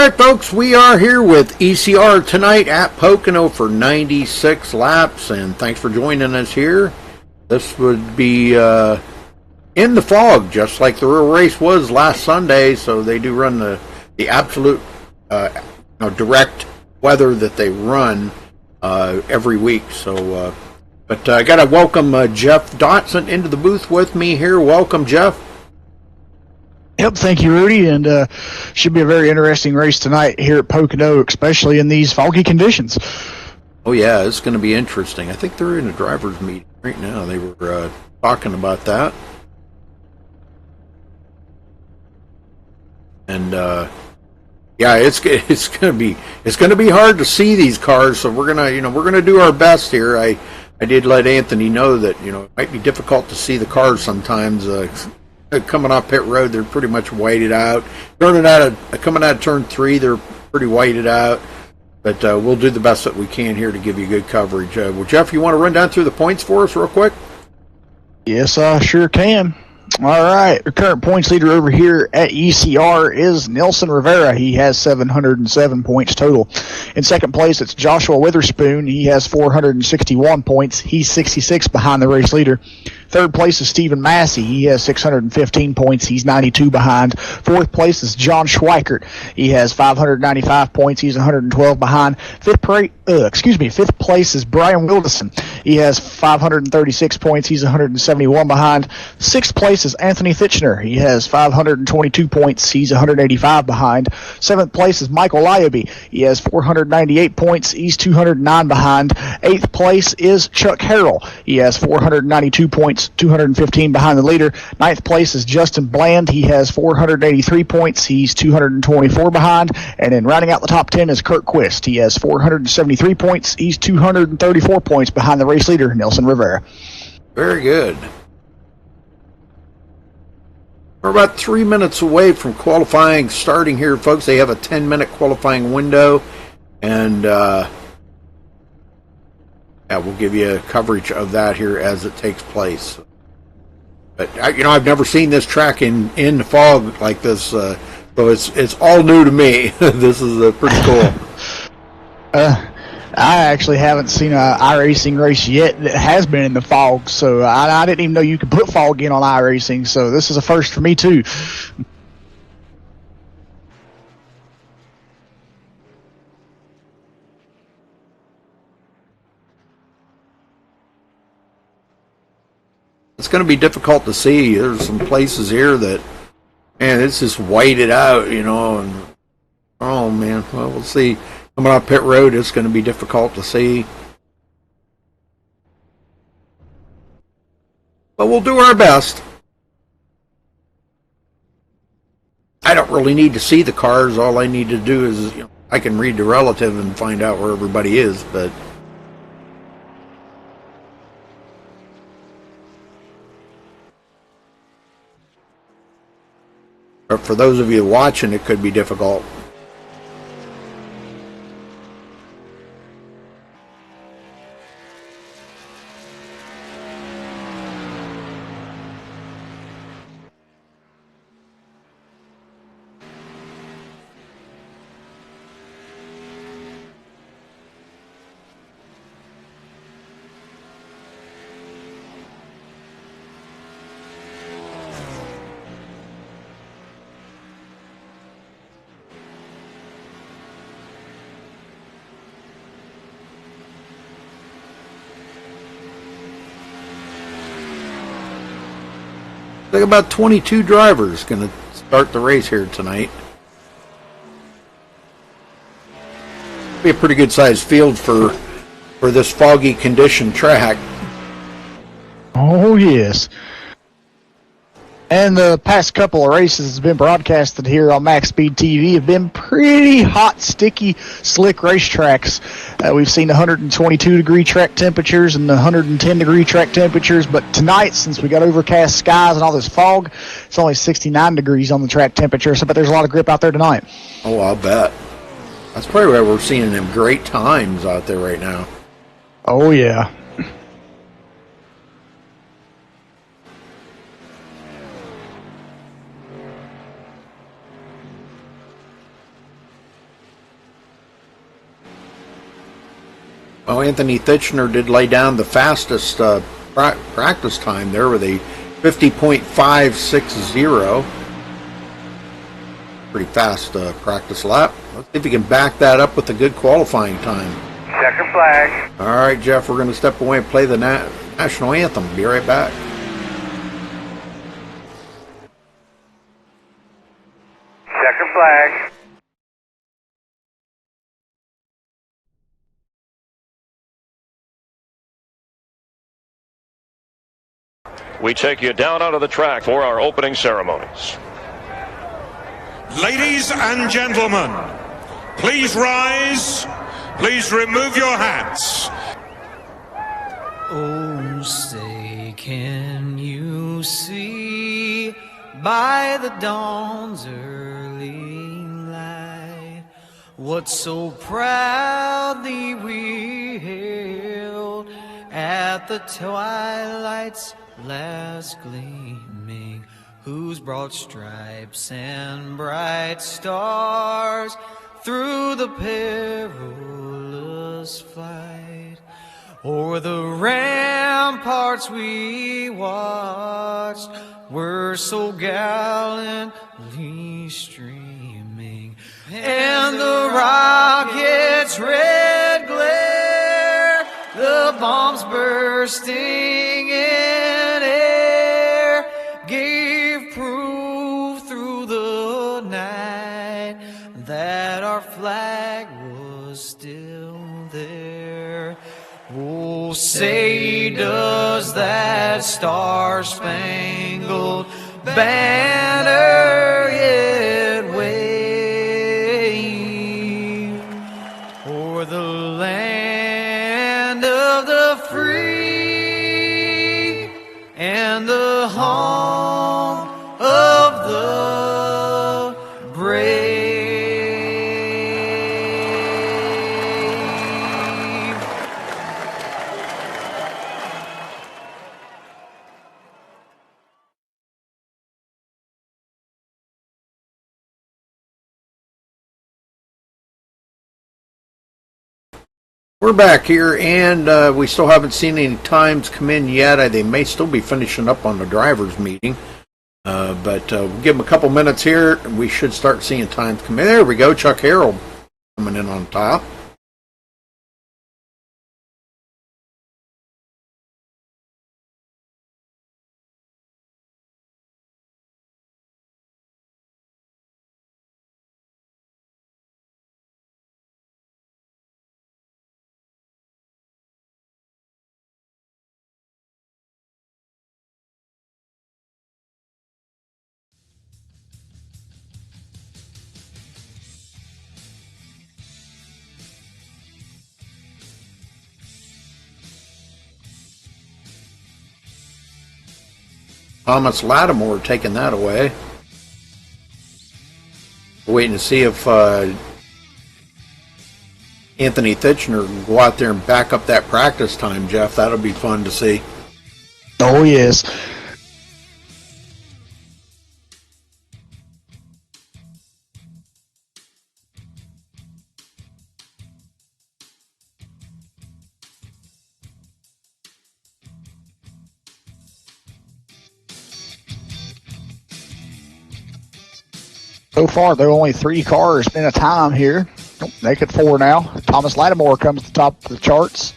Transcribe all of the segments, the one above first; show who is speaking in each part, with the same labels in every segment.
Speaker 1: right, folks, we are here with ECR tonight at Pocono for 96 laps, and thanks for joining us here. This would be in the fog, just like the real race was last Sunday, so they do run the absolute direct weather that they run every week. So, but I got to welcome Jeff Dotson into the booth with me here. Welcome, Jeff.
Speaker 2: Yep, thank you, Rudy, and should be a very interesting race tonight here at Pocono, especially in these foggy conditions.
Speaker 1: Oh, yeah, it's going to be interesting. I think they're in a driver's meeting right now. They were talking about that. And yeah, it's going to be hard to see these cars, so we're going to do our best here. I did let Anthony know that, it might be difficult to see the cars sometimes. Coming off pit road, they're pretty much whited out. Coming out of turn 3, they're pretty whited out. But we'll do the best that we can here to give you good coverage. Well, Jeff, you want to run down through the points for us real quick?
Speaker 2: Yes, I sure can. All right, the current points leader over here at ECR is Nelson Rivera. He has 707 points total. In second place, it's Joshua Witherspoon. He has 461 points. He's 66 behind the race leader. Third place is Stephen Massey. He has 615 points. He's 92 behind. Fourth place is John Schweikert. He has 595 points. He's 112 behind. Fifth place is Brian Wilderson. He has 536 points. He's 171 behind. Sixth place is Anthony Fitchner. He has 522 points. He's 185 behind. Seventh place is Michael Lyaby. He has 498 points. He's 209 behind. Eighth place is Chuck Harrell. He has 492 points. 215 behind the leader. Ninth place is Justin Bland. He has 483 points. He's 224 behind. And then rounding out the top 10 is Kurt Quist. He has 473 points. He's 234 points behind the race leader, Nelson Rivera.
Speaker 1: Very good. We're about 3 minutes away from qualifying starting here, folks. They have a 10-minute qualifying window, and we'll give you coverage of that here as it takes place. But I've never seen this track in the fog like this, so it's all new to me. This is pretty cool.
Speaker 2: I actually haven't seen an iRacing race yet that has been in the fog, so I didn't even know you could put fog in on iRacing, so this is a first for me too.
Speaker 1: It's going to be difficult to see. There's some places here that, man, it's just whited out, and oh man, well, we'll see. Coming off pit road, it's going to be difficult to see. But we'll do our best. I don't really need to see the cars. All I need to do is, I can read the relative and find out where everybody is, but for those of you watching, it could be difficult. I think about 22 drivers going to start the race here tonight. Be a pretty good sized field for this foggy condition track.
Speaker 2: Oh yes. And the past couple of races has been broadcasted here on MaxSpeedTV have been pretty hot, sticky, slick racetracks. We've seen 122-degree track temperatures and 110-degree track temperatures, but tonight, since we got overcast skies and all this fog, it's only 69 degrees on the track temperature, so I bet there's a lot of grip out there tonight.
Speaker 1: Oh, I'll bet. That's probably why we're seeing them great times out there right now.
Speaker 2: Oh, yeah.
Speaker 1: Oh, Anthony Thitchner did lay down the fastest practice time there with a 50.560. Pretty fast practice lap. Let's see if he can back that up with a good qualifying time.
Speaker 3: Checker flag.
Speaker 1: All right, Jeff, we're going to step away and play the national anthem. Be right back.
Speaker 3: Checker flag.
Speaker 4: We take you down onto the track for our opening ceremonies.
Speaker 5: Ladies and gentlemen, please rise. Please remove your hats.
Speaker 6: Oh, say, can you see by the dawn's early light what so proudly we hailed at the twilight's last gleaming, whose broad stripes and bright stars through the perilous fight o'er the ramparts we watched were so gallantly streaming, and the rocket's red glare, the bombs bursting in air, gave proof through the night that our flag was still there. Oh, say, does that star-spangled banner yet wave o'er the land of the free and the home of the brave?
Speaker 1: We're back here, and we still haven't seen any times come in yet. They may still be finishing up on the drivers' meeting, but we'll give them a couple minutes here, and we should start seeing times come in. There we go, Chuck Harold coming in on top. Thomas Lattimore taking that away. Waiting to see if Anthony Thitchner can go out there and back up that practice time, Jeff. That'll be fun to see.
Speaker 2: Oh, yes. So far, there are only 3 cars in a time here. Oh, naked 4 now. Thomas Lattimore comes to the top of the charts.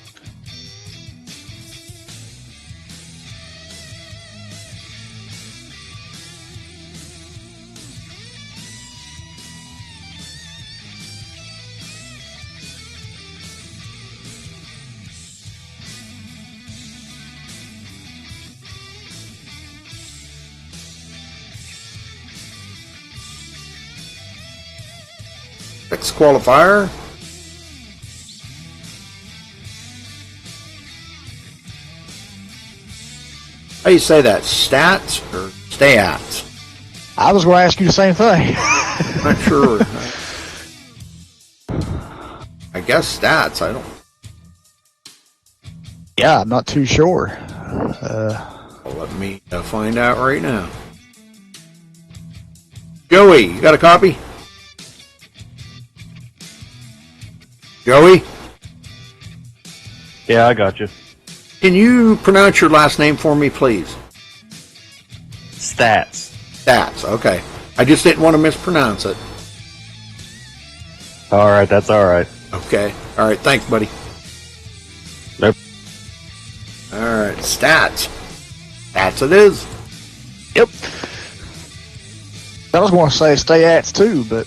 Speaker 1: Next qualifier. How do you say that? Stats or stats?
Speaker 2: I was going to ask you the same thing.
Speaker 1: Not sure. I guess stats. I don't.
Speaker 2: Yeah, I'm not too sure.
Speaker 1: Let me find out right now. Joey, you got a copy?
Speaker 7: Yeah, I got you.
Speaker 1: Can you pronounce your last name for me, please?
Speaker 7: Stats.
Speaker 1: Stats, okay. I just didn't want to mispronounce it.
Speaker 7: All right, that's all right.
Speaker 1: Okay. All right, thanks, buddy.
Speaker 7: Nope.
Speaker 1: All right, Stats. Stats it is.
Speaker 2: Yep. I was going to say stay ats too, but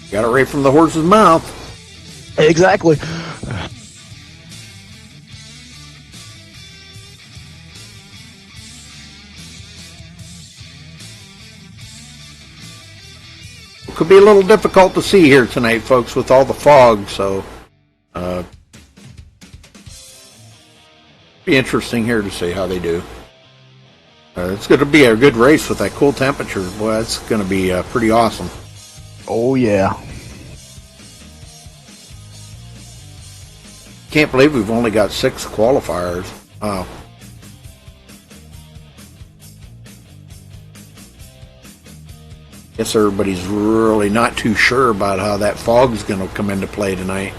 Speaker 1: Got it right from the horse's mouth.
Speaker 2: exactly.
Speaker 1: Could be a little difficult to see here tonight, folks, with all the fog, so be interesting here to see how they do. It's going to be a good race with that cool temperature. Boy, that's going to be pretty awesome.
Speaker 2: Oh yeah.
Speaker 1: Can't believe we've only got 6 qualifiers. Wow. Guess everybody's really not too sure about how that fog's going to come into play tonight.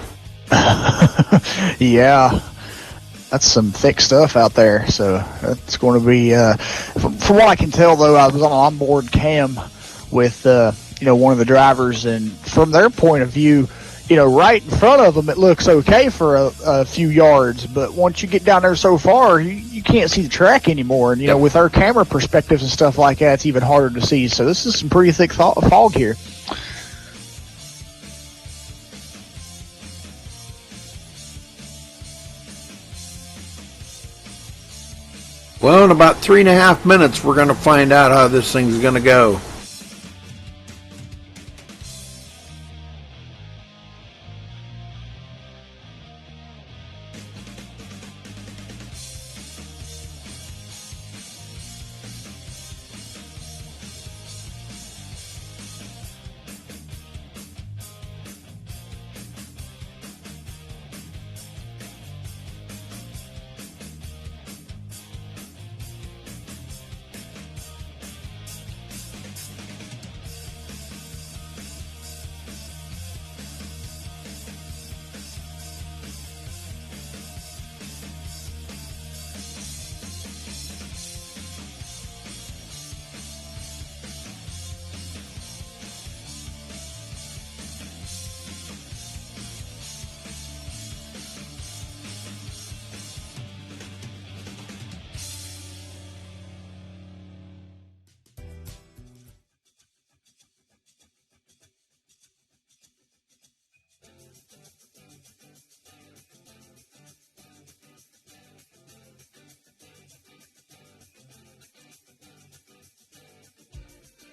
Speaker 2: Yeah. That's some thick stuff out there, so that's going to be. From what I can tell, though, I was on an onboard cam with one of the drivers, and from their point of view, right in front of them, it looks okay for a few yards, but once you get down there so far, you can't see the track anymore, and with our camera perspectives and stuff like that, it's even harder to see. So this is some pretty thick fog here.
Speaker 1: Well, in about 3.5 minutes, we're going to find out how this thing's going to go.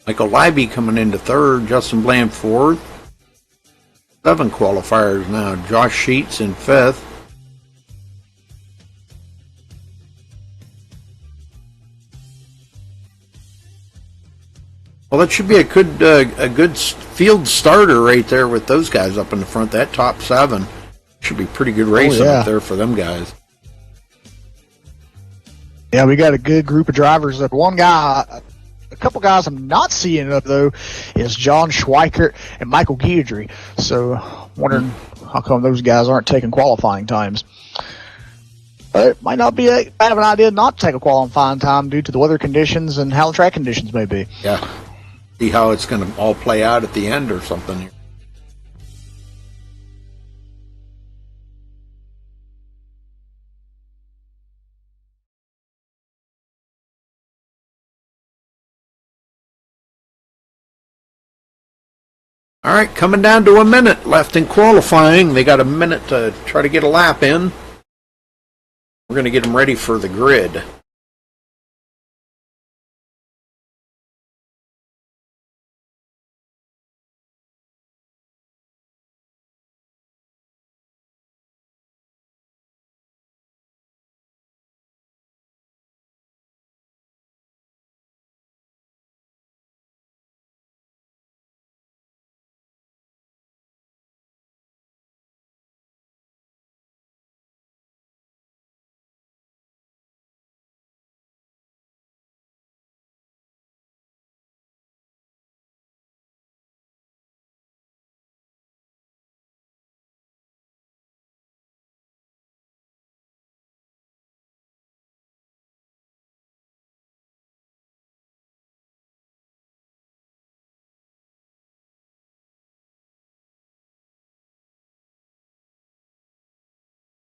Speaker 1: Michael Libby coming into third, Justin Bland fourth. 7 qualifiers now. Josh Sheets in fifth. Well, that should be a good field starter right there with those guys up in the front. That top 7 should be pretty good racing up there for them guys.
Speaker 2: Yeah, we got a good group of drivers. One guy, a couple guys I'm not seeing up though, is John Schweikert and Michael Guidry. So, wondering how come those guys aren't taking qualifying times. It might not be I have an idea not to take a qualifying time due to the weather conditions and how the track conditions may be.
Speaker 1: Yeah. See how it's going to all play out at the end or something. All right, coming down to a minute left in qualifying. They got a minute to try to get a lap in. We're going to get them ready for the grid.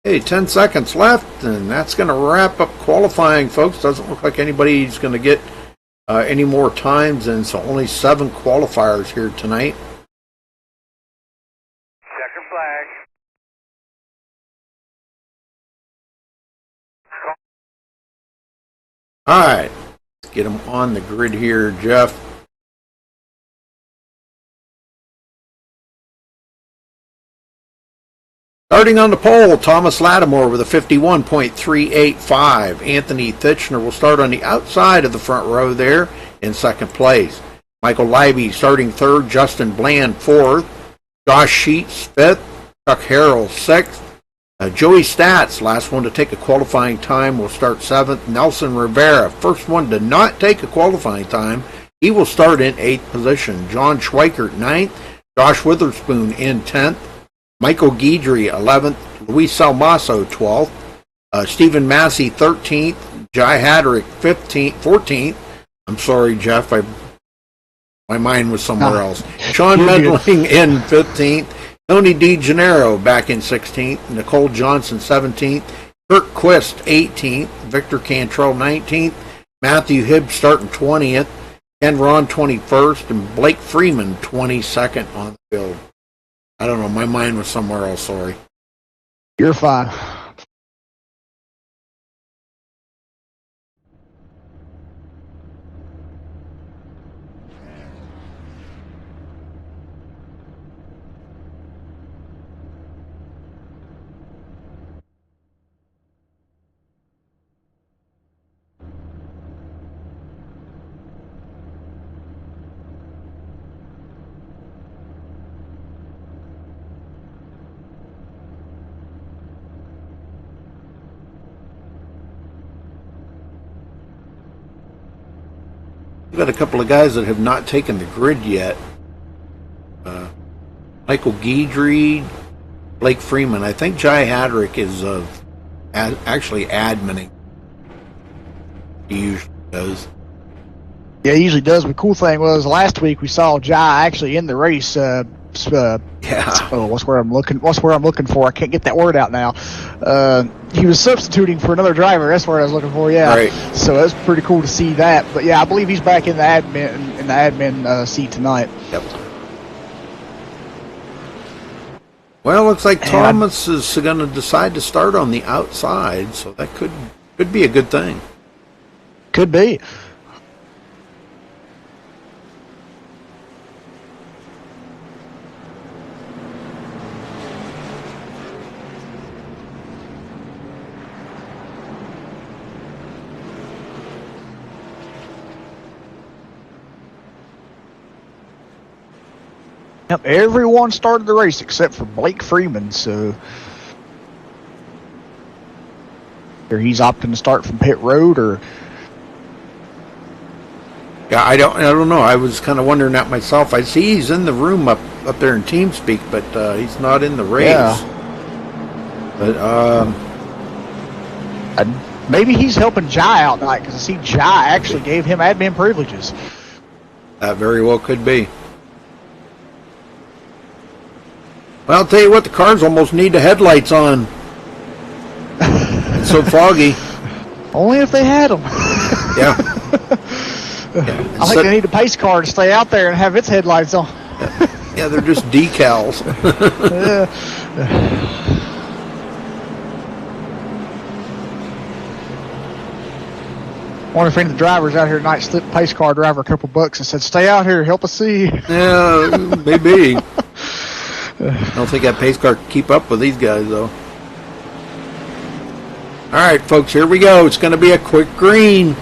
Speaker 1: Hey, 10 seconds left, and that's going to wrap up qualifying, folks. Doesn't look like anybody's going to get any more times, and so only 7 qualifiers here tonight.
Speaker 3: Checkered flag.
Speaker 1: All right, let's get them on the grid here, Jeff. Starting on the pole, Thomas Lattimore with a 51.385. Anthony Thitchner will start on the outside of the front row there in second place. Michael Leiby starting third, Justin Bland fourth, Josh Sheets fifth, Chuck Harrell sixth. Joey Stats, last one to take a qualifying time, will start seventh. Nelson Rivera, first one to not take a qualifying time, he will start in 8th position. John Schweikert 9th, Josh Witherspoon in 10th. Michael Guidry, 11th. Luis Salmaso, 12th. Stephen Massey, 13th. Jai Hadrick, 14th. I'm sorry, Jeff. My mind was somewhere else. Sean Medling in 15th. Tony DeGennaro back in 16th. Nicole Johnson, 17th. Kirk Quist, 18th. Victor Cantrell, 19th. Matthew Hibbs starting 20th. Ken Ron, 21st. And Blake Freeman, 22nd on the field. I don't know. My mind was somewhere else. Sorry.
Speaker 2: You're fine.
Speaker 1: We've got a couple of guys that have not taken the grid yet. Michael Guidry, Blake Freeman. I think Jai Hadrick is actually adminning. He usually does.
Speaker 2: Yeah, he usually does. The cool thing was last week we saw Jai actually in the race.
Speaker 1: Yeah.
Speaker 2: Oh, what's where I'm looking for? I can't get that word out now. He was substituting for another driver. That's what I was looking for. Yeah.
Speaker 1: Right.
Speaker 2: So that's pretty cool to see that. But yeah, I believe he's back in the admin seat tonight.
Speaker 1: Yep. Well, looks like Thomas is going to decide to start on the outside, so that could be a good thing.
Speaker 2: Could be. Yep, everyone started the race except for Blake Freeman, so either he's opting to start from pit road or
Speaker 1: Yeah, I don't know. I was kind of wondering that myself. I see he's in the room up there in TeamSpeak, but he's not in the race.
Speaker 2: Yeah.
Speaker 1: But
Speaker 2: maybe he's helping Jai out tonight because I see Jai actually gave him admin privileges.
Speaker 1: That very well could be. Well, I'll tell you what, the cars almost need the headlights on. It's so foggy.
Speaker 2: Only if they had them.
Speaker 1: Yeah.
Speaker 2: I think they need a pace car to stay out there and have its headlights on.
Speaker 1: Yeah, they're just decals.
Speaker 2: Wonder if any of the drivers out here tonight slipped pace car driver a couple bucks and said, "Stay out here, help us see."
Speaker 1: Yeah, maybe. I don't think that pace car can keep up with these guys, though. All right, folks, here we go. It's going to be a quick green.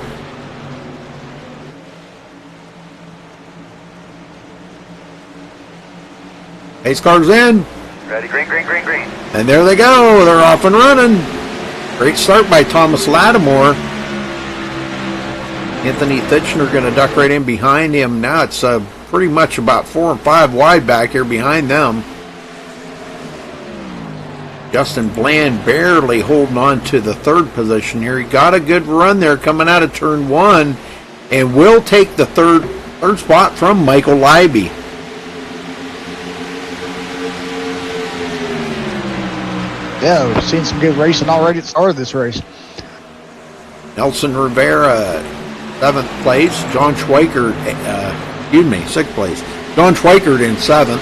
Speaker 1: Pace car's in.
Speaker 3: Ready, green, green, green, green.
Speaker 1: And there they go. They're off and running. Great start by Thomas Lattimore. Anthony Thitchner going to duck right in behind him. Now it's pretty much about 4 and 5 wide back here behind them. Justin Bland barely holding on to the 3rd position here. He got a good run there coming out of turn 1 and will take the third spot from Michael Leiby.
Speaker 2: Yeah, we've seen some good racing already at the start of this race.
Speaker 1: Nelson Rivera, 7th place. John Schweikert, 6th place. John Schweikert in 7th.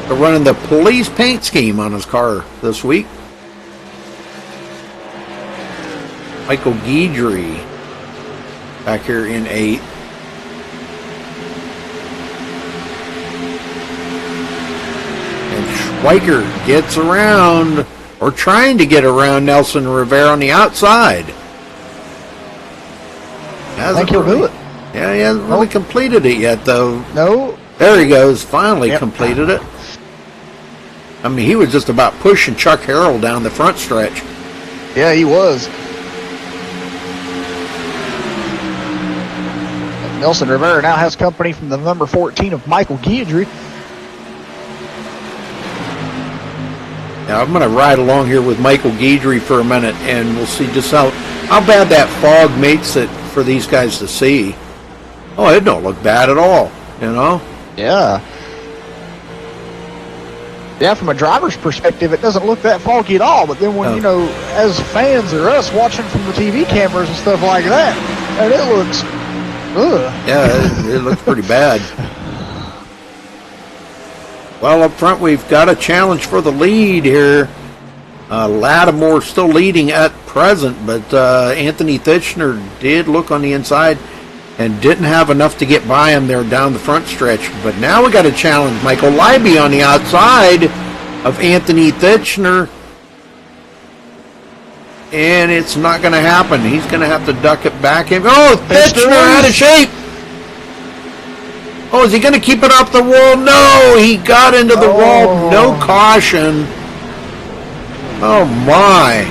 Speaker 1: They're running the police paint scheme on his car this week. Michael Guidry back here in 8th. And Schweikert gets around, or trying to get around, Nelson Rivera on the outside.
Speaker 2: I think he'll do it.
Speaker 1: Yeah, he hasn't really completed it yet, though.
Speaker 2: No.
Speaker 1: There he goes, finally completed it. I mean, he was just about pushing Chuck Harrell down the front stretch.
Speaker 2: Yeah, he was. Nelson Rivera now has company from the number 14 of Michael Guidry.
Speaker 1: Now, I'm going to ride along here with Michael Guidry for a minute, and we'll see just how bad that fog makes it for these guys to see. Oh, it don't look bad at all, you know?
Speaker 2: Yeah. Yeah, from a driver's perspective, it doesn't look that foggy at all. But then when, you know, as fans or us watching from the TV cameras and stuff like that, and it looks, ugh.
Speaker 1: Yeah, it looks pretty bad. Well, up front, we've got a challenge for the lead here. Lattimore still leading at present, but Anthony Thitchner did look on the inside and didn't have enough to get by him there down the front stretch. But now we got a challenge. Michael Leiby on the outside of Anthony Thitchner. And it's not going to happen. He's going to have to duck it back in. Oh, Thitchner out of shape. Oh, is he going to keep it off the wall? No, he got into the wall. No caution. Oh, my.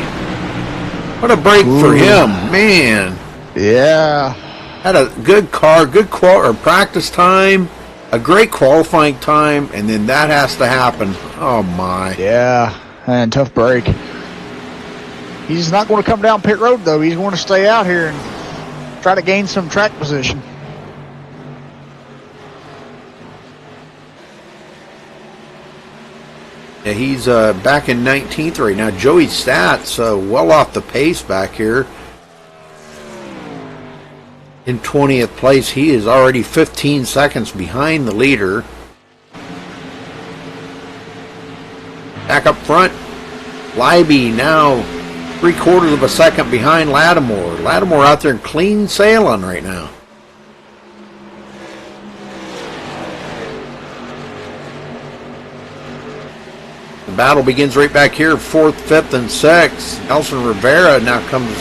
Speaker 1: What a break for him, man.
Speaker 2: Yeah.
Speaker 1: Had a good car, good practice time, a great qualifying time, and then that has to happen. Oh, my.
Speaker 2: Yeah, and tough break. He's not going to come down pit road, though. He's going to stay out here and try to gain some track position.
Speaker 1: Yeah, he's back in 19th right now. Joey Stats well off the pace back here. In 20th place, he is already 15 seconds behind the leader. Back up front, Leiby now 3/4 of a second behind Lattimore. Lattimore out there clean sailing right now. The battle begins right back here, 4th, 5th, and 6th. Nelson Rivera now comes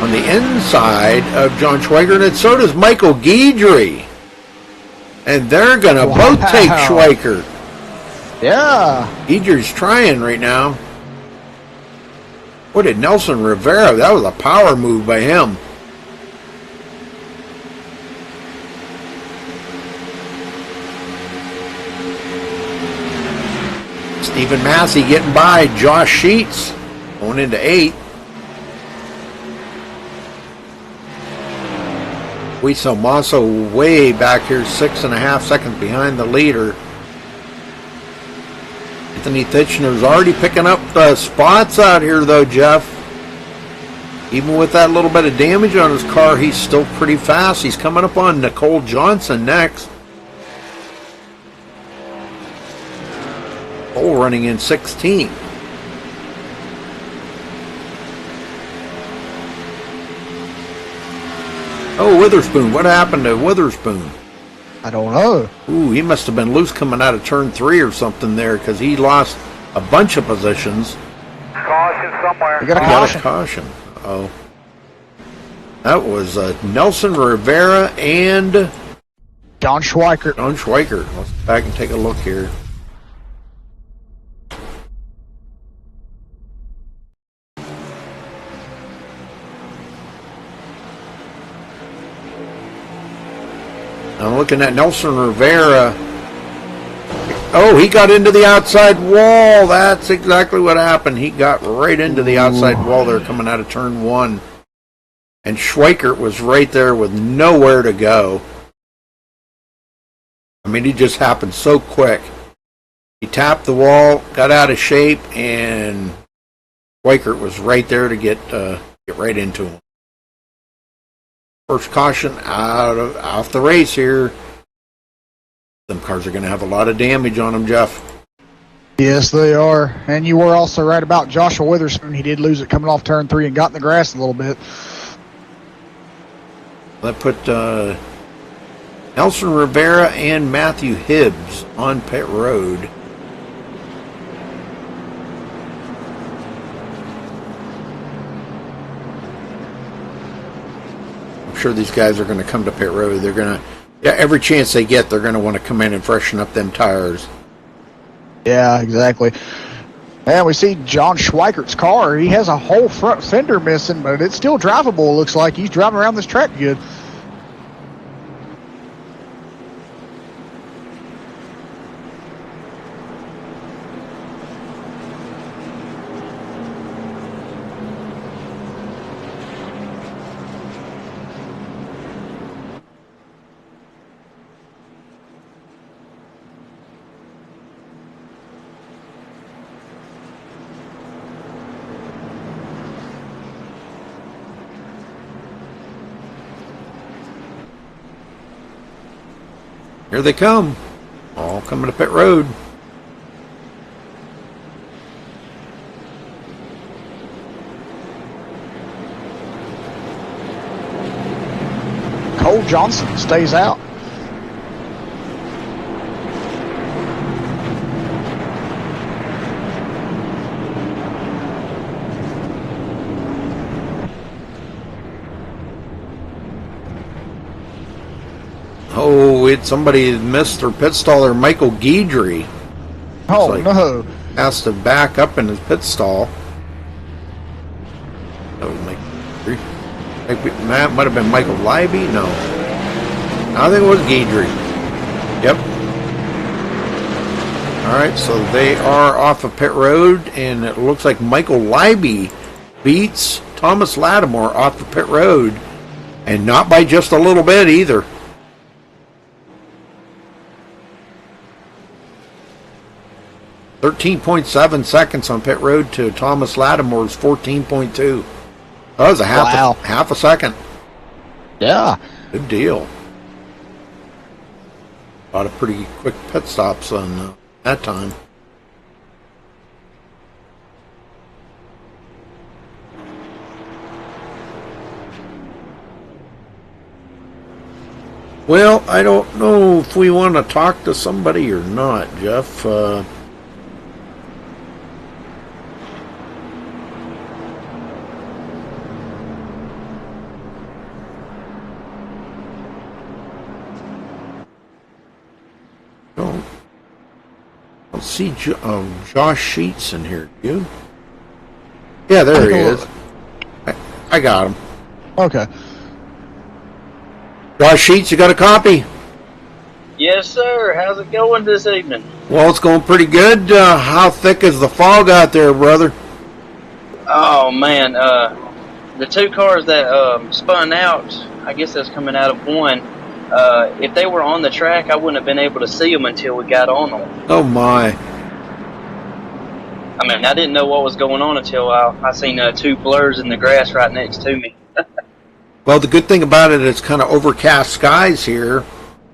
Speaker 1: on the inside of John Schweikert, and so does Michael Guidry. And they're going to both take Schweikert.
Speaker 2: Yeah.
Speaker 1: Guidry's trying right now. What did Nelson Rivera? That was a power move by him. Stephen Massey getting by Josh Sheets going into 8th. Wiesel Masso way back here, 6.5 seconds behind the leader. Anthony Thitchner's already picking up spots out here, though, Jeff. Even with that little bit of damage on his car, he's still pretty fast. He's coming up on Nicole Johnson next. Cole running in 16th. Oh, Witherspoon. What happened to Witherspoon?
Speaker 2: I don't know.
Speaker 1: Ooh, he must have been loose coming out of turn 3 or something there, because he lost a bunch of positions.
Speaker 3: Caution somewhere.
Speaker 2: We got a
Speaker 1: Got
Speaker 2: caution.
Speaker 1: a caution. Oh. That was Nelson Rivera and
Speaker 2: John Schweikert.
Speaker 1: John Schweikert. Let's go back and take a look here. I'm looking at Nelson Rivera. Oh, he got into the outside wall. That's exactly what happened. He got right into the outside wall there coming out of turn 1. And Schweikert was right there with nowhere to go. I mean, he just happened so quick. He tapped the wall, got out of shape, and Schweikert was right there to get right into him. First caution off the race here. Them cars are going to have a lot of damage on them, Jeff.
Speaker 2: Yes, they are. And you were also right about Joshua Witherspoon. He did lose it coming off turn 3 and got in the grass a little bit.
Speaker 1: That put Nelson Rivera and Matthew Hibbs on pit road. I'm sure these guys are going to come to pit road. They're going to, every chance they get, they're going to want to come in and freshen up them tires.
Speaker 2: Yeah, exactly. And we see John Schweikert's car. He has a whole front fender missing, but it's still drivable. It looks like he's driving around this track good.
Speaker 1: Here they come. All coming to pit road.
Speaker 2: Cole Johnson stays out.
Speaker 1: Oh, somebody missed their pit stall there. Michael Guidry.
Speaker 2: Oh,
Speaker 1: like,
Speaker 2: no.
Speaker 1: Has to back up in his pit stall. That was That might have been Michael Libby. No. I think it was Guidry. Yep. Alright, so they are off of pit road, and it looks like Michael Libby beats Thomas Lattimore off of pit road. And not by just a little bit either. 13.7 seconds on pit road to Thomas Lattimore's 14.2. That was a half a second.
Speaker 2: Yeah.
Speaker 1: Good deal. A lot of pretty quick pit stops on that time. Well, I don't know if we want to talk to somebody or not, Jeff. I don't see Josh Sheets in here, do you? Yeah, there he is. I got him.
Speaker 2: Okay.
Speaker 1: Josh Sheets, you got a copy?
Speaker 8: Yes, sir. How's it going this evening?
Speaker 1: Well, it's going pretty good. How thick is the fog out there, brother?
Speaker 8: Oh, man. The two cars that spun out, I guess that's coming out of one. If they were on the track, I wouldn't have been able to see them until we got on them.
Speaker 1: Oh, my.
Speaker 8: I mean, I didn't know what was going on until I seen two blurs in the grass right next to me.
Speaker 1: Well, the good thing about it is kind of overcast skies here,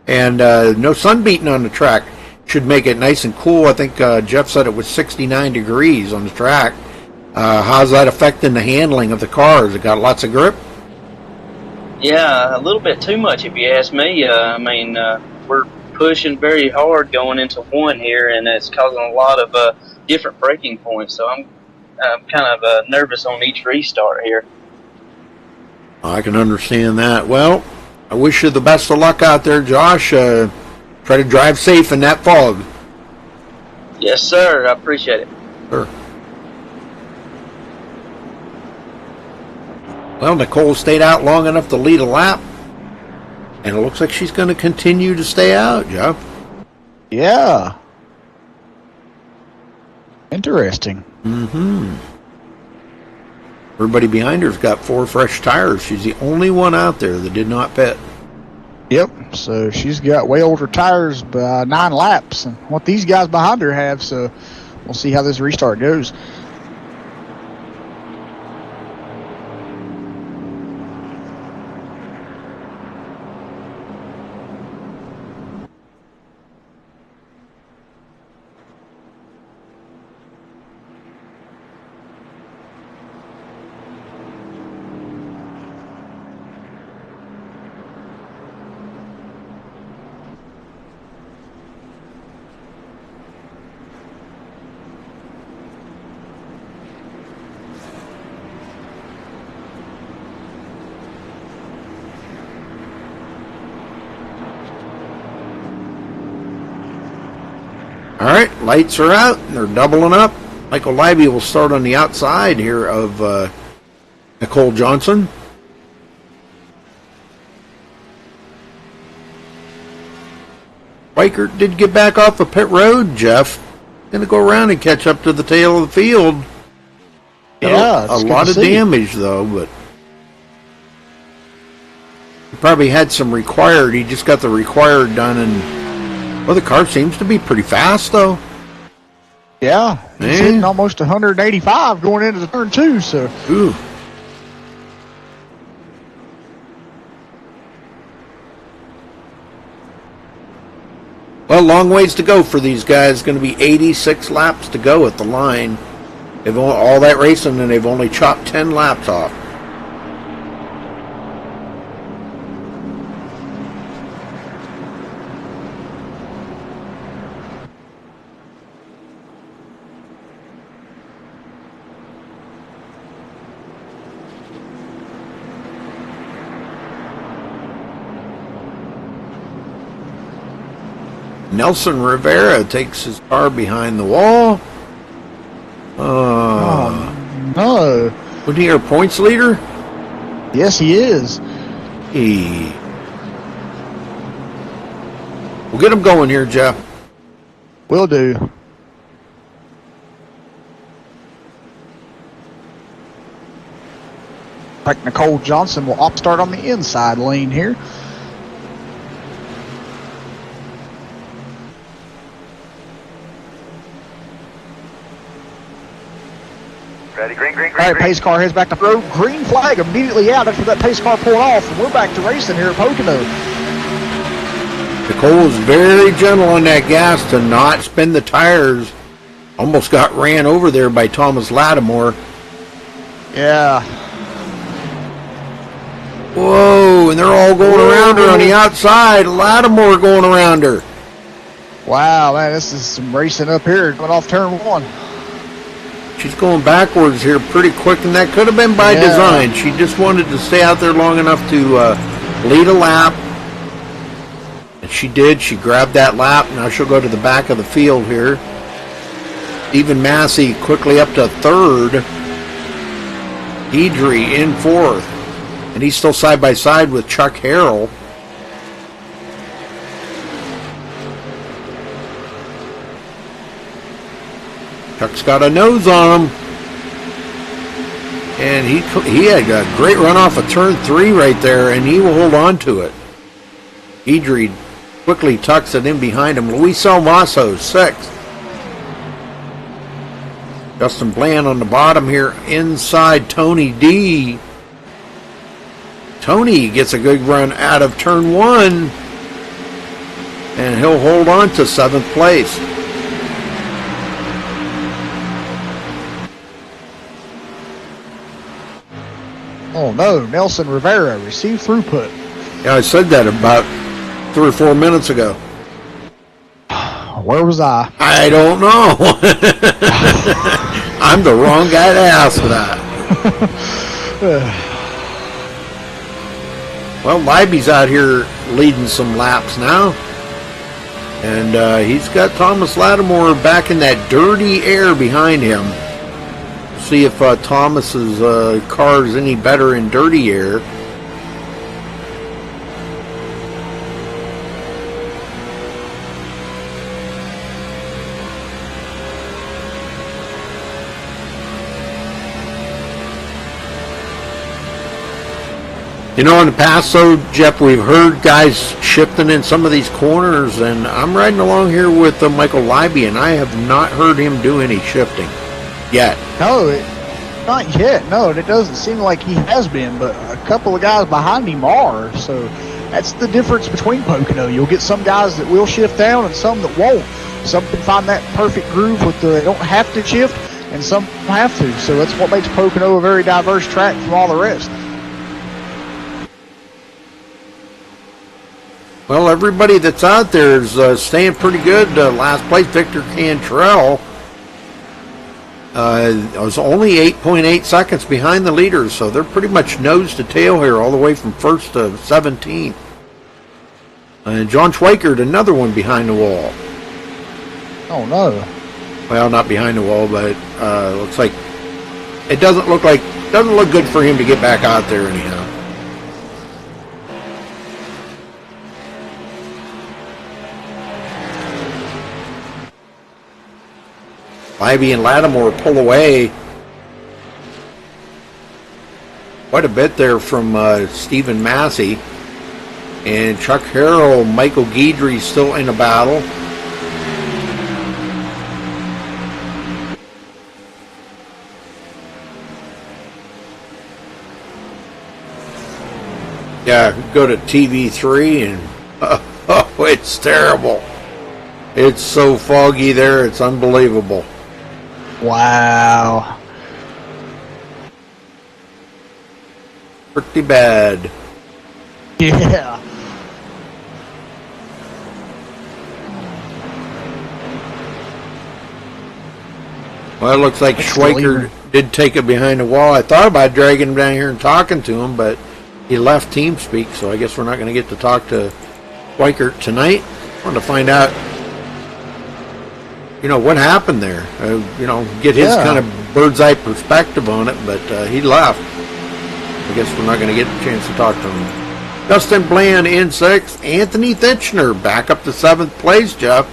Speaker 1: and no sun beating on the track. Should make it nice and cool. I think Jeff said it was 69 degrees on the track. How's that affecting the handling of the cars? It got lots of grip?
Speaker 8: Yeah, a little bit too much if you ask me. I mean, we're pushing very hard going into one here, and it's causing a lot of different braking points, so I'm kind of nervous on each restart here.
Speaker 1: I can understand that. Well, I wish you the best of luck out there, Josh. Try to drive safe in that fog.
Speaker 8: Yes, sir. I appreciate it.
Speaker 1: Sure. Well, Nicole stayed out long enough to lead a lap, and it looks like she's going to continue to stay out, Jeff.
Speaker 2: Yeah. Interesting.
Speaker 1: Mm-hmm. Everybody behind her's got 4 fresh tires. She's the only one out there that did not pit.
Speaker 2: Yep, so she's got way older tires by 9 laps and what these guys behind her have, so we'll see how this restart goes.
Speaker 1: All right, lights are out, and they're doubling up. Michael Libby will start on the outside here of Nicole Johnson. Weichert did get back off the pit road, Jeff. Going to go around and catch up to the tail of the field.
Speaker 2: Yeah,
Speaker 1: a lot of damage, though, but he probably had some required. He just got the required done, and well, the car seems to be pretty fast, though.
Speaker 2: Yeah, he's hitting almost 185 going into the turn 2, so.
Speaker 1: Ooh. Well, long ways to go for these guys. Going to be 86 laps to go at the line. They've all that racing, and they've only chopped 10 laps off. Nelson Rivera takes his car behind the wall.
Speaker 2: No.
Speaker 1: Wasn't he our points leader?
Speaker 2: Yes, he is.
Speaker 1: We'll get him going here, Jeff.
Speaker 2: Will do. Like Nicole Johnson will start on the inside lane here.
Speaker 3: Ready, green, green,
Speaker 2: All right,
Speaker 3: green.
Speaker 2: pace car heads back to road. Green flag immediately out after that pace car pulled off. And we're back to racing here at Pocono.
Speaker 1: Nicole was very gentle on that gas to not spin the tires. Almost got ran over there by Thomas Lattimore.
Speaker 2: Yeah.
Speaker 1: Whoa, and they're all going around her on the outside. Lattimore going around her.
Speaker 2: Wow, man, this is some racing up here. Going off turn 1.
Speaker 1: She's going backwards here pretty quick, and that could have been by design. She just wanted to stay out there long enough to lead a lap. And she did. She grabbed that lap. Now she'll go to the back of the field here. Stephen Massey quickly up to 3rd. Idri in 4th. And he's still side by side with Chuck Harrell. Chuck's got a nose on him. And he had a great run off of turn 3 right there, and he will hold on to it. Idri quickly tucks it in behind him. Luis Almaso, 6th. Justin Bland on the bottom here inside Tony D. Tony gets a good run out of turn 1, and he'll hold on to 7th place.
Speaker 2: Oh no, Nelson Rivera received throughput.
Speaker 1: Yeah, I said that about 3 or 4 minutes ago.
Speaker 2: Where was I?
Speaker 1: I don't know. I'm the wrong guy to ask that. Well, Libby's out here leading some laps now. And he's got Thomas Lattimore back in that dirty air behind him. See if Thomas's car is any better in dirty air. You know, in the past, though, Jeff, we've heard guys shifting in some of these corners, and I'm riding along here with Michael Leiby, and I have not heard him do any shifting yet.
Speaker 2: No, not yet. No, it doesn't seem like he has been, but a couple of guys behind him are. So that's the difference between Pocono. You'll get some guys that will shift down and some that won't. Some can find that perfect groove with they don't have to shift, and some have to. So that's what makes Pocono a very diverse track from all the rest.
Speaker 1: Well, everybody that's out there is staying pretty good. Last place, Victor Cantrell was only 8.8 seconds behind the leaders, so they're pretty much nose to tail here, all the way from 1st to 17th. And John Schweikert, another one behind the wall.
Speaker 2: Oh no!
Speaker 1: Well, not behind the wall, but looks like it doesn't look good for him to get back out there anyhow. Leiby and Lattimore pull away quite a bit there from Stephen Massey. And Chuck Harrell, Michael Guidry still in a battle. Yeah, go to TV3 and oh, it's terrible. It's so foggy there, it's unbelievable.
Speaker 2: Wow.
Speaker 1: Pretty bad.
Speaker 2: Yeah.
Speaker 1: Well, it looks like Schweikert did take it behind the wall. I thought about dragging him down here and talking to him, but he left TeamSpeak, so I guess we're not going to get to talk to Schweikert tonight. I wanted to find out, what happened there. Get his kind of bird's eye perspective on it, but he left. I guess we're not going to get a chance to talk to him. Dustin Bland in 6th. Anthony Titchener back up to 7th place, Jeff.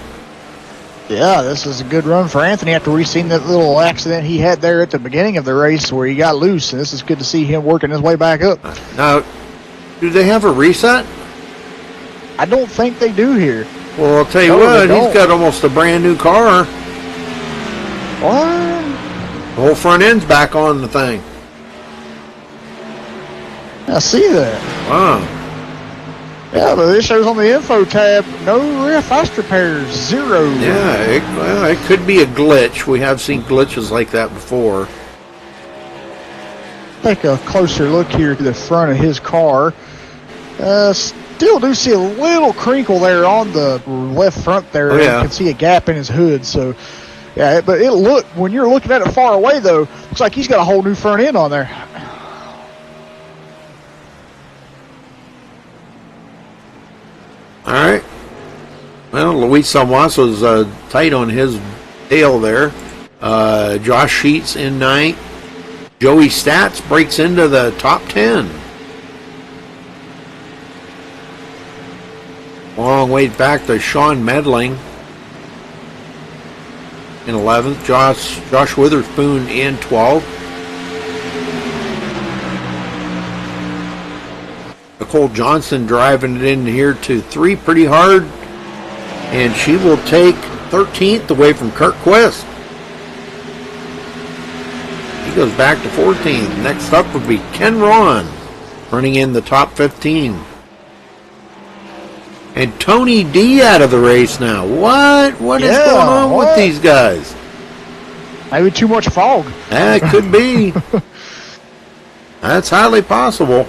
Speaker 2: Yeah, this is a good run for Anthony after we've seen that little accident he had there at the beginning of the race where he got loose, and this is good to see him working his way back up.
Speaker 1: Now, do they have a reset?
Speaker 2: I don't think they do here.
Speaker 1: Well, I'll tell you what, he's got almost a brand new car.
Speaker 2: What?
Speaker 1: The whole front end's back on the thing.
Speaker 2: I see that.
Speaker 1: Wow.
Speaker 2: Yeah, but this shows on the info tab, no rear fast repairs, 0.
Speaker 1: Yeah, it could be a glitch. We have seen glitches like that before.
Speaker 2: Take a closer look here to the front of his car. Still do see a little crinkle there on the left front there.
Speaker 1: Oh, yeah.
Speaker 2: You can see a gap in his hood. So, yeah, but when you're looking at it far away, though, looks like he's got a whole new front end on there.
Speaker 1: All right. Well, Luis Salmaso's tight on his tail there. Josh Sheets in 9th. Joey Stats breaks into the top 10. Long way back to Sean Medling in 11th. Josh Witherspoon in 12th. Nicole Johnson driving it in here to 3 pretty hard, and she will take 13th away from Kurt Quist. He goes back to 14th. Next up would be Ken Ron running in the top 15. And Tony D out of the race now. What is going on with these guys?
Speaker 2: Maybe too much fog.
Speaker 1: It could be. That's highly possible.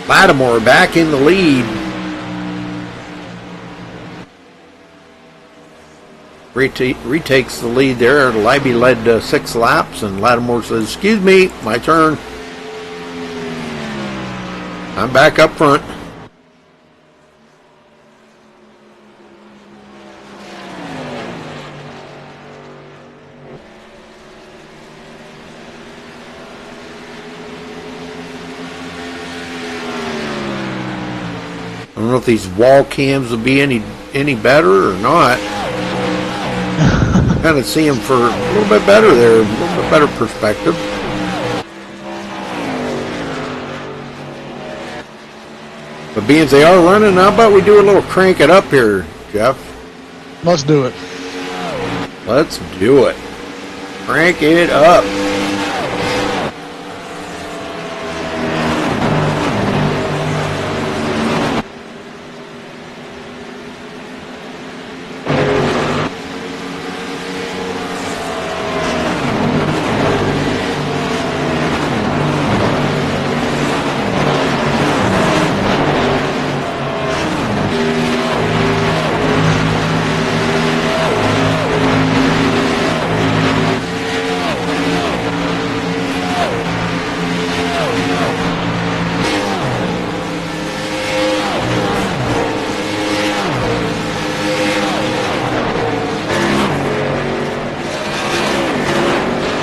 Speaker 1: Lattimore back in the lead. Retakes the lead there. Leiby led 6 laps, and Lattimore says, "Excuse me, my turn. I'm back up front." I don't know if these wall cams will be any better or not. Kind of see them for a little bit better there, a little bit better perspective. But being they are running, how about we do a little crank it up here, Jeff?
Speaker 2: Let's do it.
Speaker 1: Let's do it. Crank it up.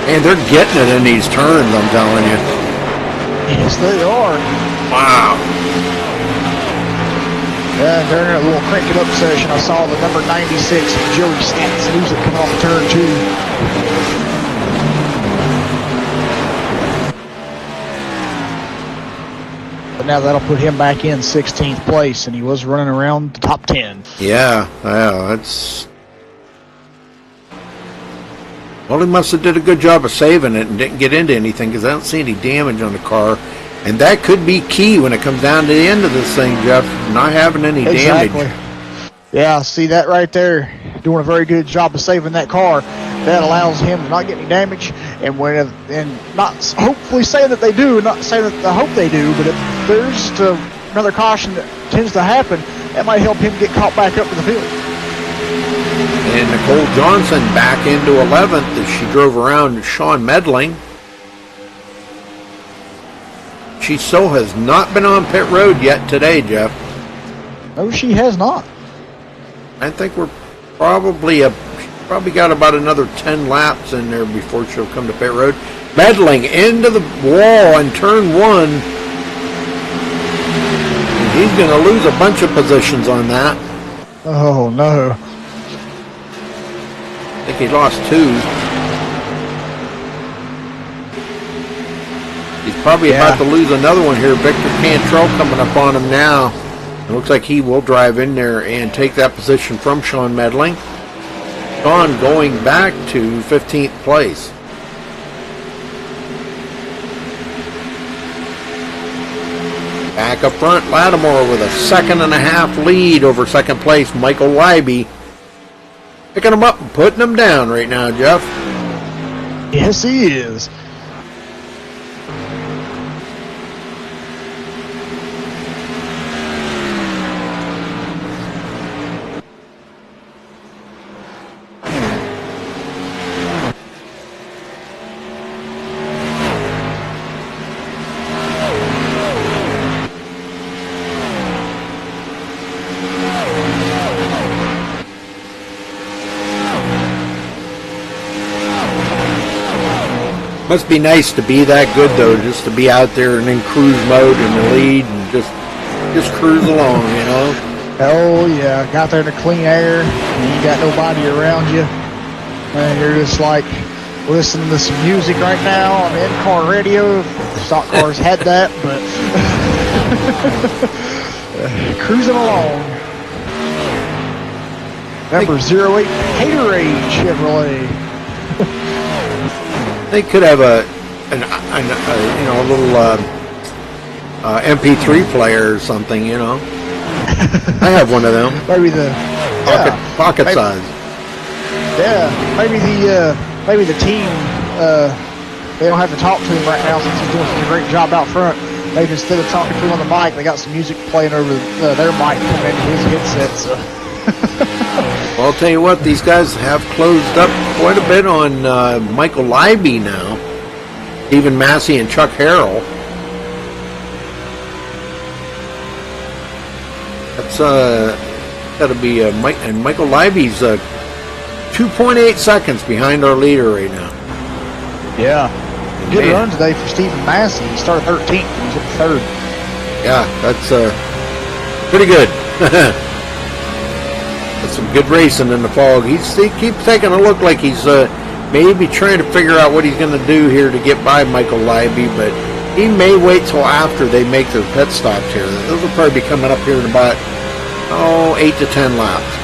Speaker 1: And they're getting it in these turns, I'm telling you.
Speaker 2: Yes, they are.
Speaker 1: Wow.
Speaker 2: Yeah, during a little crank it up session, I saw the number 96, Joey Stats, lose it coming off turn 2. But now that'll put him back in 16th place, and he was running around the top 10.
Speaker 1: Yeah, that's... Well, he must have did a good job of saving it and didn't get into anything because I don't see any damage on the car. And that could be key when it comes down to the end of this thing, Jeff, not having any damage.
Speaker 2: Yeah, see that right there, doing a very good job of saving that car. That allows him to not get any damage, and not hopefully saying that they do, not saying that I hope they do, but if there's another caution that tends to happen, that might help him get caught back up to the field.
Speaker 1: And Nicole Johnson back into 11th as she drove around Sean Medling. She so has not been on pit road yet today, Jeff.
Speaker 2: No, she has not.
Speaker 1: I think we're probably got about another 10 laps in there before she'll come to pit road. Medling into the wall in turn 1. And he's going to lose a bunch of positions on that.
Speaker 2: Oh, no.
Speaker 1: I think he lost 2. He's probably about to lose another one here. Victor Cantrell coming up on him now. It looks like he will drive in there and take that position from Sean Medling. Sean going back to 15th place. Back up front, Lattimore with a 2.5 lead over second place, Michael Leiby. Picking him up and putting him down right now, Jeff.
Speaker 2: Yes, he is.
Speaker 1: Must be nice to be that good, though, just to be out there and in cruise mode in the lead and just cruise along, you know?
Speaker 2: Oh, yeah. Got there in the clean air. You ain't got nobody around you. And you're just like listening to some music right now on the in-car radio. Stock cars had that, but cruising along. Number 08 Haterade Chevrolet.
Speaker 1: They could have a little MP3 player or something, you know. I have one of them.
Speaker 2: Maybe the
Speaker 1: pocket size.
Speaker 2: Yeah, maybe the team. They don't have to talk to him right now since he's doing such a great job out front. Maybe instead of talking to him on the mic, they got some music playing over their mic coming into his headset. So.
Speaker 1: Well, I'll tell you what, these guys have closed up quite a bit on Michael Leiby now. Stephen Massey and Chuck Harrell. That's got to be Michael Leiby's 2.8 seconds behind our leader right now.
Speaker 2: Yeah. Good run today for Stephen Massey. He started 13th. He's at third.
Speaker 1: Yeah, that's pretty good. That's some good racing in the fog. He keeps taking a look like he's maybe trying to figure out what he's going to do here to get by Michael Leiby, but He may wait till after they make their pit stops here. Those will probably be coming up here in about 8 to 10 laps.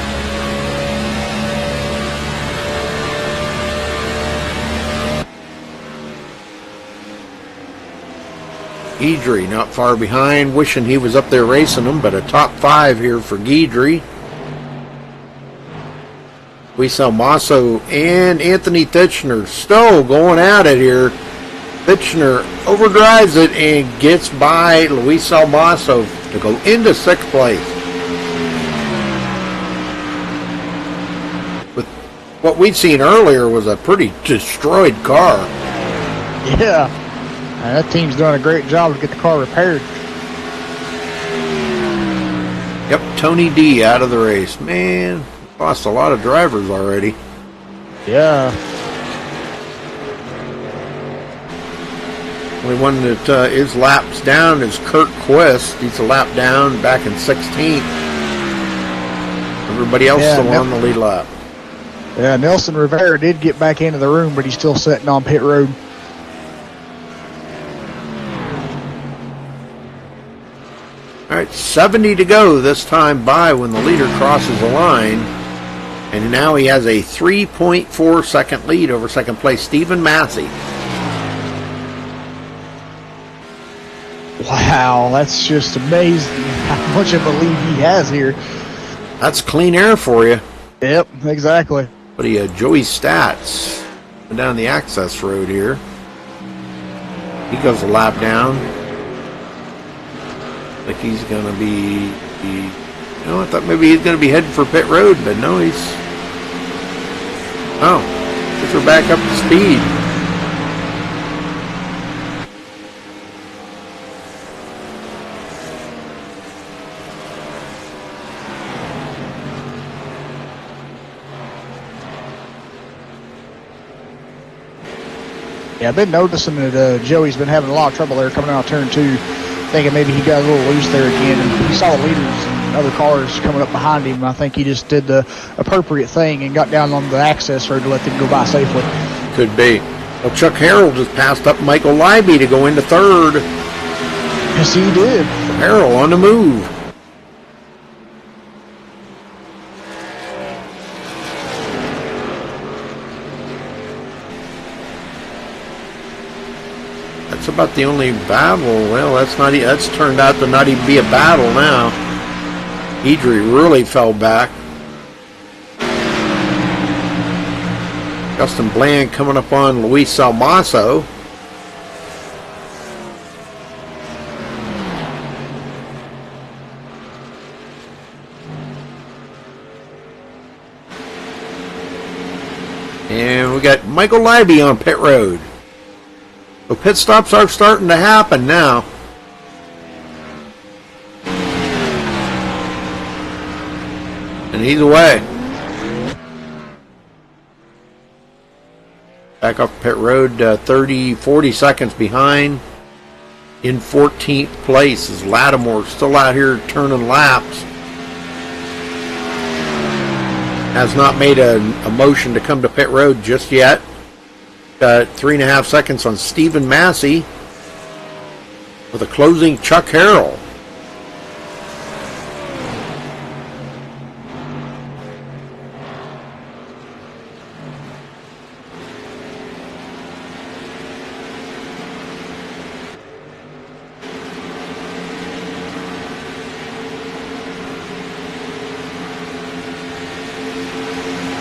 Speaker 1: Guidry not far behind, wishing he was up there racing them, but a top 5 here for Guidry. Luis Almaso and Anthony Titchener still going at it here. Titchener overdrives it and gets by Luis Almaso to go into 6th place. With what we'd seen earlier was a pretty destroyed car.
Speaker 2: Yeah. That team's done a great job to get the car repaired.
Speaker 1: Yep, Tony D out of the race. Man, lost a lot of drivers already.
Speaker 2: Yeah.
Speaker 1: Only one that is laps down is Kurt Quist. He's a lap down, back in 16th. Everybody else still on the lead lap.
Speaker 2: Yeah, Nelson Rivera did get back into the room, but he's still sitting on pit road.
Speaker 1: All right, 70 to go this time by when the leader crosses the line. And now he has a 3.4 second lead over second place, Stephen Massey.
Speaker 2: Wow, that's just amazing how much of a lead he has here.
Speaker 1: That's clean air for you.
Speaker 2: Yep, exactly.
Speaker 1: But Joey Stats down the access road here. He goes a lap down. Like he's going to be, I thought maybe he's going to be heading for pit road, but no, he's, guess we're back up to speed.
Speaker 2: Yeah, I've been noticing that Joey's been having a lot of trouble there coming out of turn 2. Thinking maybe he got a little loose there again, and he saw the leaders and other cars coming up behind him. I think he just did the appropriate thing and got down on the access road to let them go by safely.
Speaker 1: Could be. Well, Chuck Harrell just passed up Michael Libby to go into 3rd.
Speaker 2: Yes, he did.
Speaker 1: Harrell on the move. That's about the only battle. Well, that's turned out to not even be a battle now. Guidry really fell back. Justin Bland coming up on Luis Almaso. And we got Michael Libby on pit road. So pit stops are starting to happen now. And he's away. Back off pit road, 40 seconds behind. In 14th place is Lattimore, still out here turning laps. Has not made a motion to come to pit road just yet. Got 3.5 seconds on Stephen Massey with a closing Chuck Harrell.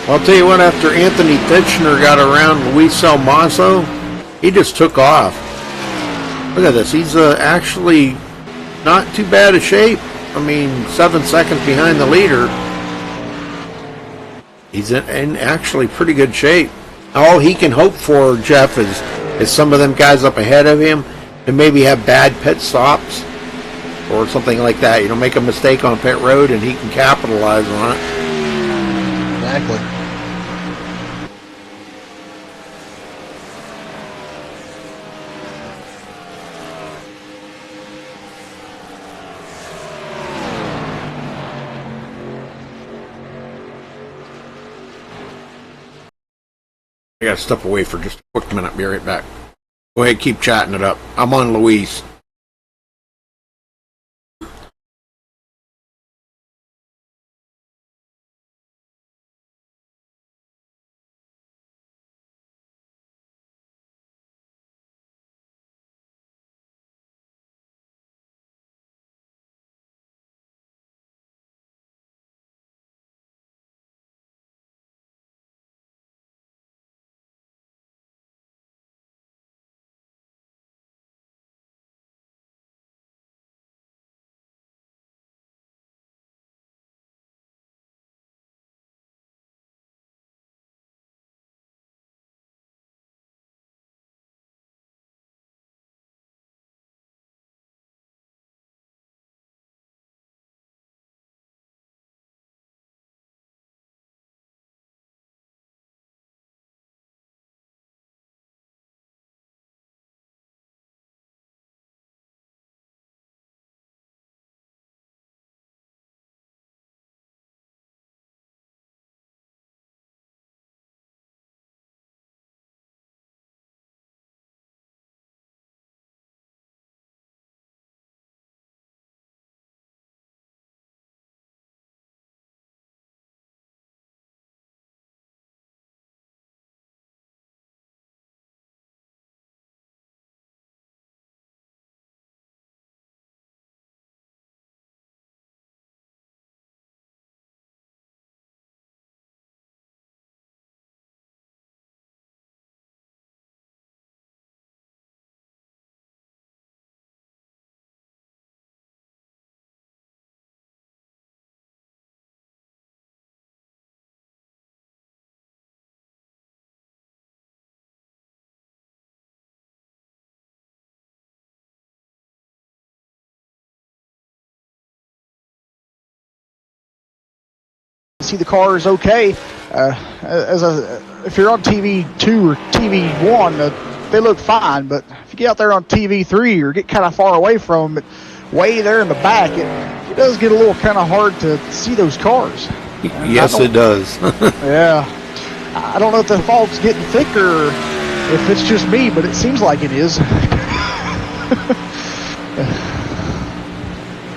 Speaker 1: I'll tell you what, after Anthony Titchener got around Luis Almaso, he just took off. Look at this. He's actually not too bad a shape. I mean, 7 seconds behind the leader. He's in actually pretty good shape. All he can hope for, Jeff, is some of them guys up ahead of him and maybe have bad pit stops or something like that. Make a mistake on pit road and he can capitalize on it.
Speaker 2: Exactly.
Speaker 1: I gotta step away for just a quick minute. Be right back. Go ahead, keep chatting it up. I'm on Luis.
Speaker 2: See the car is okay. If you're on TV 2 or TV 1, they look fine, but if you get out there on TV 3 or get kind of far away from it, way there in the back, it does get a little kind of hard to see those cars.
Speaker 1: Yes, it does.
Speaker 2: Yeah. I don't know if the fog's getting thicker or if it's just me, but it seems like it is.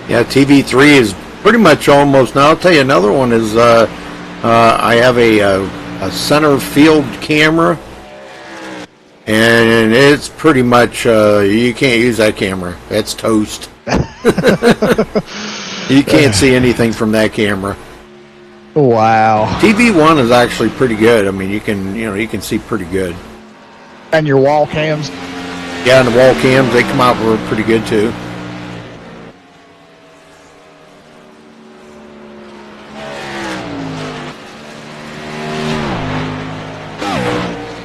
Speaker 1: Yeah, TV3 is pretty much almost. Now I'll tell you another one is I have a center field camera, and it's pretty much you can't use that camera. It's toast. You can't see anything from that camera.
Speaker 2: Wow.
Speaker 1: TV1 is actually pretty good. I mean, you can see pretty good.
Speaker 2: And your wall cams?
Speaker 1: Yeah, and the wall cams, they come out pretty good too.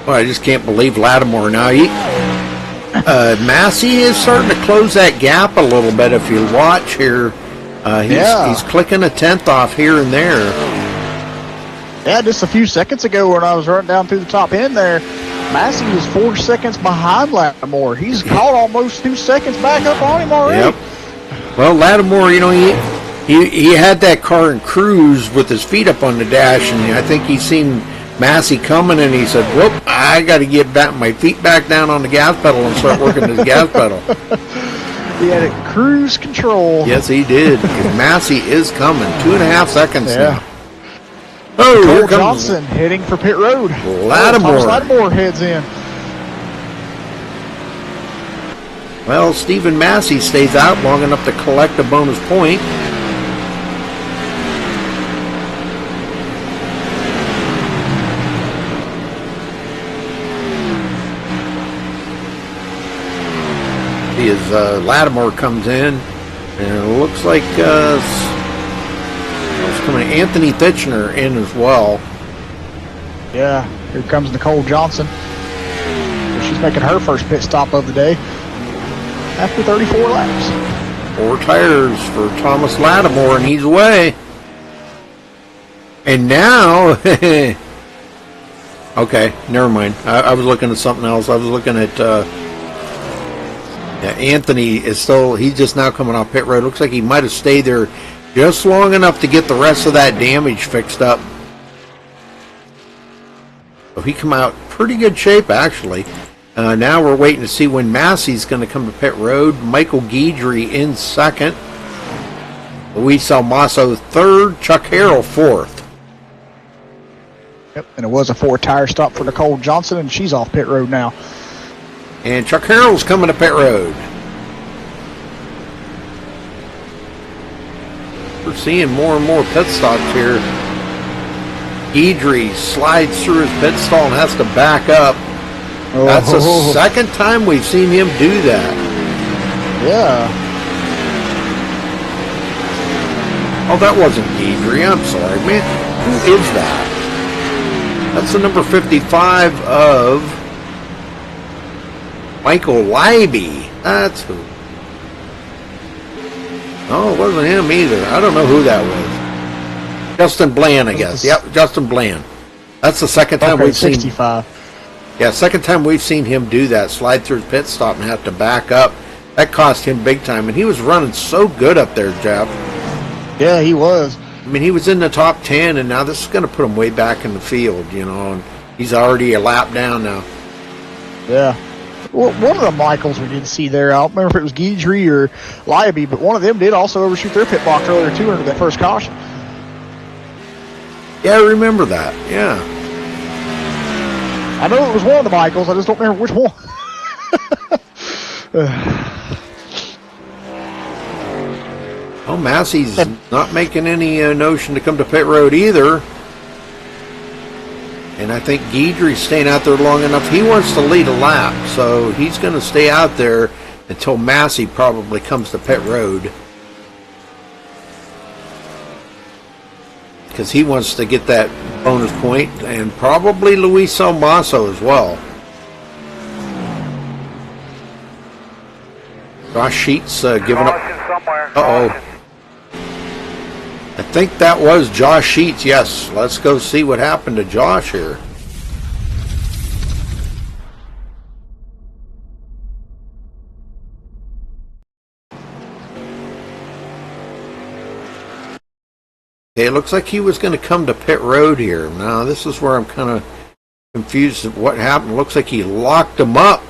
Speaker 1: Well, I just can't believe Lattimore now. Massey is starting to close that gap a little bit. If you watch here, he's clicking a tenth off here and there.
Speaker 2: Yeah, just a few seconds ago when I was running down through the top end there, Massey was 4 seconds behind Lattimore. He's caught almost 2 seconds back up on him already.
Speaker 1: Yep. Well, Lattimore, he had that car in cruise with his feet up on the dash, and I think he seen Massey coming, and he said, "Whoop! I got to get my feet back down on the gas pedal and start working the gas pedal."
Speaker 2: He had it cruise control.
Speaker 1: Yes, he did. Massey is coming. 2.5 seconds now.
Speaker 2: Oh, Cole Johnson heading for pit road.
Speaker 1: Lattimore.
Speaker 2: Lattimore heads in.
Speaker 1: Well, Stephen Massey stays out long enough to collect a bonus point. As Lattimore comes in, and it looks like it's coming Anthony Fitchner in as well.
Speaker 2: Yeah, here comes Nicole Johnson. She's making her first pit stop of the day after 34 laps.
Speaker 1: 4 tires for Thomas Lattimore, and he's away. And now, okay, never mind. I was looking at something else. I was looking at Anthony is he's just now coming off pit road. Looks like he might have stayed there just long enough to get the rest of that damage fixed up. So he come out pretty good shape, actually. Now we're waiting to see when Massey's going to come to pit road. Michael Guidry in second. Luis Almaso third. Chuck Harrell fourth.
Speaker 2: Yep, and it was a 4-tire stop for Nicole Johnson, and she's off pit road now.
Speaker 1: And Chuck Harrell's coming to pit road. We're seeing more and more pit stops here. Guidry slides through his pit stall and has to back up. That's the second time we've seen him do that.
Speaker 2: Yeah.
Speaker 1: Oh, that wasn't Guidry. I'm sorry, man. Who is that? That's the number 55 of Michael Leiby. That's who. Oh, it wasn't him either. I don't know who that was. Justin Bland, I guess. Yep, Justin Bland. That's the second time we've
Speaker 2: 65.
Speaker 1: seen. Yeah, second time we've seen him do that. Slide through his pit stop and have to back up. That cost him big time, and he was running so good up there, Jeff.
Speaker 2: Yeah, he was.
Speaker 1: I mean, he was in the top 10, and now this is going to put him way back in the field, you know, and he's already a lap down now.
Speaker 2: Yeah. Well, one of the Michaels we did see there, I don't remember if it was Guidry or Leiby, but one of them did also overshoot their pit box earlier, too, under that first caution.
Speaker 1: Yeah, I remember that, yeah.
Speaker 2: I know it was one of the Michaels, I just don't remember which one.
Speaker 1: Oh, Massey's not making any notion to come to pit road either. And I think Guidry's staying out there long enough. He wants to lead a lap, so he's going to stay out there until Massey probably comes to pit road. Because he wants to get that bonus point, and probably Luis Almaso as well. Josh Sheets giving up. Uh-oh. I think that was Josh Sheets, yes. Let's go see what happened to Josh here. Okay, it looks like he was going to come to pit road here. Now, this is where I'm kind of confused at what happened. Looks like he locked him up,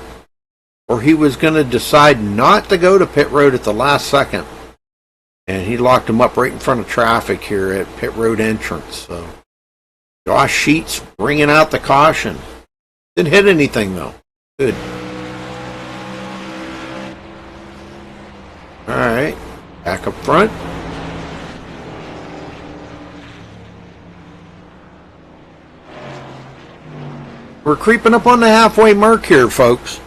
Speaker 1: or he was going to decide not to go to pit road at the last second. And he locked him up right in front of traffic here at pit road entrance. So Josh Sheets bringing out the caution. Didn't hit anything, though. Good. All right. Back up front. We're creeping up on the halfway mark here, folks.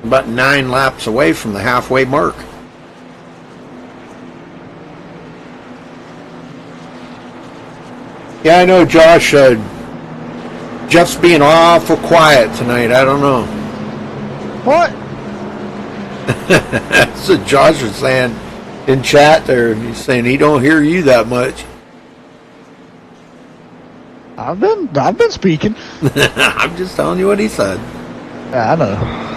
Speaker 1: About 9 laps away from the halfway mark. Yeah, I know, Josh. Jeff's being awful quiet tonight. I don't know.
Speaker 2: What?
Speaker 1: That's what Josh was saying in chat there. He's saying he don't hear you that much.
Speaker 2: I've been speaking.
Speaker 1: I'm just telling you what he said.
Speaker 2: Yeah, I know.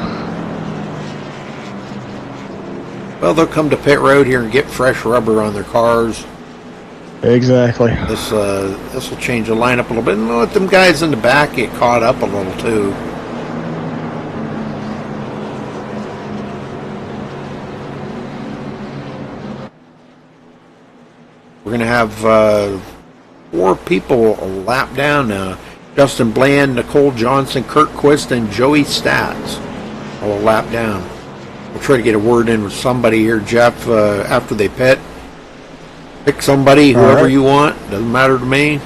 Speaker 1: Well, they'll come to pit road here and get fresh rubber on their cars.
Speaker 2: Exactly.
Speaker 1: This will change the lineup a little bit, and let them guys in the back get caught up a little too. We're going to have 4 people a lap down now. Justin Bland, Nicole Johnson, Kurt Quist, and Joey Stats all a lap down. We'll try to get a word in with somebody here, Jeff, after they pit. Pick somebody, whoever you want. Doesn't matter to me.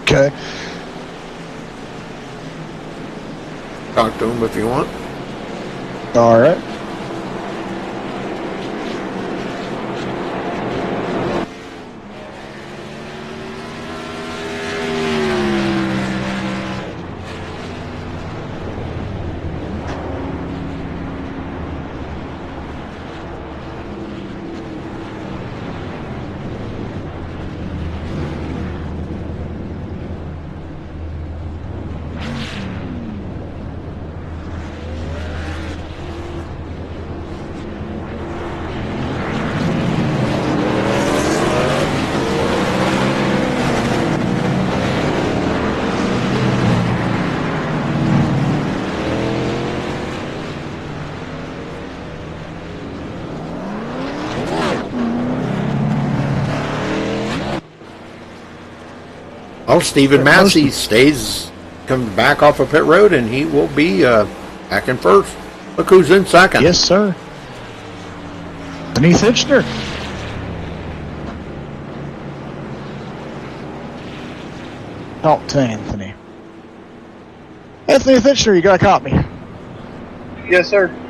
Speaker 2: Okay.
Speaker 1: Talk to them if you want.
Speaker 2: All right.
Speaker 1: Well, Stephen Massey comes back off of pit road, and he will be back in first. Look who's in second.
Speaker 2: Yes, sir. Anthony Fitchner. Talk to Anthony. Anthony Fitchner, you got a copy?
Speaker 3: Yes, sir.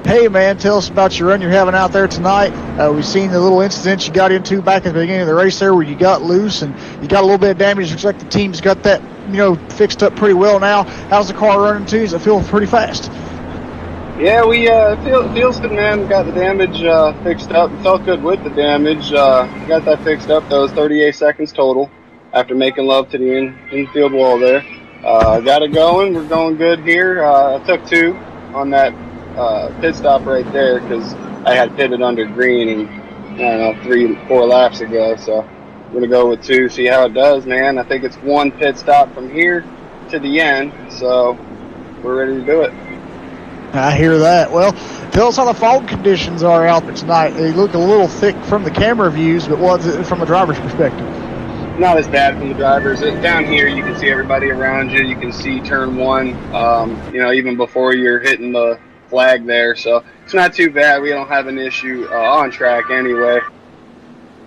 Speaker 2: Hey, man, tell us about your run you're having out there tonight. We've seen the little incident you got into back at the beginning of the race there where you got loose and you got a little bit of damage. Looks like the team's got that, fixed up pretty well now. How's the car running, too? Does it feel pretty fast?
Speaker 3: Yeah, we feels good, man. Got the damage fixed up. Felt good with the damage. Got that fixed up. That was 38 seconds total after making love to the infield wall there. Got it going. We're going good here. I took 2 on that pit stop right there because I had pitted under green and I don't know 3-4 laps ago. So I'm gonna go with 2, see how it does, man. I think it's 1 pit stop from here to the end, so we're ready to do it.
Speaker 2: I hear that. Well, tell us how the fog conditions are out there tonight. They look a little thick from the camera views, but what's it from a driver's perspective?
Speaker 3: Not as bad from the drivers. Down here, you can see everybody around you. You can see turn 1, even before you're hitting the flag there. So it's not too bad. We don't have an issue on track anyway.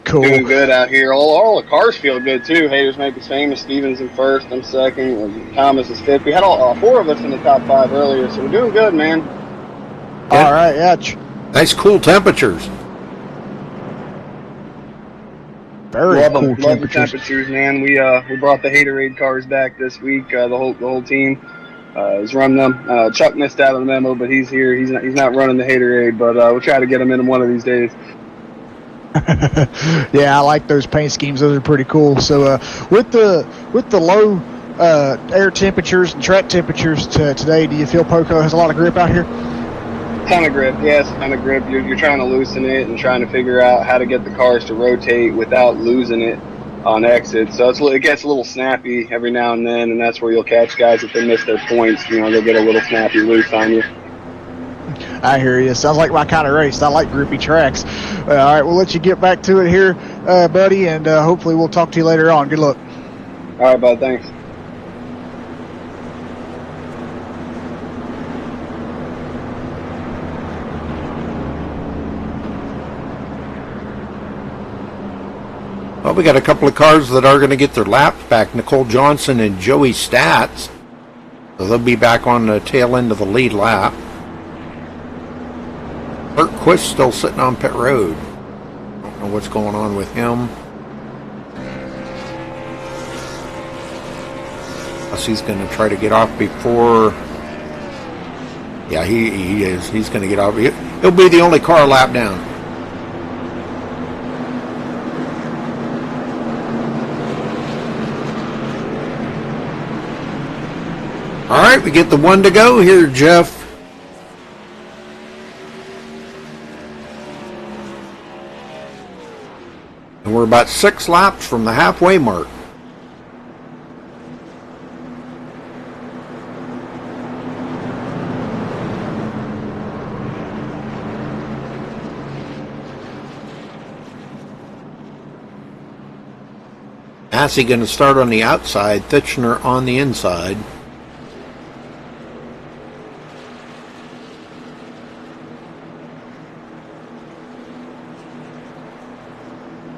Speaker 2: Cool.
Speaker 3: Doing good out here. All the cars feel good too. Haters make us famous. Steven's in first. I'm second. And Thomas is fifth. We had all 4 of us in the top 5 earlier, so we're doing good, man.
Speaker 2: All right, yeah.
Speaker 1: Nice cool temperatures.
Speaker 2: Very
Speaker 3: Love
Speaker 2: cool
Speaker 3: the temperatures, man. We brought the Haterade cars back this week. The whole team is running them. Chuck missed out on the memo, but he's here. He's not running the Haterade, but we'll try to get him in one of these days.
Speaker 2: Yeah, I like those paint schemes. Those are pretty cool. So with the low air temperatures and track temperatures today, do you feel Poco has a lot of grip out here?
Speaker 3: Ton of grip, yes, ton of grip. You're trying to loosen it and trying to figure out how to get the cars to rotate without losing it on exit. So it gets a little snappy every now and then, and that's where you'll catch guys if they miss their points. They'll get a little snappy loose on you.
Speaker 2: I hear you. Sounds like my kind of race. I like grippy tracks. All right, we'll let you get back to it here, buddy, and hopefully we'll talk to you later on. Good luck.
Speaker 3: All right, bud. Thanks.
Speaker 1: Well, we got a couple of cars that are going to get their laps back. Nicole Johnson and Joey Stats. So they'll be back on the tail end of the lead lap. Bert Quist still sitting on pit road. Don't know what's going on with him. Unless he's going to try to get off before. Yeah, he is. He's going to get off. He'll be the only car lap down. All right, we get the 1 to go here, Jeff. And we're about 6 laps from the halfway mark. Massey going to start on the outside, Fitchner on the inside.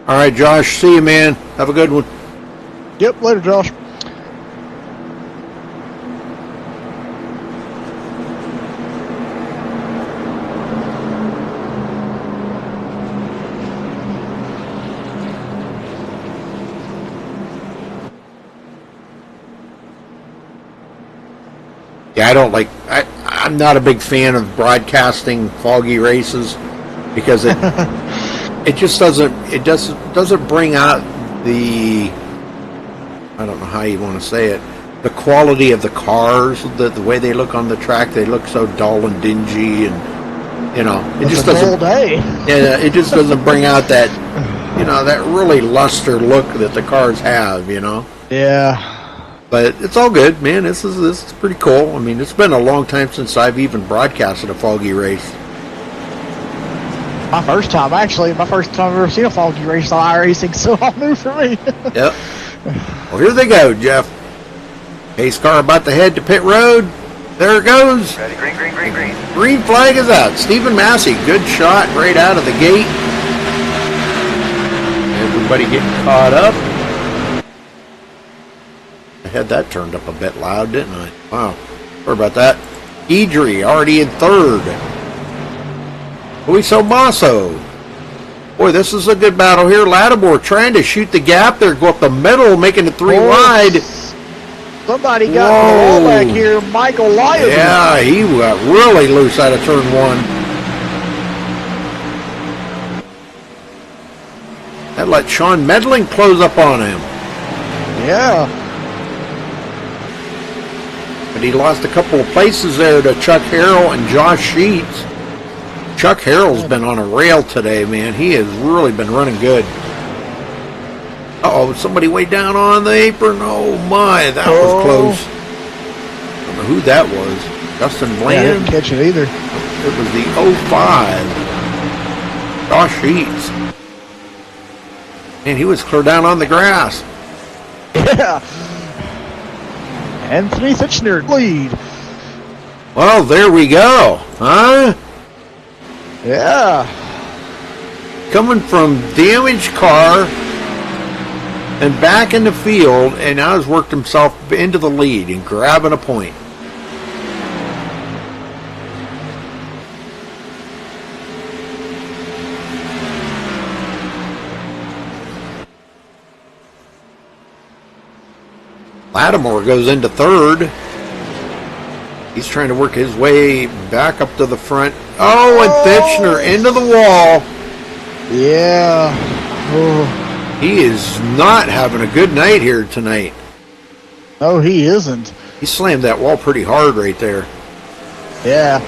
Speaker 1: All right, Josh, see you, man. Have a good one.
Speaker 2: Yep, later, Josh.
Speaker 1: Yeah, I'm not a big fan of broadcasting foggy races because it just doesn't bring out the, I don't know how you want to say it, the quality of the cars, the way they look on the track. They look so dull and dingy, and it just doesn't. Yeah, it just doesn't bring out that, that really luster look that the cars have.
Speaker 2: Yeah.
Speaker 1: But it's all good, man. This is pretty cool. I mean, it's been a long time since I've even broadcasted a foggy race.
Speaker 2: My first time I've ever seen a foggy race on iRacing, so all new for me.
Speaker 1: Yep. Well, here they go, Jeff. Pace car about to head to pit road. There it goes.
Speaker 9: Ready, green, green, green, green.
Speaker 1: Green flag is out. Stephen Massey, good shot right out of the gate. Everybody getting caught up. I had that turned up a bit loud, didn't I? Wow. Sorry about that. Idri already in third. Luis Omaso. Boy, this is a good battle here. Lattimore trying to shoot the gap there, go up the middle, making it three wide.
Speaker 2: Somebody got the wall back here. Michael Lyons.
Speaker 1: Yeah, he got really loose out of turn one. That let Sean Medling close up on him.
Speaker 2: Yeah.
Speaker 1: But he lost a couple of places there to Chuck Harrell and Josh Sheets. Chuck Harrell's been on a rail today, man. He has really been running good. Uh-oh, somebody way down on the apron. Oh, my, that was close. I don't know who that was. Justin Bland?
Speaker 2: Yeah, I didn't catch it either.
Speaker 1: It was the 05. Josh Sheets. And he was clear down on the grass.
Speaker 2: Yeah. Anthony Fitchner lead.
Speaker 1: Well, there we go. Huh?
Speaker 2: Yeah.
Speaker 1: Coming from damaged car and back in the field, and now has worked himself into the lead and grabbing a point. Lattimore goes into third. He's trying to work his way back up to the front. Oh, and Fitchner into the wall.
Speaker 2: Yeah. Oh.
Speaker 1: He is not having a good night here tonight.
Speaker 2: No, he isn't.
Speaker 1: He slammed that wall pretty hard right there.
Speaker 2: Yeah.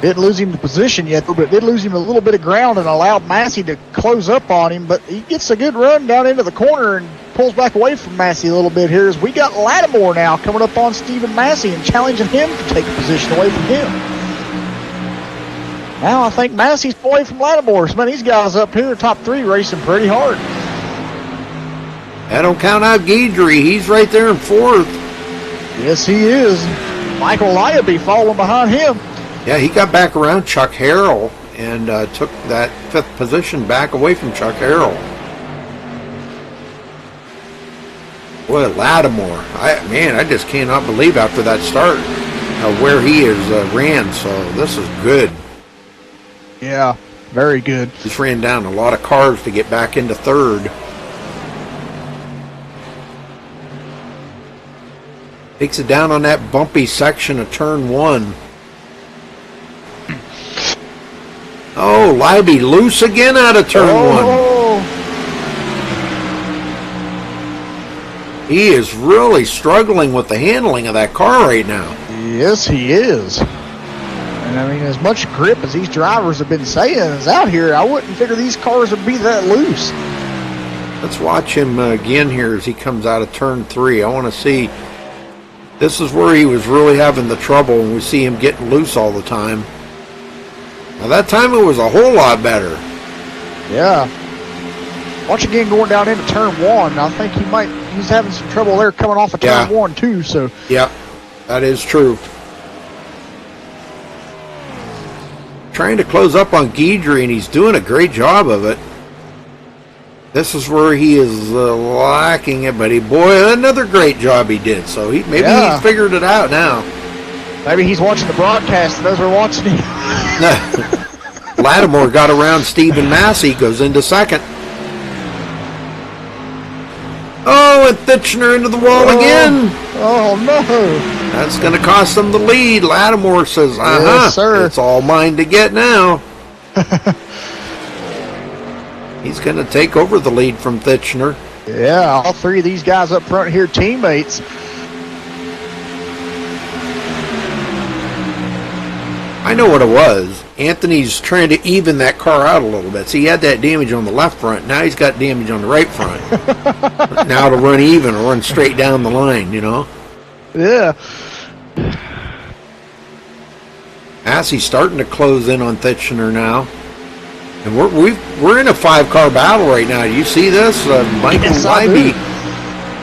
Speaker 2: Didn't lose him the position yet, but did lose him a little bit of ground and allowed Massey to close up on him. But he gets a good run down into the corner and pulls back away from Massey a little bit here as we got Lattimore now coming up on Stephen Massey and challenging him to take a position away from him. Now I think Massey's away from Lattimore. So, man, these guys up here, top three, racing pretty hard.
Speaker 1: I don't count out Guidry. He's right there in fourth.
Speaker 2: Yes, he is. Michael Lyaby following behind him.
Speaker 1: Yeah, he got back around Chuck Harrell and took that fifth position back away from Chuck Harrell. Boy, Lattimore. I just cannot believe after that start where he is ran. So this is good.
Speaker 2: Yeah, very good.
Speaker 1: He's ran down a lot of cars to get back into third. Takes it down on that bumpy section of turn one. Oh, Libby loose again out of turn one. He is really struggling with the handling of that car right now.
Speaker 2: Yes, he is. And I mean, as much grip as these drivers have been saying is out here, I wouldn't figure these cars would be that loose.
Speaker 1: Let's watch him again here as he comes out of turn three. I want to see. This is where he was really having the trouble, and we see him getting loose all the time. Now that time it was a whole lot better.
Speaker 2: Yeah. Watch again going down into turn one. I think he's having some trouble there coming off of turn one too. So.
Speaker 1: Yeah, that is true. Trying to close up on Guidry, and he's doing a great job of it. This is where he is lacking it, but boy, another great job he did. So maybe he's figured it out now.
Speaker 2: Maybe he's watching the broadcast and those are watching him.
Speaker 1: Lattimore got around Stephen Massey, goes into second. Oh, and Fitchner into the wall again.
Speaker 2: Oh, no.
Speaker 1: That's going to cost them the lead. Lattimore says,
Speaker 2: Yes, sir.
Speaker 1: It's all mine to get now. He's going to take over the lead from Fitchner.
Speaker 2: Yeah, all three of these guys up front here, teammates.
Speaker 1: I know what it was. Anthony's trying to even that car out a little bit. See, he had that damage on the left front. Now he's got damage on the right front. Now to run even or run straight down the line, you know?
Speaker 2: Yeah.
Speaker 1: Massey's starting to close in on Fitchner now. And we're in a 5-car battle right now. Do you see this? Michael Libby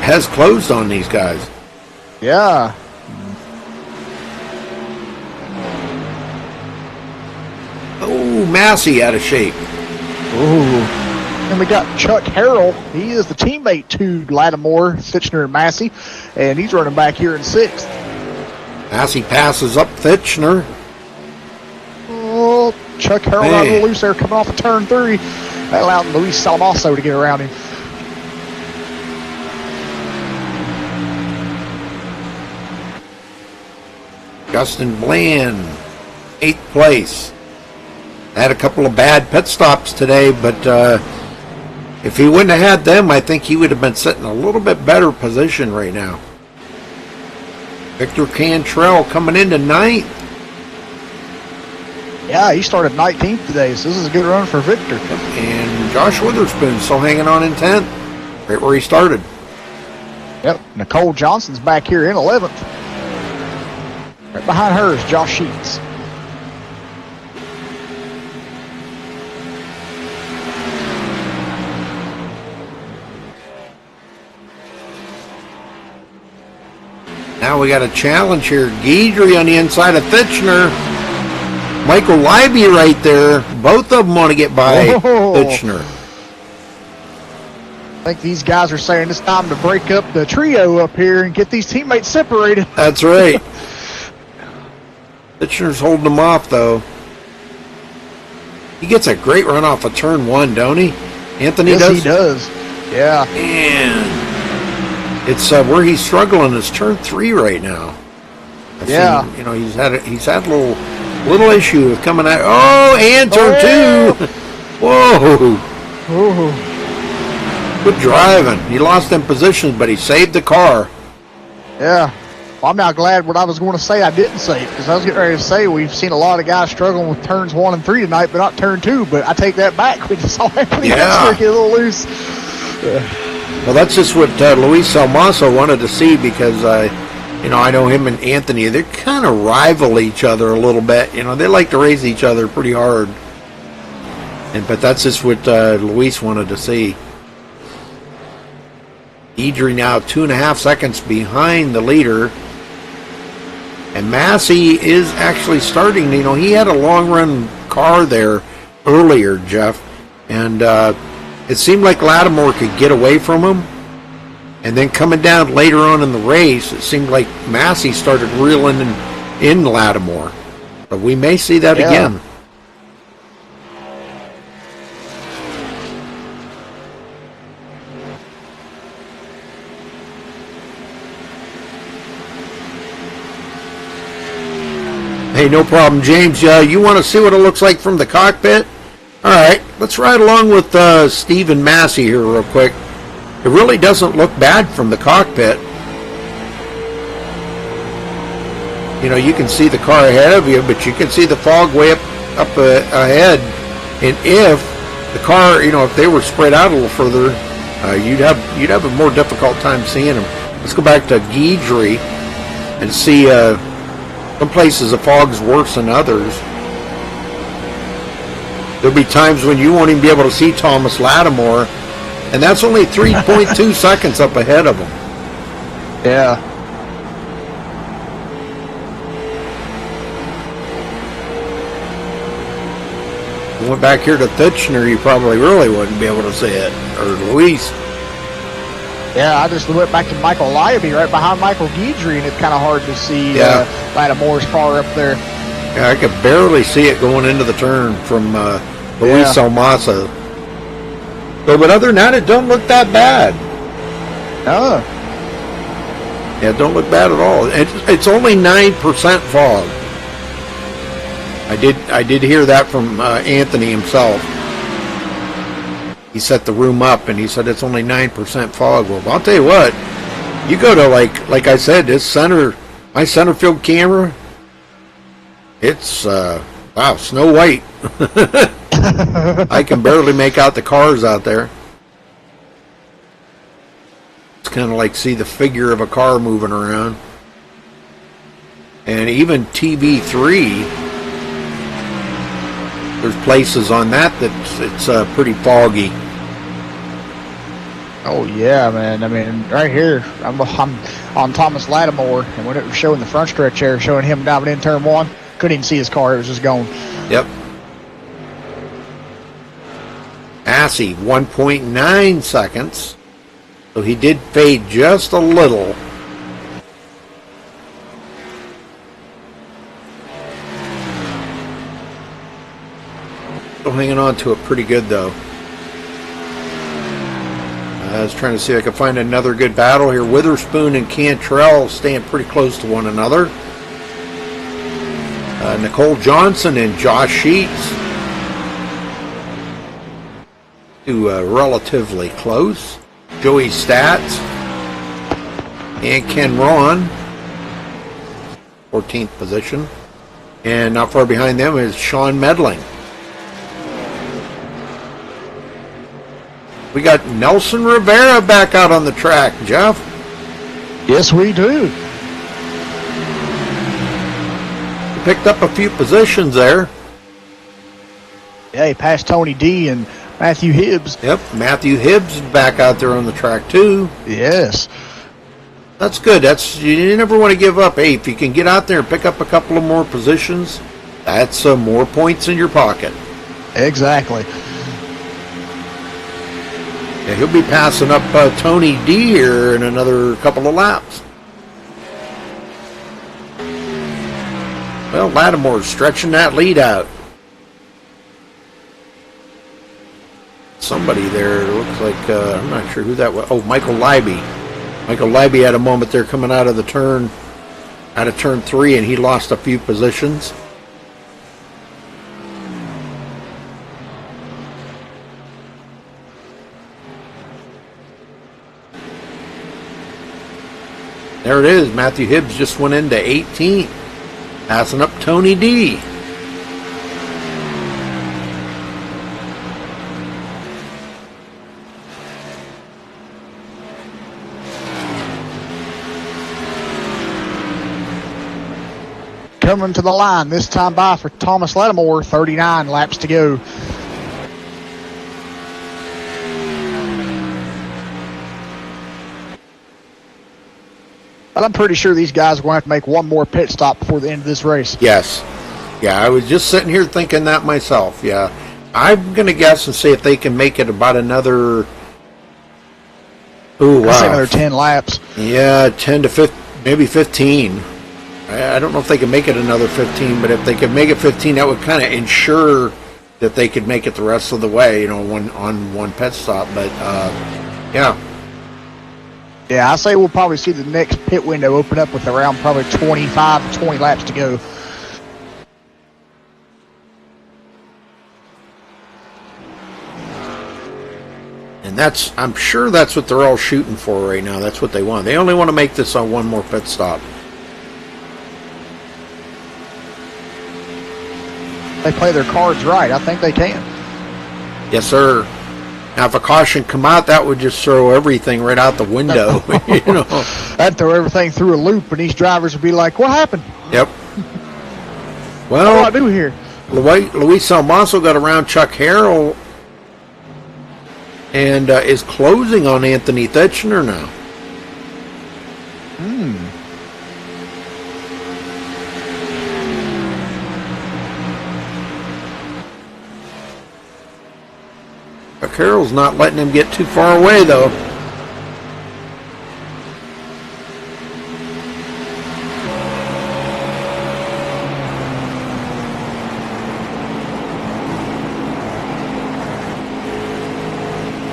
Speaker 1: has closed on these guys.
Speaker 2: Yeah.
Speaker 1: Oh, Massey out of shape.
Speaker 2: Ooh. And we got Chuck Harrell. He is the teammate to Lattimore, Fitchner, and Massey, and he's running back here in 6th.
Speaker 1: Massey passes up Fitchner.
Speaker 2: Oh, Chuck Harrell got a little loose there coming off of turn 3. That allowed Luis Salmaso to get around him.
Speaker 1: Justin Bland, 8th place. Had a couple of bad pit stops today, but if he wouldn't have had them, I think he would have been sitting a little bit better position right now. Victor Cantrell coming into 9th.
Speaker 2: Yeah, he started 19th today, so this is a good run for Victor.
Speaker 1: And Josh Witherspoon still hanging on in 10th, right where he started.
Speaker 2: Yep, Nicole Johnson's back here in 11th. Right behind her is Josh Sheets.
Speaker 1: Now we got a challenge here. Guidry on the inside of Fitchner. Michael Leiby right there. Both of them want to get by Fitchner.
Speaker 2: I think these guys are saying it's time to break up the trio up here and get these teammates separated.
Speaker 1: That's right. Fitchner's holding them off, though. He gets a great run off of turn 1, don't he? Anthony does?
Speaker 2: Yes, he does. Yeah.
Speaker 1: And it's where he's struggling is turn 3 right now. I've seen, you know, he's had a little issue with coming out. Oh, and turn 2. Whoa.
Speaker 2: Oh.
Speaker 1: Good driving. He lost in positions, but he saved the car.
Speaker 2: Yeah. Well, I'm now glad what I was going to say I didn't say it, because I was getting ready to say we've seen a lot of guys struggling with turns 1 and 3 tonight, but not turn 2. But I take that back. We just saw Anthony Fitchner get a little loose.
Speaker 1: Well, that's just what Luis Salmaso wanted to see, because you know, I know him and Anthony, they kind of rival each other a little bit. You know, they like to race each other pretty hard. But that's just what Luis wanted to see. Guidry now 2.5 seconds behind the leader. And Massey is actually starting. You know, he had a long run car there earlier, Jeff. And it seemed like Lattimore could get away from him. And then coming down later on in the race, it seemed like Massey started reeling in Lattimore. But we may see that again. Hey, no problem, James. You want to see what it looks like from the cockpit? All right, let's ride along with Stephen Massey here real quick. It really doesn't look bad from the cockpit. You know, you can see the car ahead of you, but you can see the fog way up ahead. And if the car, you know, if they were spread out a little further, you'd have a more difficult time seeing them. Let's go back to Guidry and see. Some places the fog's worse than others. There'll be times when you won't even be able to see Thomas Lattimore, and that's only 3.2 seconds up ahead of him.
Speaker 2: Yeah.
Speaker 1: If you went back here to Fitchner, you probably really wouldn't be able to see it, or Luis.
Speaker 2: Yeah, I just went back to Michael Leiby right behind Michael Guidry, and it's kind of hard to see Lattimore's car up there.
Speaker 1: Yeah, I could barely see it going into the turn from Luis Salmaso. But other than that, it don't look that bad.
Speaker 2: No.
Speaker 1: Yeah, it don't look bad at all. It's only 9% fog. I did hear that from Anthony himself. He set the room up, and he said it's only 9% fog. Well, I'll tell you what. You go to like I said, my center field camera. It's wow, Snow White. I can barely make out the cars out there. It's kind of like see the figure of a car moving around. And even TV3, there's places on that it's pretty foggy.
Speaker 2: Oh yeah, man. I mean, right here, I'm on Thomas Lattimore, and when it was showing the front stretch there, showing him diving in turn one, couldn't even see his car; it was just gone.
Speaker 1: Yep. Assey, 1.9 seconds. So he did fade just a little. Still hanging on to it pretty good, though. I was trying to see if I could find another good battle here. Witherspoon and Cantrell staying pretty close to one another. Nicole Johnson and Josh Sheets, to relatively close. Joey Stats and Ken Ron, 14th position. And not far behind them is Sean Medling. We got Nelson Rivera back out on the track, Jeff.
Speaker 2: Yes, we do.
Speaker 1: He picked up a few positions there.
Speaker 2: Yeah, he passed Tony D and Matthew Hibbs.
Speaker 1: Yep, Matthew Hibbs is back out there on the track too.
Speaker 2: Yes.
Speaker 1: That's good. You never want to give up. Hey, if you can get out there and pick up a couple of more positions, that's more points in your pocket.
Speaker 2: Exactly.
Speaker 1: Yeah, he'll be passing up Tony D here in another couple of laps. Well, Lattimore's stretching that lead out. Somebody there, looks like, I'm not sure who that was. Oh, Michael Leiby. Michael Leiby had a moment there coming out of turn 3, and he lost a few positions. There it is. Matthew Hibbs just went into 18th, passing up Tony D.
Speaker 2: Coming to the line this time by for Thomas Lattimore, 39 laps to go. But I'm pretty sure these guys are going to have to make one more pit stop before the end of this race.
Speaker 1: Yes. Yeah, I was just sitting here thinking that myself. Yeah. I'm going to guess and see if they can make it about another... Ooh, wow.
Speaker 2: Another 10 laps.
Speaker 1: Yeah, 10 to 15, maybe 15. I don't know if they can make it another 15, but if they could make it 15, that would kind of ensure that they could make it the rest of the way, on one pit stop. But, yeah.
Speaker 2: Yeah, I say we'll probably see the next pit window open up with around probably 25 to 20 laps to go.
Speaker 1: And I'm sure that's what they're all shooting for right now. That's what they want. They only want to make this on one more pit stop.
Speaker 2: They play their cards right. I think they can.
Speaker 1: Yes, sir. Now, if a caution come out, that would just throw everything right out the window.
Speaker 2: That'd throw everything through a loop, and these drivers would be like, "What happened?"
Speaker 1: Yep.
Speaker 2: Well, what do I do here?
Speaker 1: Luis Almaso got around Chuck Harrell and is closing on Anthony Thetchner now. Carroll's not letting him get too far away, though.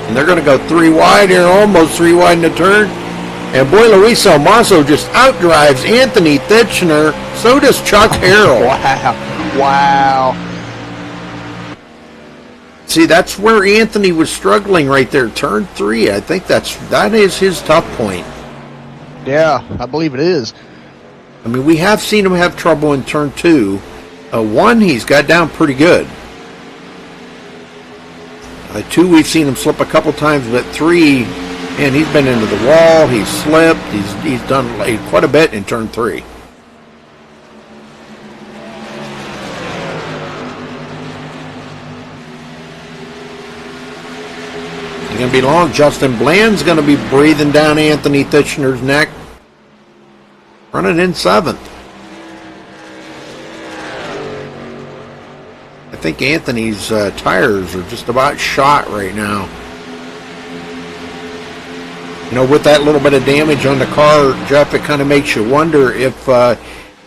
Speaker 1: And they're going to go 3 wide here, almost 3 wide in the turn. And boy, Luis Almaso just outdrives Anthony Thetchner. So does Chuck Harrell.
Speaker 2: Wow.
Speaker 1: See, that's where Anthony was struggling right there. Turn 3. I think that is his tough point.
Speaker 2: Yeah, I believe it is.
Speaker 1: I mean, we have seen him have trouble in turn 2. 1, he's got down pretty good. 2, we've seen him slip a couple times, but 3, and he's been into the wall. He's slipped. He's done quite a bit in turn 3. It's going to be long. Justin Bland's going to be breathing down Anthony Titchener's neck. Running in 7th. I think Anthony's tires are just about shot right now. You know, with that little bit of damage on the car, Jeff, it kind of makes you wonder if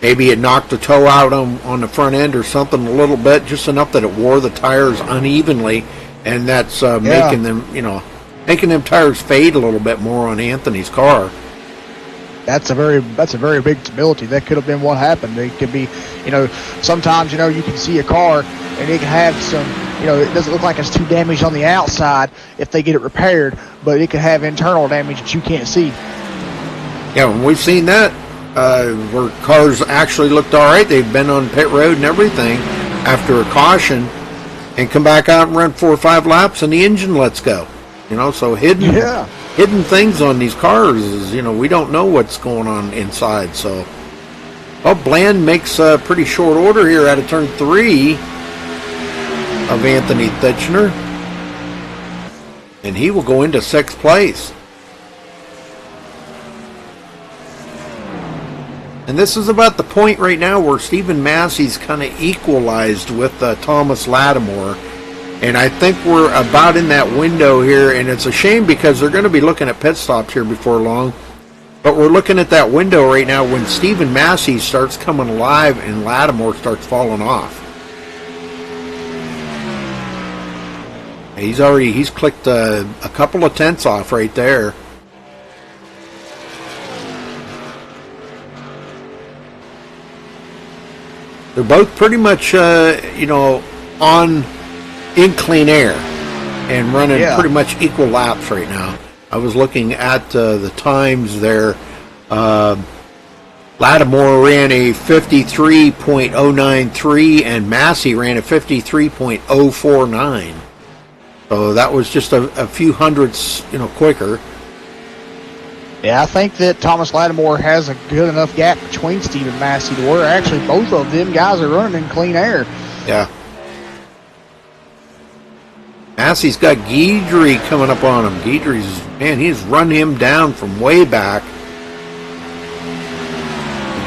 Speaker 1: maybe it knocked the toe out on the front end or something a little bit, just enough that it wore the tires unevenly, and that's making them, making them tires fade a little bit more on Anthony's car.
Speaker 2: That's a very big possibility. That could have been what happened. It could be, sometimes, you can see a car and it can have some, it doesn't look like it's too damaged on the outside if they get it repaired, but it could have internal damage that you can't see.
Speaker 1: Yeah, we've seen that where cars actually looked all right. They've been on pit road and everything after a caution and come back out and run 4 or 5 laps and the engine lets go. So hidden things on these cars is, we don't know what's going on inside. So, Bland makes a pretty short order here out of turn 3 of Anthony Titchener, and he will go into 6th place. And this is about the point right now where Stephen Massey's kind of equalized with Thomas Lattimore. And I think we're about in that window here, and it's a shame because they're going to be looking at pit stops here before long. But we're looking at that window right now when Stephen Massey starts coming alive and Lattimore starts falling off. He's clicked a couple of tenths off right there. They're both pretty much, on in clean air and running pretty much equal laps right now. I was looking at the times there. Lattimore ran a 53.093 and Massey ran a 53.049. So that was just a few hundredths, quicker.
Speaker 2: Yeah, I think that Thomas Lattimore has a good enough gap between Steve and Massey to where actually both of them guys are running in clean air.
Speaker 1: Yeah. Massey's got Guidry coming up on him. Guidry's, he's run him down from way back.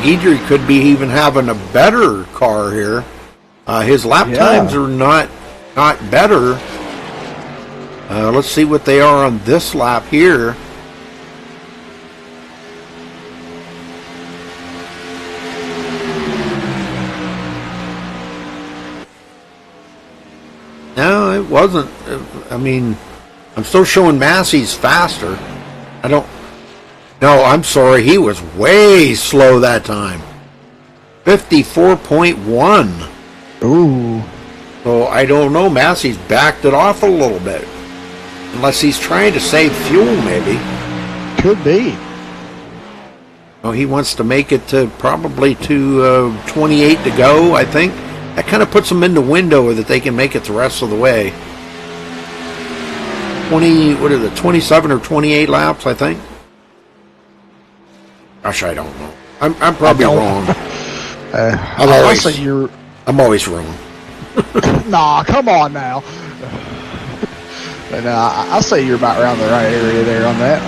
Speaker 1: Guidry could be even having a better car here. His lap times are not better. Let's see what they are on this lap here. No, it wasn't. I'm still showing Massey's faster. No, I'm sorry. He was way slow that time. 54.1.
Speaker 2: Ooh.
Speaker 1: So I don't know. Massey's backed it off a little bit. Unless he's trying to save fuel, maybe.
Speaker 2: Could be.
Speaker 1: Oh, he wants to make it to probably to 28 to go, I think. That kind of puts them in the window that they can make it the rest of the way. 27 or 28 laps, I think. Gosh, I don't know. I'm probably wrong. I'm always wrong.
Speaker 2: Nah, come on now. But I'll say you're about around the right area there on that.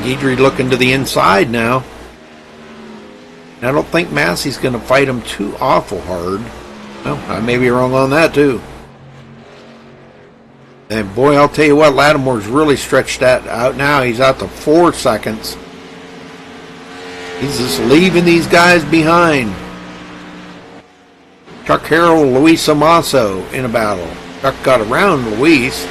Speaker 1: Guidry looking to the inside now. I don't think Massey's going to fight him too awful hard. Well, I may be wrong on that too. And boy, I'll tell you what, Lattimore's really stretched that out now. He's out to 4 seconds. He's just leaving these guys behind. Chuck Harrell, Luis Amasso in a battle. Chuck got around Luis.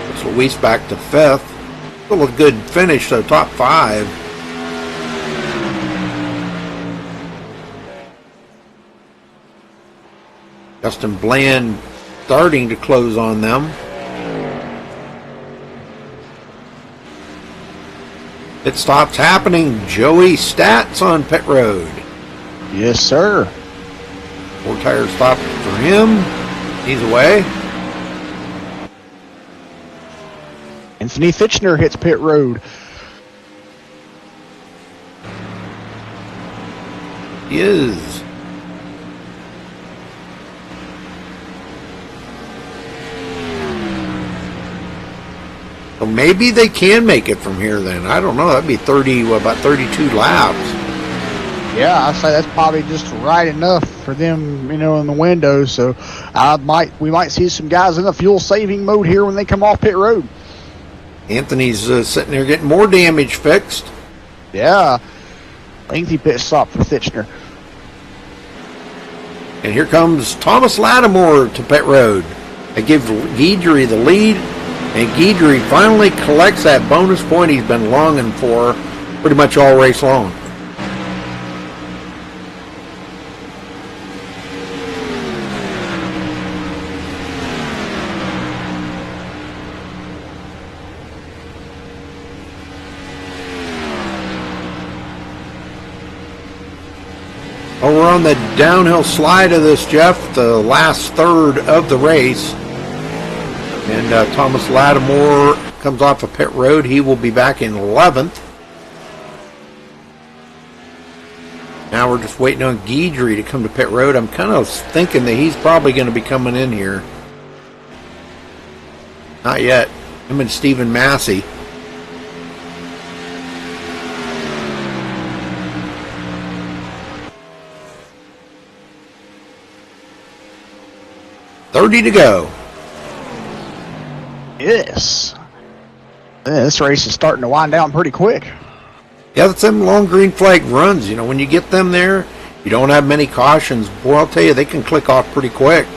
Speaker 1: Puts Luis back to 5th. Still a good finish, though, top 5. Justin Bland starting to close on them. Pit stops happening. Joey Stats on pit road.
Speaker 2: Yes, sir.
Speaker 1: 4 tire stop for him. He's away.
Speaker 2: Anthony Titchener hits pit road.
Speaker 1: He is. So maybe they can make it from here then. I don't know. That'd be about 32 laps.
Speaker 2: Yeah, I'd say that's probably just right enough for them, in the window. So we might see some guys in the fuel saving mode here when they come off pit road.
Speaker 1: Anthony's sitting there getting more damage fixed.
Speaker 2: Yeah. Lengthy pit stop for Thitchner.
Speaker 1: And here comes Thomas Lattimore to pit road. They give Guidry the lead, and Guidry finally collects that bonus point he's been longing for pretty much all race long. Oh, we're on the downhill slide of this, Jeff, the last third of the race. And Thomas Lattimore comes off of pit road. He will be back in 11th. Now we're just waiting on Guidry to come to pit road. I'm kind of thinking that he's probably going to be coming in here. Not yet. Him and Stephen Massey. $30 to go.
Speaker 2: Yes. Yeah, this race is starting to wind down pretty quick.
Speaker 1: Yeah, that's them long green flag runs. When you get them there, you don't have many cautions. Boy, I'll tell you, they can click off pretty quick.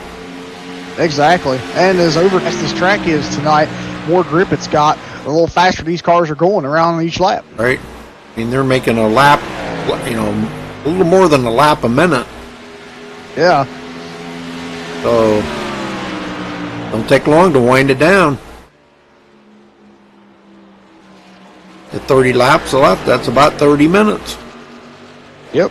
Speaker 2: Exactly. And as overfast this track is tonight, more grip it's got, the little faster these cars are going around each lap.
Speaker 1: Right. I mean, they're making a lap, a little more than a lap a minute.
Speaker 2: Yeah.
Speaker 1: So, don't take long to wind it down. At 30 laps left, that's about 30 minutes.
Speaker 2: Yep.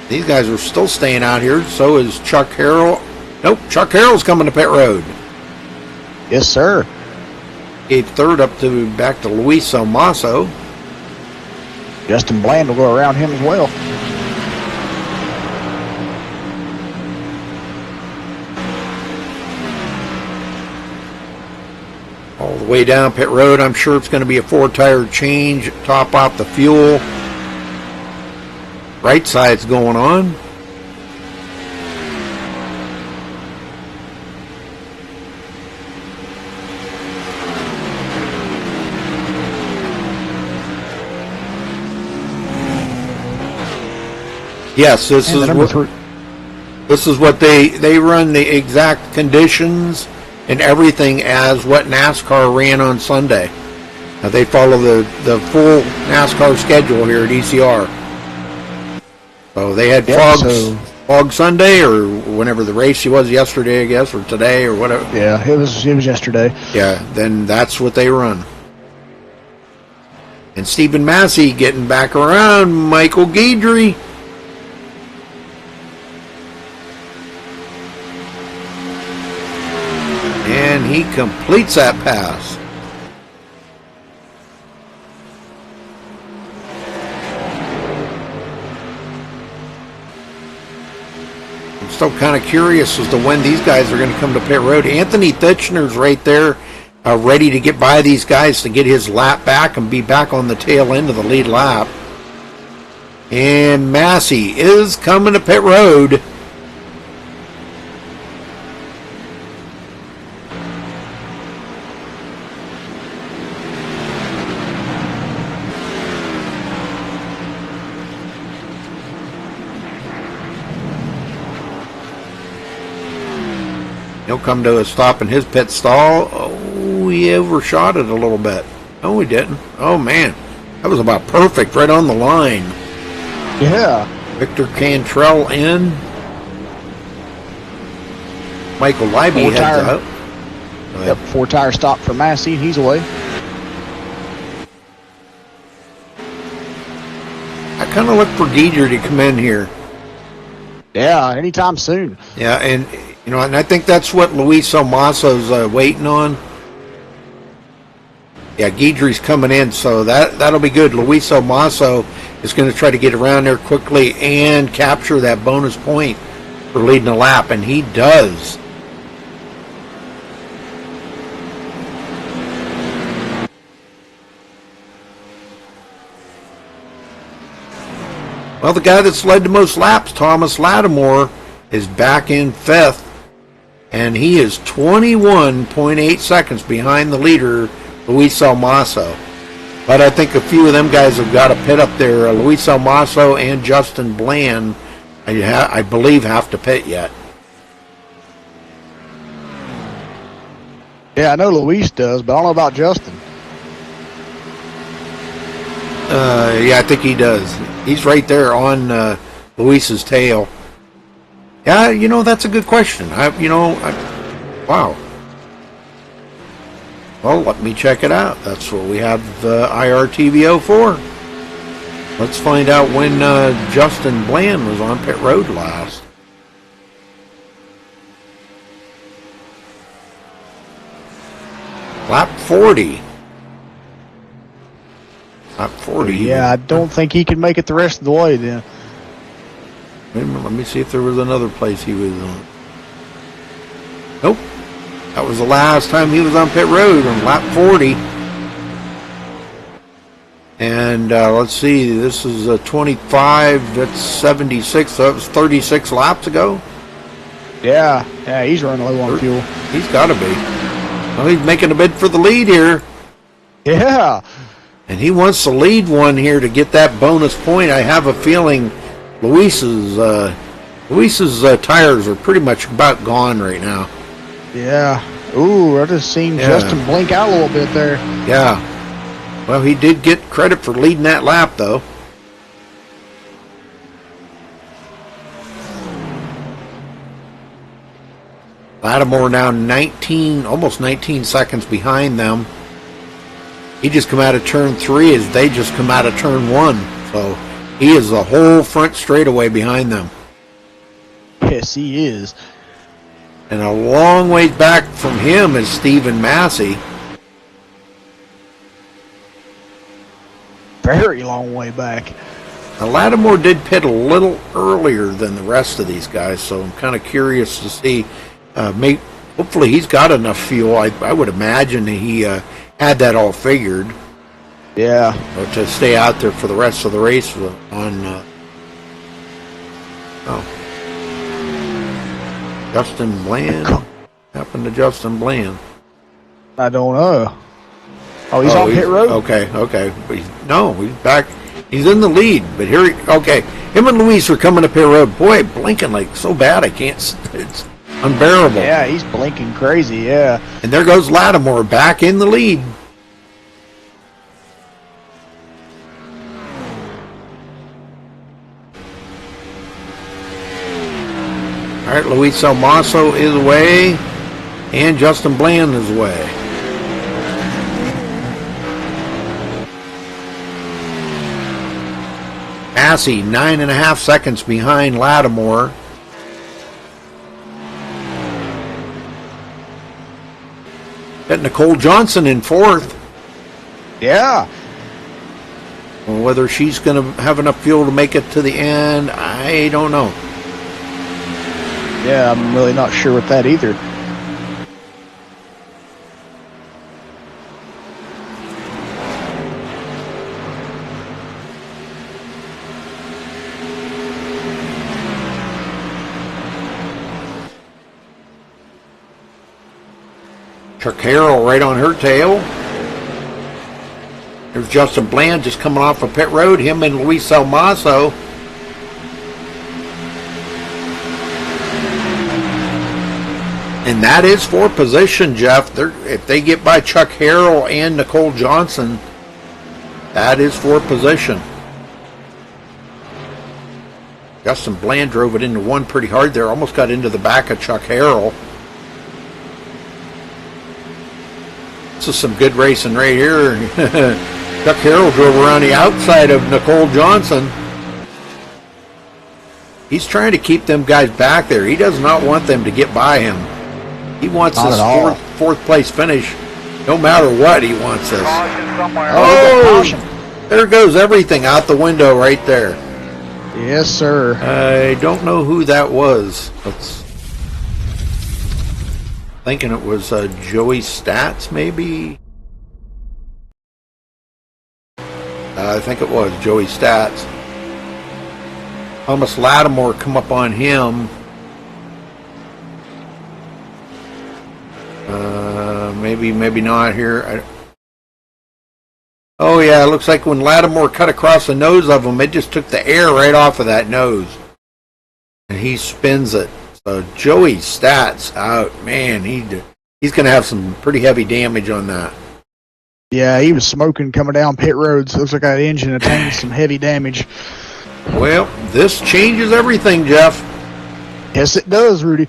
Speaker 1: These guys are still staying out here. So is Chuck Harrell. Nope, Chuck Harrell's coming to pit road.
Speaker 2: Yes, sir.
Speaker 1: Gave third back to Luis Almaso.
Speaker 2: Justin Bland will go around him as well.
Speaker 1: All the way down pit road, I'm sure it's going to be a 4-tire change, top off the fuel. Right side's going on. Yes, this is what they run the exact conditions and everything as what NASCAR ran on Sunday. They follow the full NASCAR schedule here at ECR. So they had fog Sunday, or whenever the race was yesterday, I guess, or today, or whatever.
Speaker 2: Yeah, it was yesterday.
Speaker 1: Yeah, then that's what they run. And Stephen Massey getting back around Michael Guidry. And he completes that pass. I'm still kind of curious as to when these guys are going to come to pit road. Anthony Thitchner's right there, ready to get by these guys to get his lap back and be back on the tail end of the lead lap. And Massey is coming to pit road. He'll come to a stop in his pit stall. Oh, he overshot it a little bit. No, he didn't. Oh, man. That was about perfect, right on the line.
Speaker 2: Yeah.
Speaker 1: Victor Cantrell in. Michael Leiby heads up.
Speaker 2: Yep, 4-tire stop for Massey. He's away.
Speaker 1: I kind of look for Guidry to come in here.
Speaker 2: Yeah, anytime soon.
Speaker 1: Yeah, and I think that's what Luis Almaso's waiting on. Yeah, Guidry's coming in, so that'll be good. Luis Almaso is going to try to get around there quickly and capture that bonus point for leading a lap, and he does. Well, the guy that's led the most laps, Thomas Lattimore, is back in 5th, and he is 21.8 seconds behind the leader, Luis Almaso. But I think a few of them guys have got to pit up there. Luis Almaso and Justin Bland, I believe, have to pit yet.
Speaker 2: Yeah, I know Luis does, but I don't know about Justin.
Speaker 1: Yeah, I think he does. He's right there on Luis's tail. Yeah, that's a good question. Wow. Well, let me check it out. That's what we have the IRTVO for. Let's find out when Justin Bland was on pit road last. Lap 40. Lap 40.
Speaker 2: Yeah, I don't think he can make it the rest of the way then.
Speaker 1: Wait a minute, let me see if there was another place he was on. Nope. That was the last time he was on pit road on lap 40. And let's see, this is 25, that's 76, so that was 36 laps ago.
Speaker 2: Yeah, he's running low on fuel.
Speaker 1: He's got to be. Well, he's making a bid for the lead here.
Speaker 2: Yeah.
Speaker 1: And he wants to lead one here to get that bonus point. I have a feeling Luis's tires are pretty much about gone right now.
Speaker 2: Yeah. Ooh, I just seen Justin blink out a little bit there.
Speaker 1: Yeah. Well, he did get credit for leading that lap, though. Lattimore now almost 19 seconds behind them. He just come out of turn 3 as they just come out of turn 1. So he is the whole front straightaway behind them.
Speaker 2: Yes, he is.
Speaker 1: And a long ways back from him is Stephen Massey.
Speaker 2: Very long way back.
Speaker 1: Now, Lattimore did pit a little earlier than the rest of these guys, so I'm kind of curious to see. Hopefully he's got enough fuel. I would imagine he had that all figured.
Speaker 2: Yeah.
Speaker 1: To stay out there for the rest of the race on. Justin Bland. What happened to Justin Bland?
Speaker 2: I don't know. Oh, he's on pit road?
Speaker 1: Okay. But he's back. He's in the lead, but him and Luis are coming to pit road. Boy, blinking like so bad I can't. It's unbearable.
Speaker 2: Yeah, he's blinking crazy, yeah.
Speaker 1: And there goes Lattimore back in the lead. All right, Luis Almaso is away, and Justin Bland is away. Massey, 9.5 seconds behind Lattimore. Got Nicole Johnson in 4th.
Speaker 2: Yeah.
Speaker 1: Well, whether she's going to have enough fuel to make it to the end, I don't know.
Speaker 2: Yeah, I'm really not sure with that either.
Speaker 1: Chuck Harrell right on her tail. There's Justin Bland just coming off of pit road. Him and Luis Almaso. And that is for position, Jeff. If they get by Chuck Harrell and Nicole Johnson, that is for position. Justin Bland drove it into one pretty hard there. Almost got into the back of Chuck Harrell. This is some good racing right here. Chuck Harrell drove around the outside of Nicole Johnson. He's trying to keep them guys back there. He does not want them to get by him. He wants this fourth place finish No matter what, he wants this.
Speaker 2: Oh,
Speaker 1: There goes everything out the window right there.
Speaker 2: yes, sir.
Speaker 1: I don't know who that was. Thinking it was Joey Stats, maybe? I think it was Joey Stats. Thomas Lattimore come up on him. Maybe not here. Oh yeah, it looks like when Lattimore cut across the nose of him, it just took the air right off of that nose. And he spins it. So Joey Stats out. Man, he's going to have some pretty heavy damage on that.
Speaker 2: Yeah, he was smoking coming down pit roads. Looks like that engine attained some heavy damage.
Speaker 1: Well, this changes everything, Jeff.
Speaker 2: Yes, it does, Rudy.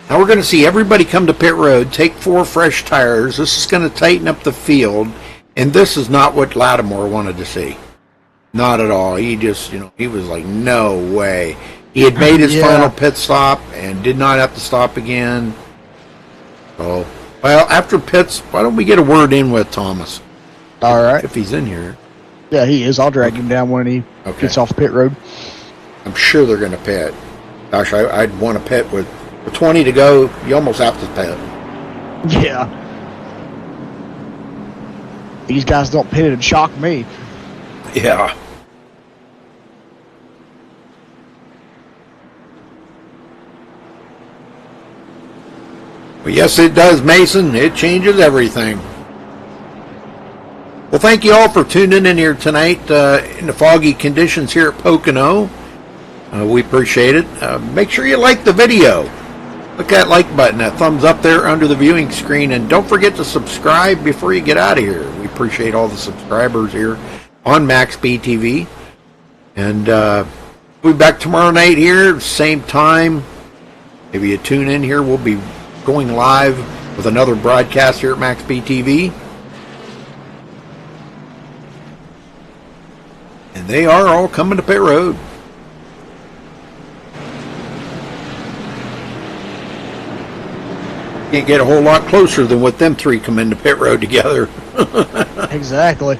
Speaker 1: Now we're going to see everybody come to pit road, take 4 fresh tires. This is going to tighten up the field, and this is not what Lattimore wanted to see. Not at all. He just, he was like, no way. He had made his final pit stop and did not have to stop again. So, well, after pits, why don't we get a word in with Thomas?
Speaker 2: All right.
Speaker 1: If he's in here.
Speaker 2: Yeah, he is. I'll drag him down when he gets off the pit road.
Speaker 1: I'm sure they're going to pit. Gosh, I'd want to pit with 20 to go. You almost have to pit.
Speaker 2: Yeah. These guys don't pit it and shock me.
Speaker 1: Yeah. Well, yes, it does, Mason. It changes everything. Well, thank you all for tuning in here tonight in the foggy conditions here at Pocono. We appreciate it. Make sure you like the video. Click that like button, that thumbs up there under the viewing screen, and don't forget to subscribe before you get out of here. We appreciate all the subscribers here on MaxSpeedTV. And we'll be back tomorrow night here, same time. Maybe you tune in here. We'll be going live with another broadcast here at MaxSpeedTV. And they are all coming to pit road. Can't get a whole lot closer than what them 3 come into pit road together.
Speaker 2: Exactly.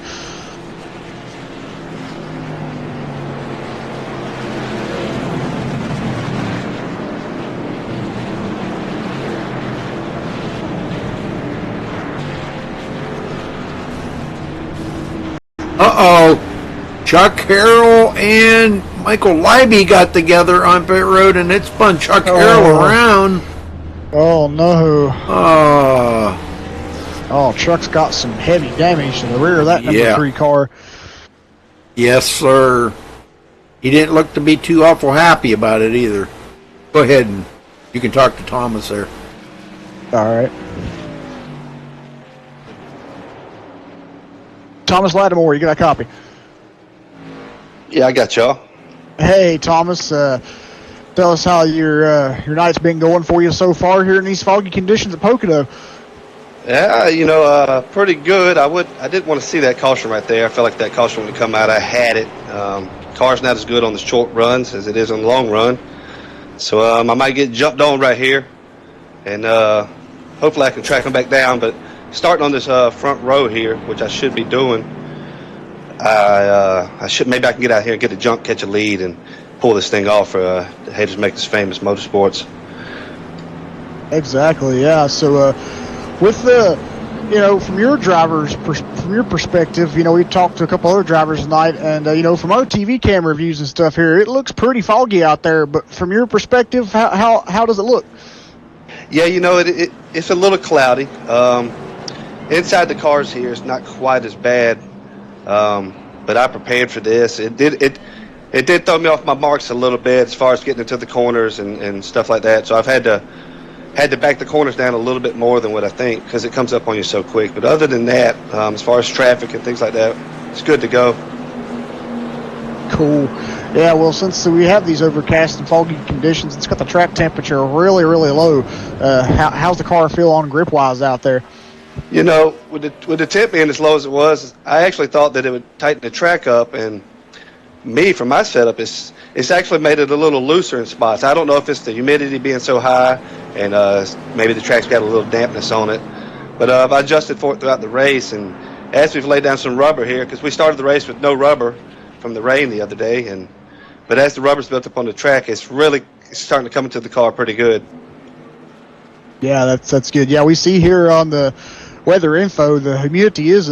Speaker 1: Uh-oh. Chuck Harrell and Michael Libby got together on pit road, and it spun Chuck Harrell around.
Speaker 2: Oh, no.
Speaker 1: Oh,
Speaker 2: Chuck's got some heavy damage to the rear of that number 3 car.
Speaker 1: Yes, sir. He didn't look to be too awful happy about it either. Go ahead and you can talk to Thomas there.
Speaker 2: All right. Thomas Lattimore, you got a copy?
Speaker 3: Yeah, I got y'all.
Speaker 2: Hey, Thomas. Tell us how your night's been going for you so far here in these foggy conditions at Pocono.
Speaker 3: Yeah, pretty good. I didn't want to see that caution right there. I felt like that caution would come out. I had it. Car's not as good on the short runs as it is on the long run. So I might get jumped on right here. And hopefully I can track them back down. But starting on this front row here, which I should be doing, maybe I can get out here and get a jump, catch a lead, and pull this thing off for the Haters Make This Famous Motorsports.
Speaker 2: Exactly, yeah. So with the, from your perspective, we talked to a couple other drivers tonight, and from our TV camera views and stuff here, it looks pretty foggy out there. But from your perspective, how does it look?
Speaker 3: Yeah, it's a little cloudy. Inside the cars here, it's not quite as bad, but I prepared for this. It did throw me off my marks a little bit as far as getting into the corners and stuff like that. So I've had to back the corners down a little bit more than what I think because it comes up on you so quick. But other than that, as far as traffic and things like that, it's good to go.
Speaker 2: Cool. Yeah, well, since we have these overcast and foggy conditions, it's got the track temperature really, really low. How's the car feel on grip-wise out there?
Speaker 3: With the temp being as low as it was, I actually thought that it would tighten the track up, and me, from my setup, it's actually made it a little looser in spots. I don't know if it's the humidity being so high and maybe the track's got a little dampness on it. But I've adjusted for it throughout the race, and as we've laid down some rubber here, because we started the race with no rubber from the rain the other day, but as the rubber's built up on the track, it's really starting to come into the car pretty good.
Speaker 2: Yeah, that's good. Yeah, we see here on the weather info the humidity is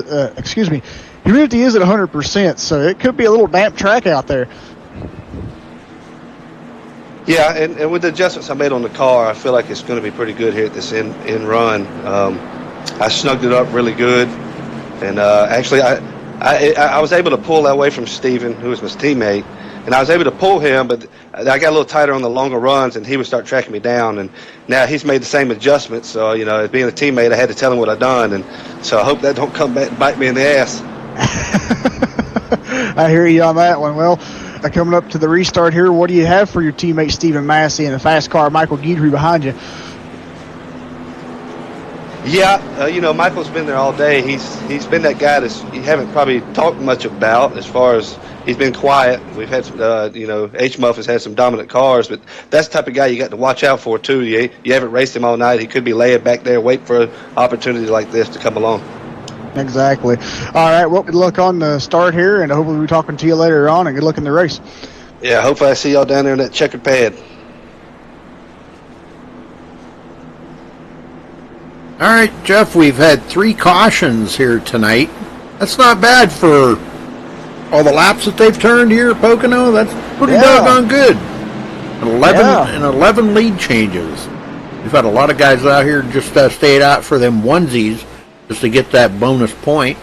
Speaker 2: humidity is at 100%, so it could be a little damp track out there.
Speaker 3: Yeah, and with the adjustments I made on the car, I feel like it's going to be pretty good here at this end run. I snugged it up really good, and actually I was able to pull away from Steven, who was my teammate, and I was able to pull him, but I got a little tighter on the longer runs, and he would start tracking me down. And now he's made the same adjustments, so as being a teammate, I had to tell him what I'd done, and so I hope that don't come back and bite me in the ass.
Speaker 2: I hear you on that one. Well, coming up to the restart here, what do you have for your teammate Stephen Massey and the fast car Michael Guidry behind you?
Speaker 3: Yeah, Michael's been there all day. He's been that guy that you haven't probably talked much about, as far as he's been quiet. We've had some, H-Muff has had some dominant cars, but that's the type of guy you got to watch out for too. You haven't raced him all night. He could be laying back there waiting for an opportunity like this to come along.
Speaker 2: Exactly. All right, well, good luck on the start here, and hopefully we'll be talking to you later on, and good luck in the race.
Speaker 3: Yeah, hopefully I see y'all down there in that checkered pad.
Speaker 1: All right, Jeff, we've had 3 cautions here tonight. That's not bad for all the laps that they've turned here at Pocono. That's pretty doggone good. 11 lead changes. We've had a lot of guys out here just stayed out for them onesies just to get that bonus point.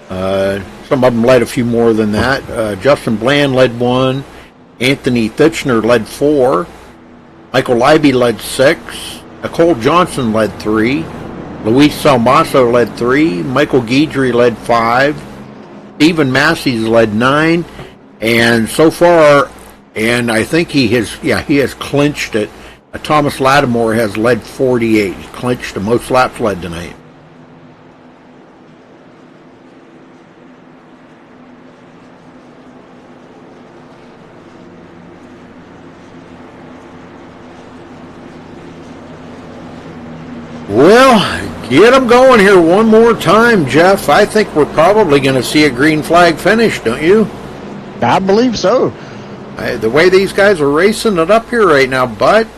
Speaker 1: Some of them led a few more than that. Justin Bland led 1. Anthony Thitchner led 4. Michael Leiby led 6. Nicole Johnson led 3. Luis Salmaso led 3. Michael Guidry led 5. Stephen Massey's led 9. And so far, and I think he has clinched it. Thomas Lattimore has led 48. He clinched the most laps led tonight. Well, get them going here one more time, Jeff. I think we're probably going to see a green flag finish, don't you?
Speaker 2: I believe so.
Speaker 1: The way these guys are racing it up here right now, but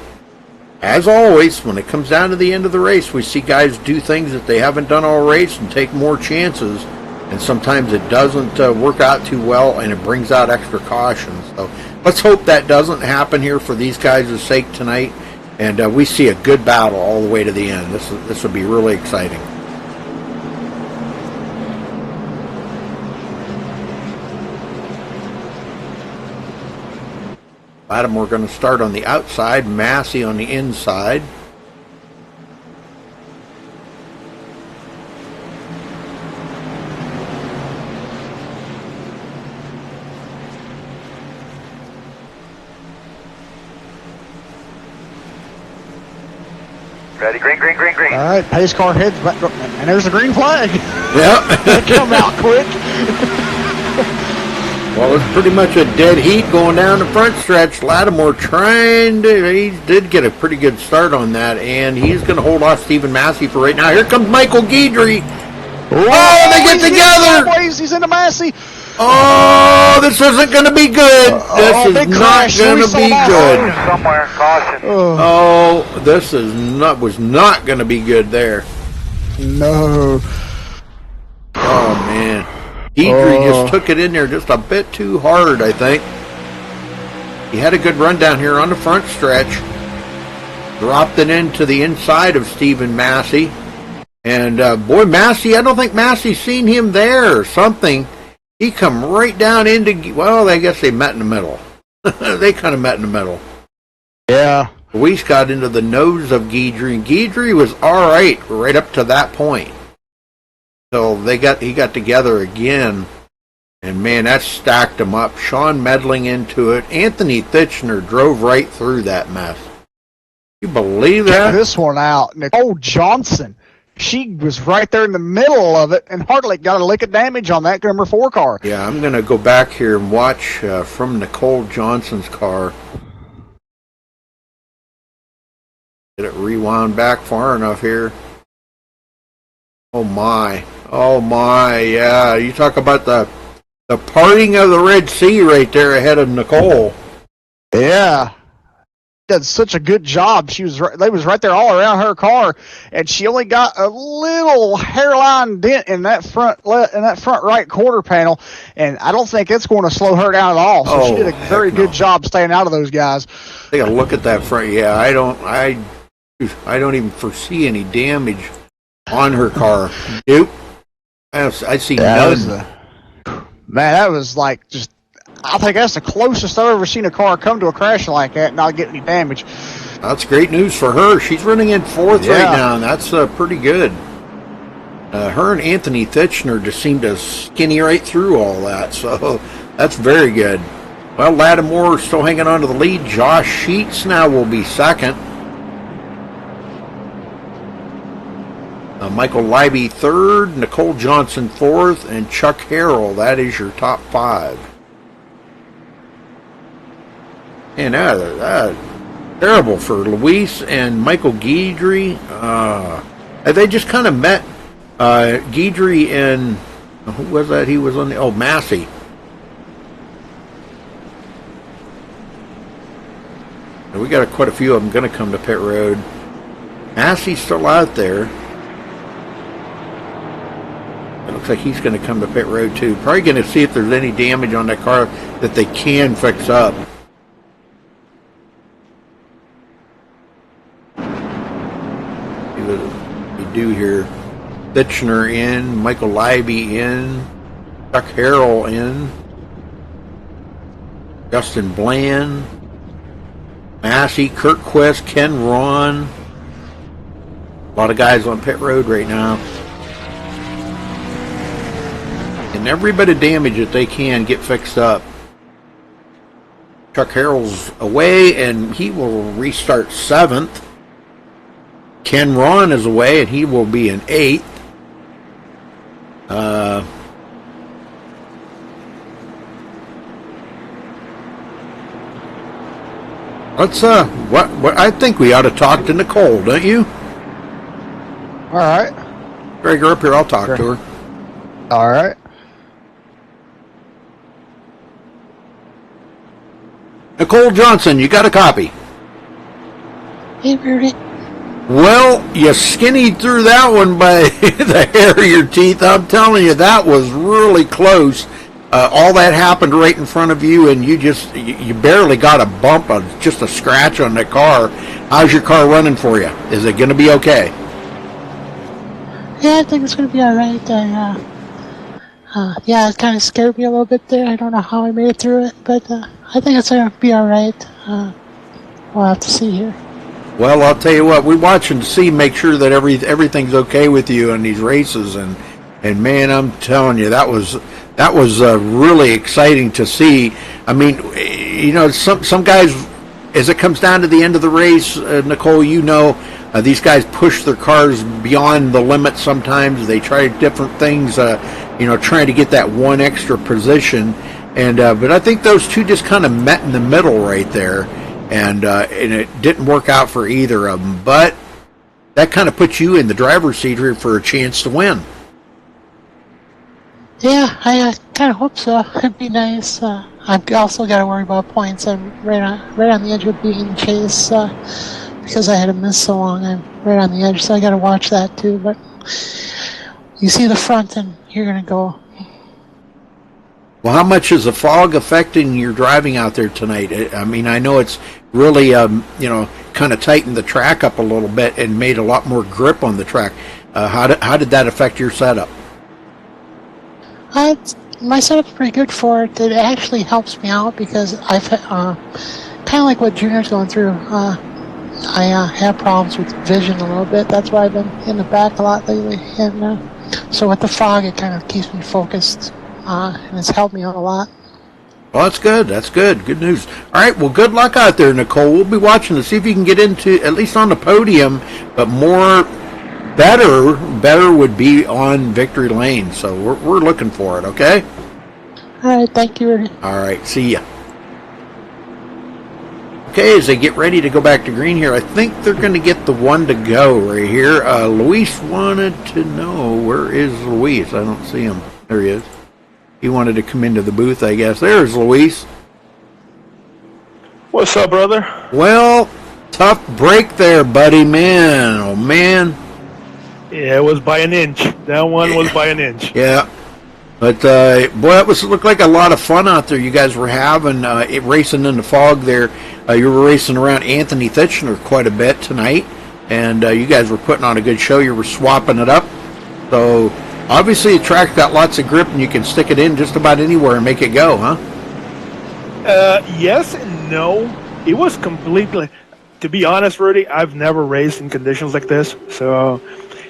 Speaker 1: as always, when it comes down to the end of the race, we see guys do things that they haven't done all race and take more chances, and sometimes it doesn't work out too well, and it brings out extra cautions. So let's hope that doesn't happen here for these guys' sake tonight. And we see a good battle all the way to the end. This will be really exciting. Lattimore going to start on the outside, Massey on the inside.
Speaker 9: Ready, green.
Speaker 2: All right, pace car heads back, and there's the green flag.
Speaker 1: Yep.
Speaker 2: Come out quick.
Speaker 1: Well, it's pretty much a dead heat going down the front stretch. Lattimore he did get a pretty good start on that, and he's going to hold off Stephen Massey for right now. Here comes Michael Guidry. Oh, they get together.
Speaker 2: He's into Massey.
Speaker 1: Oh, this isn't going to be good. This is not going to be good.
Speaker 9: Somewhere, caution.
Speaker 1: Oh, this was not going to be good there.
Speaker 2: No.
Speaker 1: Oh, man. Guidry just took it in there just a bit too hard, I think. He had a good run down here on the front stretch. Dropped it into the inside of Stephen Massey. And, boy, Massey, I don't think Massey's seen him there or something. He come right down into, well, I guess they met in the middle. They kind of met in the middle.
Speaker 2: Yeah.
Speaker 1: Luis got into the nose of Guidry, and Guidry was all right up to that point. So he got together again, and man, that stacked them up. Sean meddling into it. Anthony Thitchner drove right through that mess. You believe that?
Speaker 2: Check this one out. Nicole Johnson she was right there in the middle of it and hardly got a lick of damage on that number 4 car.
Speaker 1: Yeah, I'm going to go back here and watch from Nicole Johnson's car. Get it rewound back far enough here. Oh my, yeah. You talk about the parting of the Red Sea right there ahead of Nicole.
Speaker 2: Yeah. Did such a good job. They was right there all around her car, and she only got a little hairline dent in that front right quarter panel, and I don't think it's going to slow her down at all. So she did a very good job staying out of those guys.
Speaker 1: Take a look at that front. Yeah, I don't even foresee any damage on her car. Nope. I see none.
Speaker 2: Man, that was like just. I think that's the closest I've ever seen a car come to a crash like that and not get any damage.
Speaker 1: That's great news for her. She's running in 4th right now, and that's pretty good. Her and Anthony Thitchner just seem to skinny right through all that, so that's very good. Well, Lattimore still hanging on to the lead. Josh Sheets now will be 2nd. Michael Leiby 3rd, Nicole Johnson 4th, and Chuck Harrell. That is your top 5. And terrible for Luis and Michael Guidry. They just kind of met Guidry and who was that? He was on the Massey. And we got quite a few of them going to come to pit road. Massey's still out there. It looks like he's going to come to pit road too. Probably going to see if there's any damage on that car that they can fix up. We do here. Thitchner in, Michael Leiby in, Chuck Harrell in, Justin Bland, Massey, Kurt Quest, Ken Ron. A lot of guys on pit road right now. And every bit of damage that they can get fixed up. Chuck Harrell's away and he will restart 7th. Ken Ron is away, and he will be in 8th. What I think we ought to talk to Nicole, don't you?
Speaker 2: All right.
Speaker 1: Drag her up here. I'll talk to her.
Speaker 2: All right.
Speaker 1: Nicole Johnson, you got a copy?
Speaker 9: Hey, Rudy.
Speaker 1: Well, you skinnied through that one by the hair of your teeth. I'm telling you, that was really close. All that happened right in front of you, and you barely got a bump, just a scratch on the car. How's your car running for you? Is it going to be okay?
Speaker 9: Yeah, I think it's going to be all right. Yeah, it kind of scared me a little bit there. I don't know how I made it through it, but I think it's going to be all right. We'll have to see here.
Speaker 1: Well, I'll tell you what, we're watching to see, make sure that everything's okay with you in these races, and man, I'm telling you, that was really exciting to see. I mean, you know, some guys, as it comes down to the end of the race, Nicole, you know, these guys push their cars beyond the limit sometimes. They try different things, you know, trying to get that one extra position, and but I think those two just kind of met in the middle right there. And it didn't work out for either of them. But that kind of puts you in the driver's seat here for a chance to win.
Speaker 9: Yeah, I kind of hope so. It'd be nice. I've also got to worry about points. I'm right on the edge of being chased because I had to miss so long. I'm right on the edge, so I got to watch that too. But you see the front, and you're going to go.
Speaker 1: Well, how much is the fog affecting your driving out there tonight? I mean, I know it's really, you know, kind of tightened the track up a little bit and made a lot more grip on the track. How did that affect your setup?
Speaker 9: My setup's pretty good for it. It actually helps me out because I've kind of like what Junior's going through. I have problems with vision a little bit. That's why I've been in the back a lot lately. And so with the fog, it kind of keeps me focused. And it's helped me out a lot.
Speaker 1: Well, that's good. That's good. Good news. All right. Well, good luck out there, Nicole. We'll be watching to see if you can get into at least on the podium, but more better would be on victory lane. So we're looking for it. Okay.
Speaker 9: All right, thank you, Rudy.
Speaker 1: All right, see ya. Okay, as they get ready to go back to green here, I think they're going to get the one to go right here. Luis wanted to know, where is Luis? I don't see him. There he is. He wanted to come into the booth, I guess. There's Luis.
Speaker 10: What's up, brother?
Speaker 1: Well, tough break there, buddy. Man, oh man.
Speaker 10: Yeah, it was by an inch. That one was by an inch.
Speaker 1: Yeah. But, boy, it looked like a lot of fun out there you guys were having, racing in the fog there. You were racing around Anthony Titchener quite a bit tonight, and you guys were putting on a good show. You were swapping it up. So, obviously, the track's got lots of grip, and you can stick it in just about anywhere and make it go, huh?
Speaker 10: Yes and no. It was completely... To be honest, Rudy, I've never raced in conditions like this. So,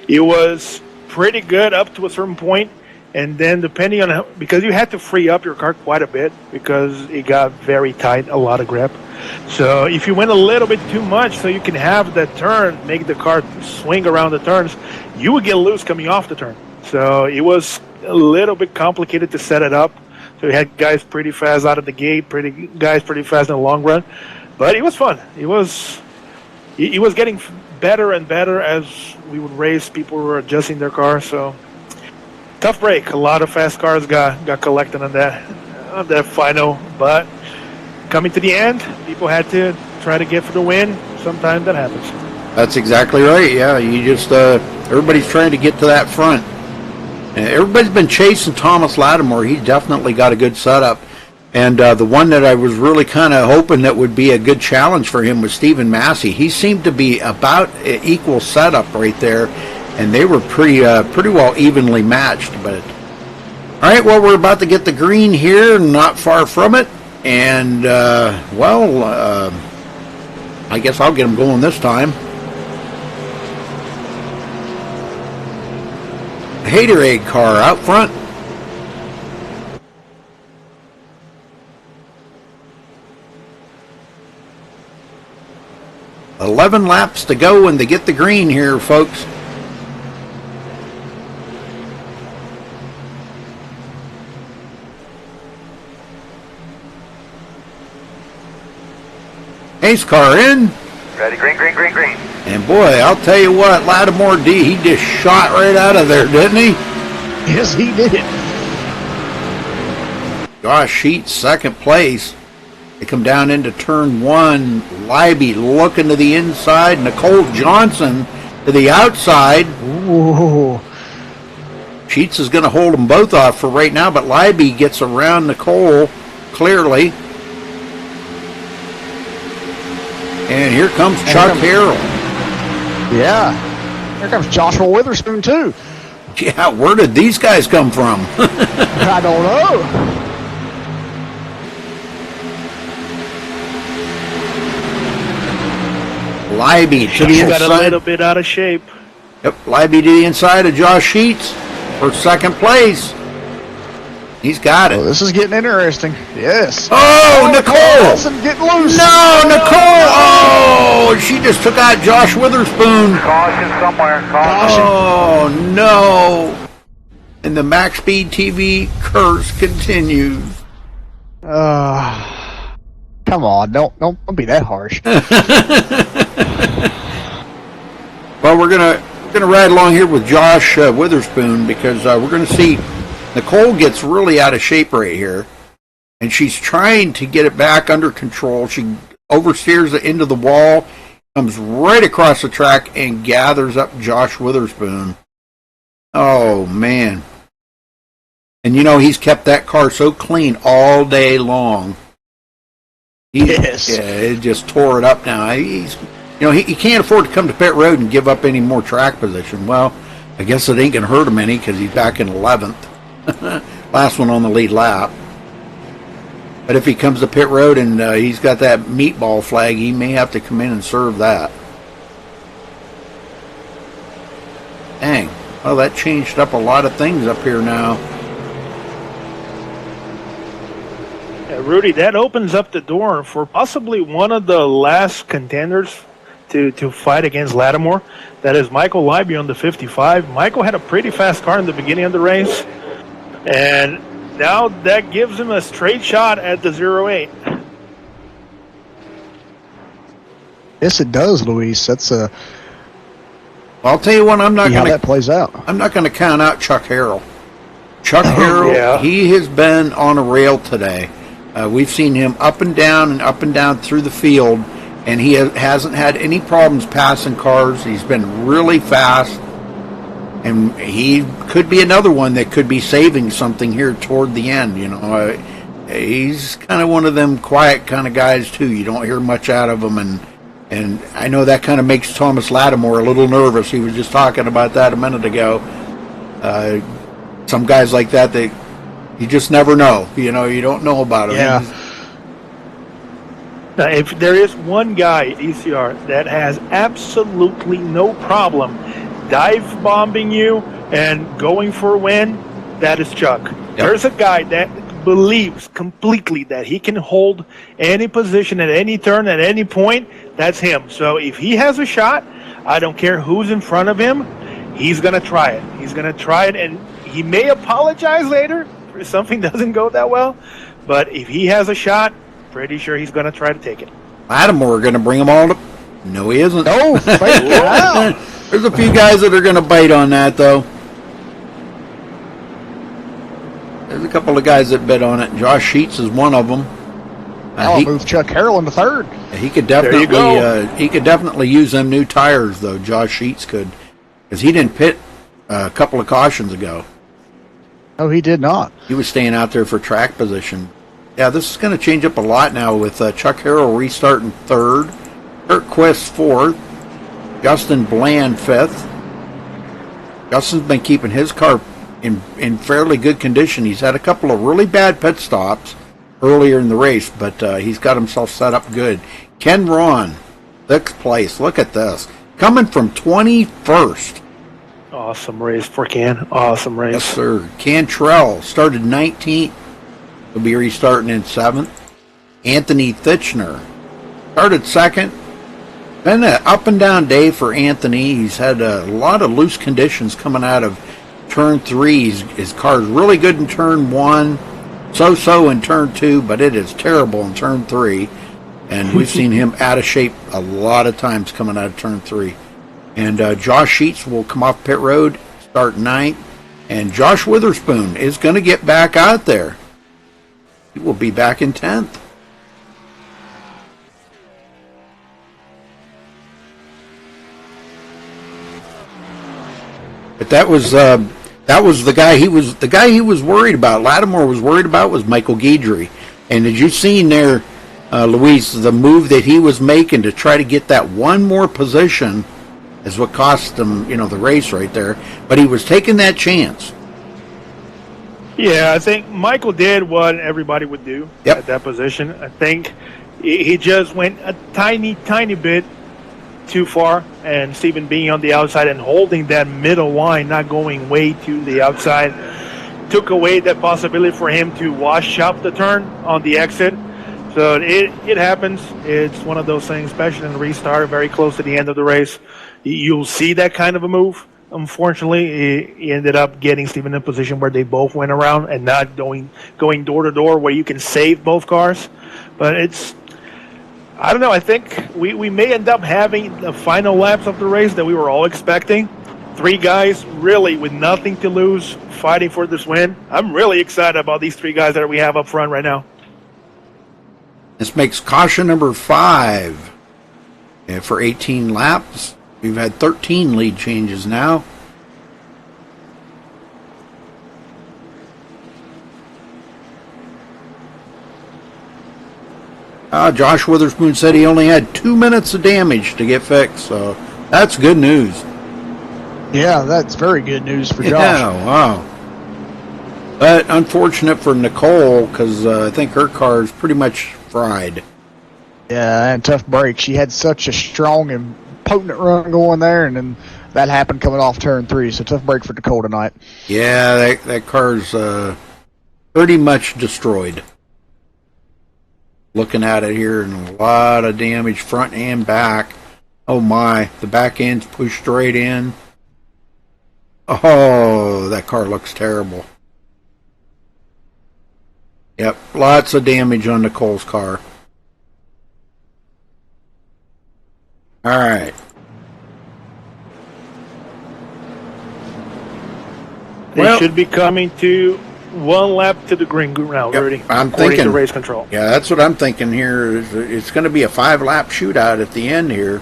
Speaker 10: it was pretty good up to a certain point. And then depending on how, because you had to free up your car quite a bit because it got very tight, a lot of grip. So if you went a little bit too much so you can have that turn, make the car swing around the turns, you would get loose coming off the turn. So it was a little bit complicated to set it up. So we had guys pretty fast out of the gate, guys pretty fast in the long run. But it was fun. It was getting better and better as we would race. People were adjusting their cars. So tough break. A lot of fast cars got collected on that final, but coming to the end, people had to try to get for the win. Sometimes that happens.
Speaker 1: That's exactly right. Yeah, you just everybody's trying to get to that front. And everybody's been chasing Thomas Lattimore. He's definitely got a good setup. And the one that I was really kind of hoping that would be a good challenge for him was Stephen Massey. He seemed to be about equal setup right there. And they were pretty well evenly matched. But all right, well, we're about to get the green here, not far from it, and I guess I'll get them going this time. Haterade car out front. $11 laps to go, and they get the green here, folks. Ace car in.
Speaker 11: Ready, green, green, green, green.
Speaker 1: And boy, I'll tell you what, Lattimore D, he just shot right out of there, didn't he?
Speaker 2: Yes, he did.
Speaker 1: Josh Sheets, second place. They come down into turn one. Libby looking to the inside. Nicole Johnson to the outside.
Speaker 2: Ooh.
Speaker 1: Sheets is going to hold them both off for right now, but Libby gets around Nicole clearly. And here comes Chuck Harrell.
Speaker 2: Yeah. Here comes Joshua Witherspoon, too.
Speaker 1: Yeah, where did these guys come from?
Speaker 2: I don't know.
Speaker 1: Libby to the inside.
Speaker 10: Got a little bit out of shape.
Speaker 1: Yep, Libby to the inside of Josh Sheets for second place. He's got it.
Speaker 2: Well, this is getting interesting. Yes.
Speaker 1: Oh, Nicole!
Speaker 2: Wilson getting loose.
Speaker 1: No, Nicole! Oh, she just took out Josh Witherspoon.
Speaker 11: Caution somewhere. Caution.
Speaker 1: Oh, no. And the MaxSpeedTV curse continues.
Speaker 2: Come on, don't be that harsh.
Speaker 1: Well, we're gonna ride along here with Josh Witherspoon because we're gonna see Nicole gets really out of shape right here, and she's trying to get it back under control. She oversteers it into the wall, comes right across the track, and gathers up Josh Witherspoon. Oh, man. And, you know, he's kept that car so clean all day long.
Speaker 2: Yes.
Speaker 1: Yeah, it just tore it up now. He can't afford to come to pit road and give up any more track position. Well, I guess it ain't going to hurt him any because he's back in 11th. Last one on the lead lap. But if he comes to pit road and he's got that meatball flag, he may have to come in and serve that. Dang. Well, that changed up a lot of things up here now.
Speaker 10: Yeah, Rudy, that opens up the door for possibly one of the last contenders to fight against Lattimore. That is Michael Leiby on the 55. Michael had a pretty fast car in the beginning of the race, and now that gives him a straight shot at the 08.
Speaker 2: Yes, it does, Luis. That's a.
Speaker 1: I'll tell you what, I'm not
Speaker 2: See how
Speaker 1: going
Speaker 2: that plays out.
Speaker 1: I'm not going to count out Chuck Harrell. Chuck Harrell, he has been on a rail today. We've seen him up and down through the field, and he hasn't had any problems passing cars. He's been really fast, and he could be another one that could be saving something here toward the end. You know, he's kind of one of them quiet kind of guys too. You don't hear much out of him, and I know that kind of makes Thomas Lattimore a little nervous. He was just talking about that a minute ago. Some guys like that, you just never know. You know, you don't know about him.
Speaker 2: Yeah.
Speaker 10: Now, if there is one guy at ECR that has absolutely no problem dive bombing you and going for a win, that is Chuck. Yep. There's a guy that believes completely that he can hold any position at any turn at any point. That's him. So if he has a shot, I don't care who's in front of him, he's going to try it. He's going to try it, and he may apologize later if something doesn't go that well, but if he has a shot, pretty sure he's going to try to take it.
Speaker 1: Lattimore going to bring them all to... No, he isn't.
Speaker 2: No,
Speaker 1: There's a few guys that are going to bite on that, though. There's a couple of guys that bet on it. Josh Sheets is one of them.
Speaker 2: I'll move Chuck Harrell into third.
Speaker 1: He could definitely use them new tires, though. Josh Sheets could, because he didn't pit a couple of cautions ago.
Speaker 2: No, he did not.
Speaker 1: He was staying out there for track position. Yeah, this is going to change up a lot now with Chuck Harrell restarting third, Kurt Quist fourth, Justin Bland fifth. Justin's been keeping his car in fairly good condition. He's had a couple of really bad pit stops earlier in the race, but he's got himself set up good. Ken Ron, sixth place. Look at this. Coming from 21st.
Speaker 10: Awesome race for Ken. Awesome race.
Speaker 1: Yes, sir. Cantrell started 19th. He'll be restarting in 7th. Anthony Thitchner started 2nd. Been an up and down day for Anthony. He's had a lot of loose conditions coming out of turn 3. His car's really good in turn 1. So-so in turn 2, but it is terrible in turn 3. And we've seen him out of shape a lot of times coming out of turn 3. And Josh Sheets will come off pit road, start 9th. And Josh Witherspoon is going to get back out there. He will be back in 10th. But that was the guy he was worried about. Lattimore was worried about was Michael Guidry. And as you've seen there, Luis, the move that he was making to try to get that one more position is what cost him, the race right there. But he was taking that chance.
Speaker 10: Yeah, I think Michael did what everybody would do at that position. I think he just went a tiny, tiny bit too far, and Stephen being on the outside and holding that middle line, not going way to the outside, took away that possibility for him to wash up the turn on the exit. So it happens. It's one of those things, especially in the restart, very close to the end of the race. You'll see that kind of a move. Unfortunately, he ended up getting Stephen in a position where they both went around and not going door to door where you can save both cars. But I don't know. I think we may end up having the final laps of the race that we were all expecting. 3 guys really with nothing to lose, fighting for this win. I'm really excited about these 3 guys that we have up front right now.
Speaker 1: This makes caution number 5 for 18 laps. We've had 13 lead changes now. Josh Witherspoon said he only had 2 minutes of damage to get fixed, so that's good news.
Speaker 2: Yeah, that's very good news for Josh.
Speaker 1: Yeah, wow. But unfortunate for Nicole, because I think her car is pretty much fried.
Speaker 2: Yeah, and tough break. She had such a strong and potent run going there, and then that happened coming off turn 3, so tough break for Nicole tonight.
Speaker 1: Yeah, that car's pretty much destroyed. Looking at it here, and a lot of damage front and back. Oh my, the back end's pushed right in. Oh, that car looks terrible. Yep, lots of damage on Nicole's car. All right.
Speaker 10: They should be coming to 1 lap to the green route, Rudy.
Speaker 1: I'm
Speaker 10: according
Speaker 1: thinking
Speaker 10: to race control.
Speaker 1: Yeah, that's what I'm thinking here. It's going to be a 5-lap shootout at the end here.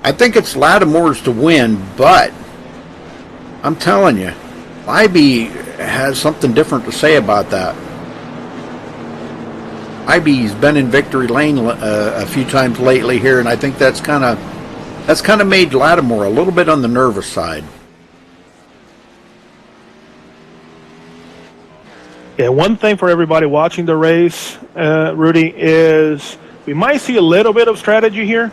Speaker 1: I think it's Lattimore's to win, but I'm telling you, Leiby has something different to say about that. Leiby's been in victory lane a few times lately here, and I think that's kind of made Lattimore a little bit on the nervous side.
Speaker 10: Yeah, one thing for everybody watching the race, Rudy, is we might see a little bit of strategy here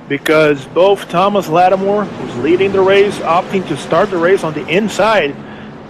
Speaker 10: because both Thomas Lattimore, who's leading the race, opting to start the race on the inside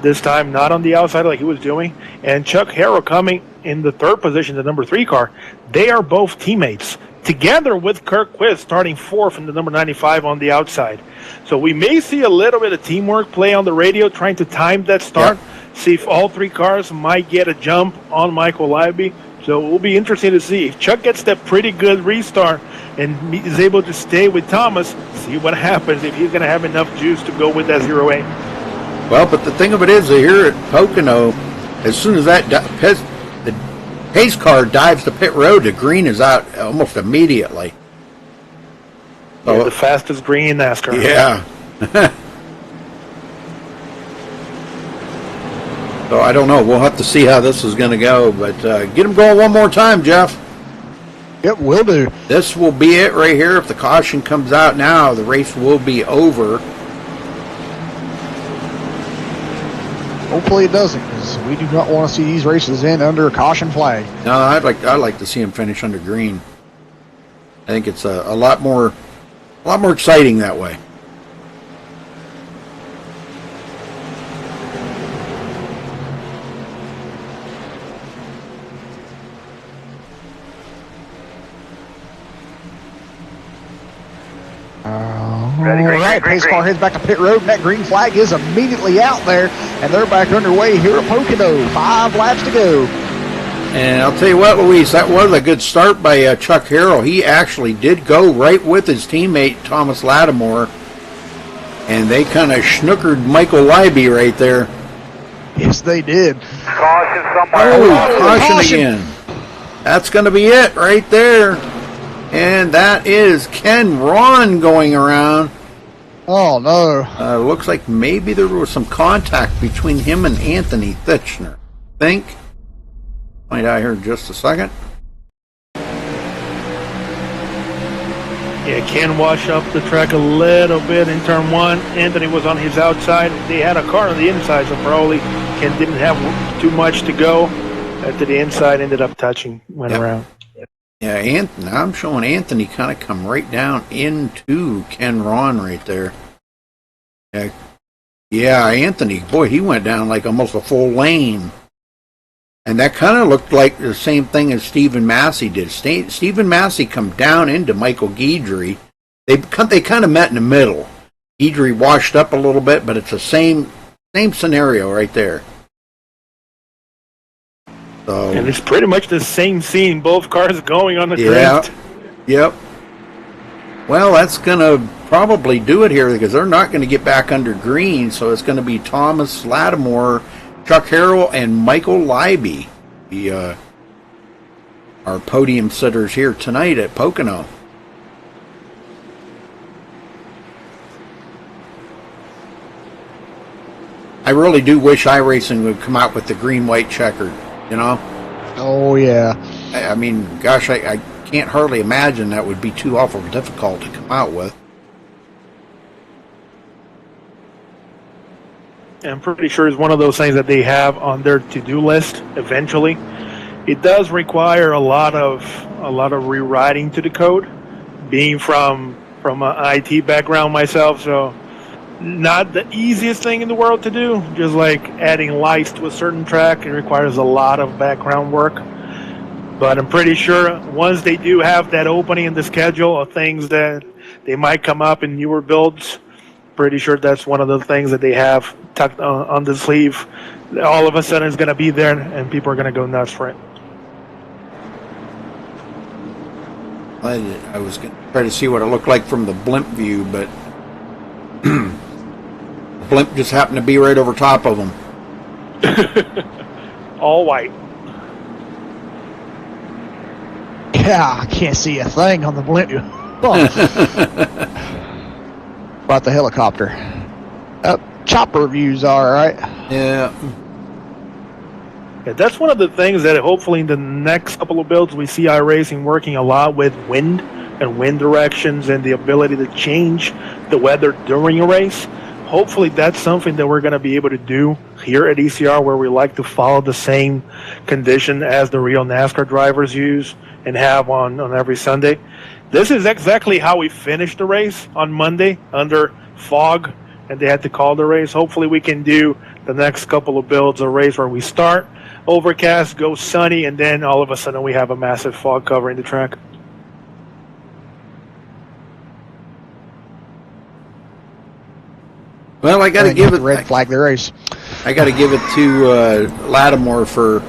Speaker 10: this time, not on the outside like he was doing, and Chuck Harrell coming in the 3rd position, the number 3 car. They are both teammates, together with Kirk Quiz starting 4th in the number 95 on the outside. So we may see a little bit of teamwork play on the radio, trying to time that start. Yep. See if all 3 cars might get a jump on Michael Leiby. So it will be interesting to see. If Chuck gets that pretty good restart and is able to stay with Thomas, see what happens if he's going to have enough juice to go with that 0-8.
Speaker 1: Well, but the thing of it is, here at Pocono, as soon as the pace car dives to pit road, the green is out almost immediately.
Speaker 10: So, the fastest green in NASCAR.
Speaker 1: Yeah. So I don't know. We'll have to see how this is going to go. But get them going one more time, Jeff.
Speaker 2: Yep, will do.
Speaker 1: This will be it right here. If the caution comes out now, the race will be over.
Speaker 2: Hopefully it doesn't, because we do not want to see these races end under a caution flag.
Speaker 1: No, I'd like to see them finish under green. I think it's a lot more exciting that way.
Speaker 2: All right, pace car heads back to pit road, and that green flag is immediately out there, and they're back underway here at Pocono. 5 laps to go.
Speaker 1: And I'll tell you what, Luis, that was a good start by Chuck Harrell. He actually did go right with his teammate, Thomas Lattimore, and they kind of snookered Michael Leiby right there.
Speaker 2: Yes, they did.
Speaker 11: Caution somewhere.
Speaker 1: Oh, caution again. That's going to be it right there. And that is Ken Ron going around.
Speaker 2: Oh, no.
Speaker 1: Looks like maybe there was some contact between him and Anthony Thitchner. Think. Find out here in just a second.
Speaker 10: Yeah, Ken washed up the track a little bit in turn 1. Anthony was on his outside. They had a car on the inside, so probably Ken didn't have too much to go. To the inside, ended up touching, went around.
Speaker 1: Yeah, I'm showing Anthony kind of come right down into Ken Ron right there. Yeah, Anthony, boy, he went down like almost a full lane. And that kind of looked like the same thing as Stephen Massey did. Stephen Massey come down into Michael Guidry. They kind of met in the middle. Guidry washed up a little bit, but it's the same scenario right there. So,
Speaker 10: and it's pretty much the same scene, both cars going on the drift.
Speaker 1: Yep. Well, that's going to probably do it here because they're not going to get back under green, so it's going to be Thomas Lattimore, Chuck Harrell, and Michael Leiby, our podium sitters here tonight at Pocono. I really do wish iRacing would come out with the green-white checkered. You know?
Speaker 2: Oh, yeah.
Speaker 1: I mean, gosh, I can't hardly imagine that would be too awful difficult to come out with.
Speaker 10: I'm pretty sure it's one of those things that they have on their to-do list eventually. It does require a lot of rewriting to the code, being from an IT background myself, so not the easiest thing in the world to do. Just like adding lights to a certain track, it requires a lot of background work. But I'm pretty sure once they do have that opening in the schedule of things that they might come up in newer builds, pretty sure that's one of the things that they have tucked on the sleeve. All of a sudden it's going to be there, and people are going to go nuts for it.
Speaker 1: I was going to try to see what it looked like from the blimp view, but the blimp just happened to be right over top of them.
Speaker 10: All white.
Speaker 2: Yeah, I can't see a thing on the blimp. About the helicopter. Chopper views are alright.
Speaker 1: Yeah.
Speaker 10: Yeah, that's one of the things that hopefully in the next couple of builds we see iRacing working a lot with wind and wind directions and the ability to change the weather during a race. Hopefully that's something that we're going to be able to do here at ECR, where we like to follow the same condition as the real NASCAR drivers use and have on every Sunday. This is exactly how we finished the race on Monday under fog, and they had to call the race. Hopefully we can do the next couple of builds a race where we start overcast, go sunny, and then all of a sudden we have a massive fog covering the track.
Speaker 1: Well, I got to give it
Speaker 2: red flag the race.
Speaker 1: I got to give it to Lattimore for,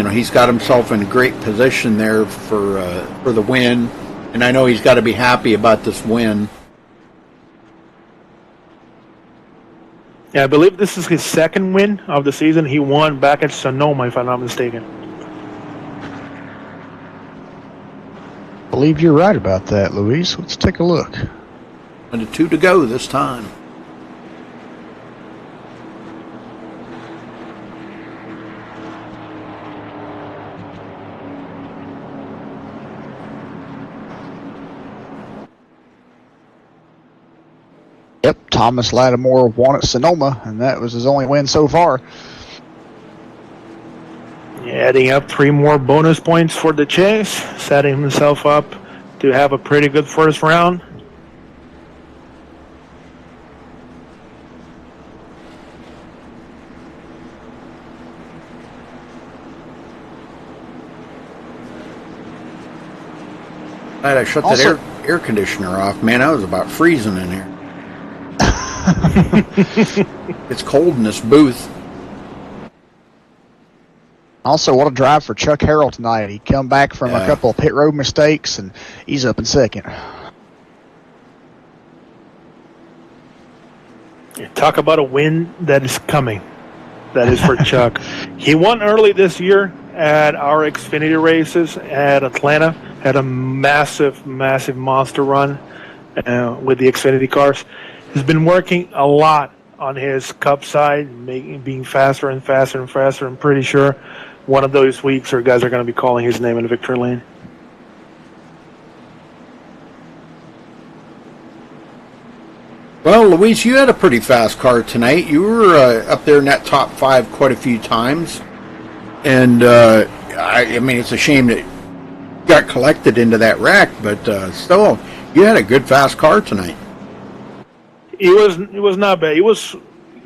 Speaker 1: he's got himself in a great position there for the win, and I know he's got to be happy about this win.
Speaker 10: Yeah, I believe this is his second win of the season. He won back at Sonoma, if I'm not mistaken.
Speaker 2: I believe you're right about that, Luis. Let's take a look.
Speaker 1: And 2 to go this time.
Speaker 2: Yep, Thomas Lattimore won at Sonoma, and that was his only win so far.
Speaker 10: Yeah, adding up 3 more bonus points for the chase, setting himself up to have a pretty good first round.
Speaker 1: Glad I shut that air conditioner off. Man, I was about freezing in here. It's cold in this booth.
Speaker 2: Also, what a drive for Chuck Harrell tonight. He come back from a couple of pit road mistakes, and he's up in second.
Speaker 10: Talk about a win that is coming. That is for Chuck. He won early this year at our Xfinity races at Atlanta. Had a massive, massive monster run with the Xfinity cars. He's been working a lot on his Cup side, being faster and faster and faster. I'm pretty sure one of those weeks or guys are going to be calling his name in victory lane.
Speaker 1: Well, Luis, you had a pretty fast car tonight. You were up there in that top 5 quite a few times. And, I mean, it's a shame that you got collected into that wreck, but still, you had a good fast car tonight.
Speaker 10: It was not bad. It was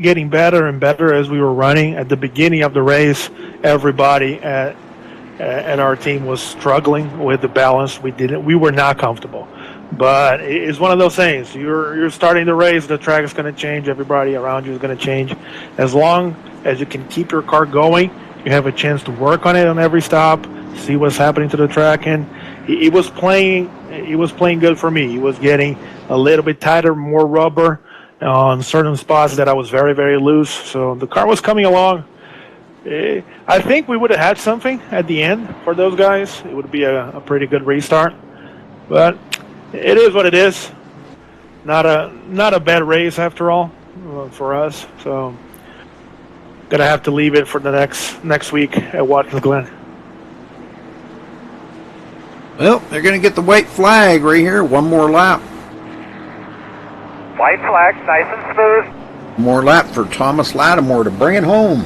Speaker 10: getting better and better as we were running. At the beginning of the race, everybody at our team was struggling with the balance. We were not comfortable. But it's one of those things. You're starting the race, the track is going to change, everybody around you is going to change. As long as you can keep your car going, you have a chance to work on it on every stop, see what's happening to the track, and he was playing good for me. He was getting a little bit tighter, more rubber on certain spots that I was very, very loose. So the car was coming along. I think we would have had something at the end for those guys. It would be a pretty good restart. But it is what it is. Not a bad race after all for us. So gonna have to leave it for the next week at Watkins Glen.
Speaker 1: Well, they're going to get the white flag right here. One more lap.
Speaker 11: White flag, nice and smooth.
Speaker 1: More lap for Thomas Lattimore to bring it home.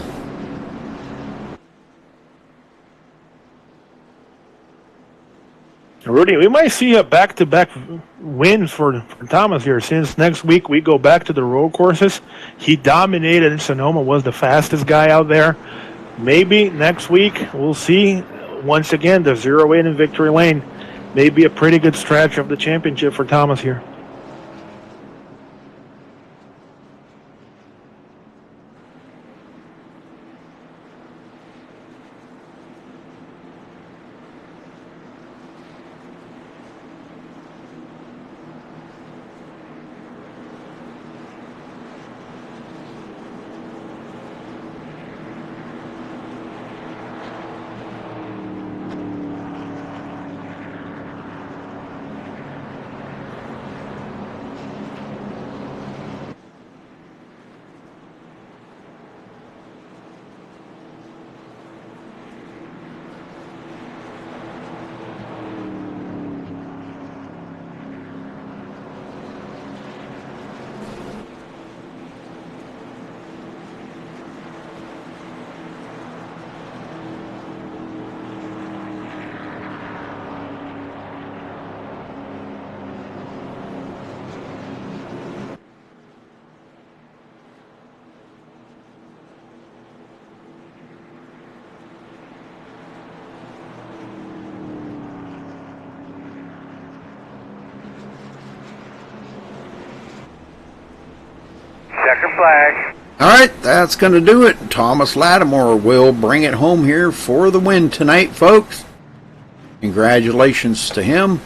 Speaker 10: Rudy, we might see a back-to-back win for Thomas here, since next week we go back to the road courses. He dominated in Sonoma, was the fastest guy out there. Maybe next week we'll see once again, the 0-8 in victory lane may be a pretty good stretch of the championship for Thomas here.
Speaker 11: Checker flag.
Speaker 1: All right, that's going to do it. Thomas Lattimore will bring it home here for the win tonight, folks. Congratulations to him.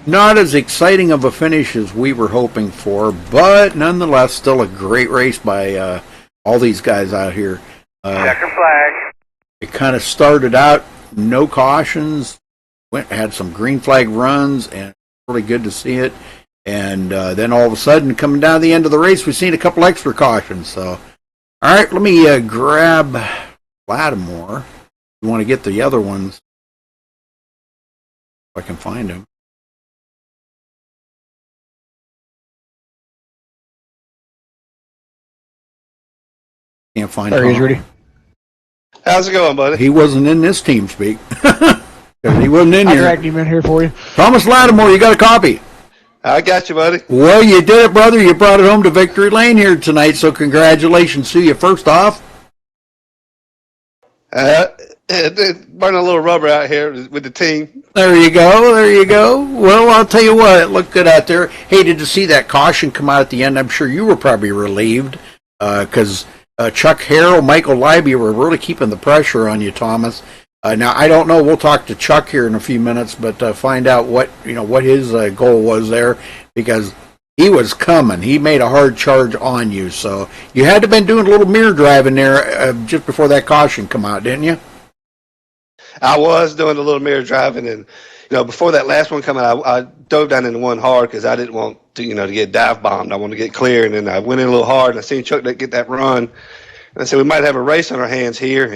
Speaker 1: Not as exciting of a finish as we were hoping for, but nonetheless, still a great race by all these guys out here.
Speaker 11: Checker flag.
Speaker 1: It kind of started out no cautions, had some green flag runs, and really good to see it. And then all of a sudden, coming down the end of the race, we've seen a couple extra cautions. So, all right, let me grab Lattimore. You want to get the other ones, if I can find him. Can't find him.
Speaker 2: There he is, Rudy.
Speaker 3: How's it going, buddy?
Speaker 1: He wasn't in this team speak. He wasn't in
Speaker 2: I
Speaker 1: here.
Speaker 2: dragged him in here for you.
Speaker 1: Thomas Lattimore, you got a copy.
Speaker 3: I got you, buddy.
Speaker 1: Well, you did it, brother. You brought it home to victory lane here tonight, so congratulations to you. First off,
Speaker 3: Burning a little rubber out here with the team.
Speaker 1: there you go. There you go. Well, I'll tell you what, it looked good out there. Hated to see that caution come out at the end. I'm sure you were probably relieved because Chuck Harrell, Michael Leiby were really keeping the pressure on you, Thomas. Now, I don't know. We'll talk to Chuck here in a few minutes, but find out what his goal was there, because he was coming. He made a hard charge on you, so you had to have been doing a little mirror driving there just before that caution come out, didn't you?
Speaker 3: I was doing a little mirror driving, and before that last one come out, I dove down into one hard because I didn't want to to get dive bombed. I wanted to get clear, and then I went in a little hard, and I seen Chuck get that run. And I said, we might have a race on our hands here.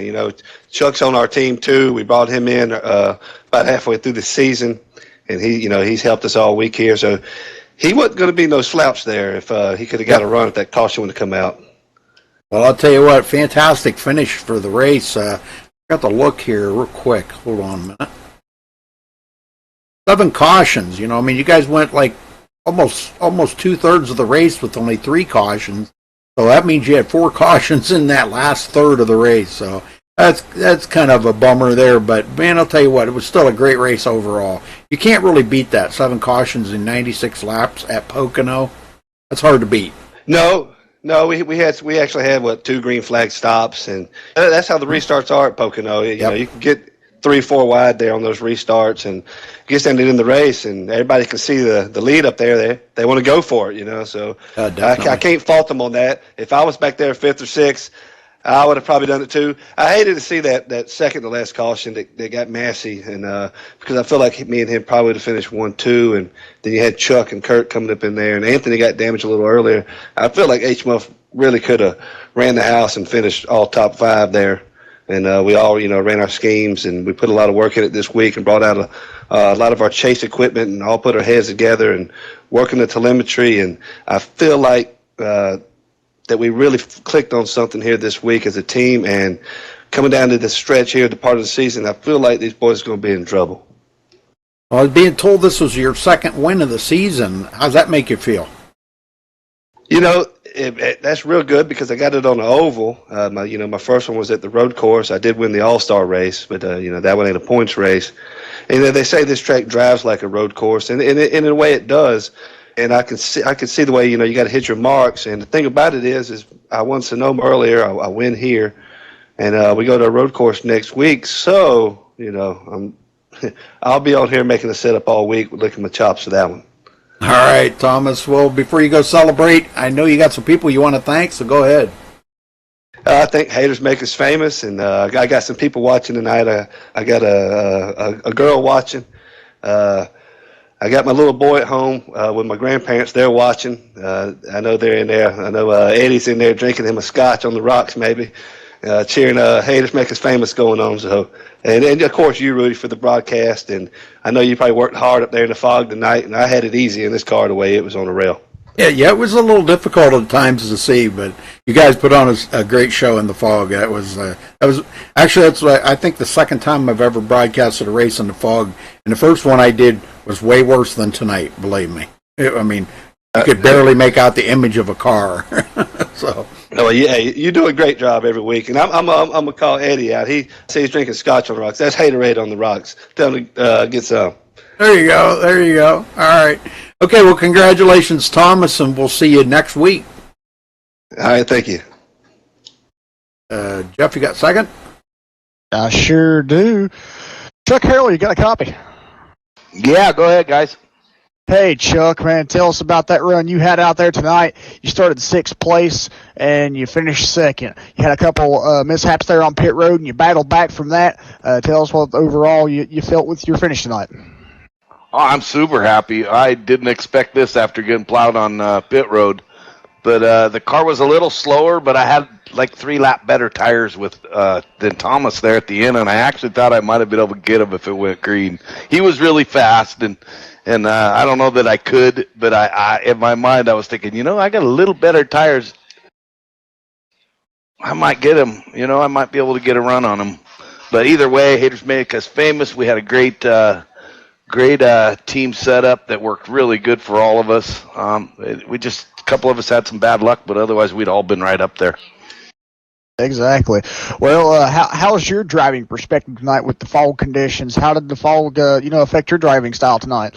Speaker 3: Chuck's on our team too. We brought him in about halfway through the season, and he's helped us all week here. So he wasn't going to be no slouch there if he could have got a run if that caution would have come out.
Speaker 1: Well, I'll tell you what, fantastic finish for the race. Got to look here real quick. Hold on a minute. 7 cautions. You guys went like almost 2/3 of the race with only 3 cautions. So that means you had 4 cautions in that last third of the race. So that's kind of a bummer there. But, man, I'll tell you what, it was still a great race overall. You can't really beat that. 7 cautions in 96 laps at Pocono. That's hard to beat.
Speaker 3: No, we actually had 2 green flag stops, and that's how the restarts are at Pocono. You can get 3-4 wide there on those restarts, and gets ended in the race, and everybody can see the lead up there. They want to go for it, So I can't fault them on that. If I was back there 5th or 6th, I would have probably done it too. I hated to see that second to last caution that got Massey, and because I feel like me and him probably would have finished 1-2, and then you had Chuck and Kurt coming up in there, and Anthony got damaged a little earlier. I feel like H-Muff really could have ran the house and finished all top 5 there. And we all, ran our schemes, and we put a lot of work in it this week and brought out a lot of our chase equipment and all put our heads together and working the telemetry. And I feel like that we really clicked on something here this week as a team. And coming down to the stretch here, the part of the season, I feel like these boys are going to be in trouble.
Speaker 1: Well, I was being told this was your 2nd win of the season. How's that make you feel?
Speaker 12: that's real good because I got it on the oval. My first one was at the road course. I did win the All-Star race, but that one ain't a points race. And they say this track drives like a road course, and in a way it does. And I can see the way you got to hit your marks. And the thing about it is I won Sonoma earlier. I win here, and we go to a road course next week. So I'll be on here making a setup all week, licking my chops for that one.
Speaker 1: All right, Thomas. Well, before you go celebrate, I know you got some people you want to thank, so go ahead.
Speaker 12: I think haters make us famous, and I got some people watching tonight. I got a girl watching. I got my little boy at home with my grandparents. They're watching. I know they're in there. I know Eddie's in there drinking him a scotch on the rocks, maybe. Cheering haters make us famous going on. So, and of course you, Rudy, for the broadcast. And I know you probably worked hard up there in the fog tonight. And I had it easy in this car the way it was on the rail.
Speaker 1: Yeah, it was a little difficult at times to see, but you guys put on a great show in the fog. That was actually that's I think the second time I've ever broadcasted a race in the fog, and the first one I did was way worse than tonight. Believe me. You could barely make out the image of a car. So.
Speaker 12: No, yeah, you do a great job every week, and I'm gonna call Eddie out. He says he's drinking scotch on the rocks. That's haterade on the rocks. Tell him to get some.
Speaker 1: There you go. All right. Okay, well, congratulations, Thomas, and we'll see you next week.
Speaker 12: All right, thank you.
Speaker 1: Jeff, you got second?
Speaker 2: I sure do. Chuck Harrell, you got a copy?
Speaker 13: Yeah, go ahead, guys.
Speaker 2: Hey, Chuck, man, tell us about that run you had out there tonight. You started 6th place, and you finished 2nd. You had a couple mishaps there on pit road, and you battled back from that. Tell us what overall you felt with your finish tonight.
Speaker 13: Oh, I'm super happy. I didn't expect this after getting plowed on pit road. But the car was a little slower, but I had like 3 lap better tires than Thomas there at the end, and I actually thought I might have been able to get him if it went green. He was really fast, and I don't know that I could, but I in my mind I was thinking, I got a little better tires. I might get him. I might be able to get a run on him. But either way, haters make us famous. We had a great team setup that worked really good for all of us. A couple of us had some bad luck, but otherwise we'd all been right up there.
Speaker 2: Exactly. Well, how's your driving perspective tonight with the fog conditions? How did the fog, affect your driving style tonight?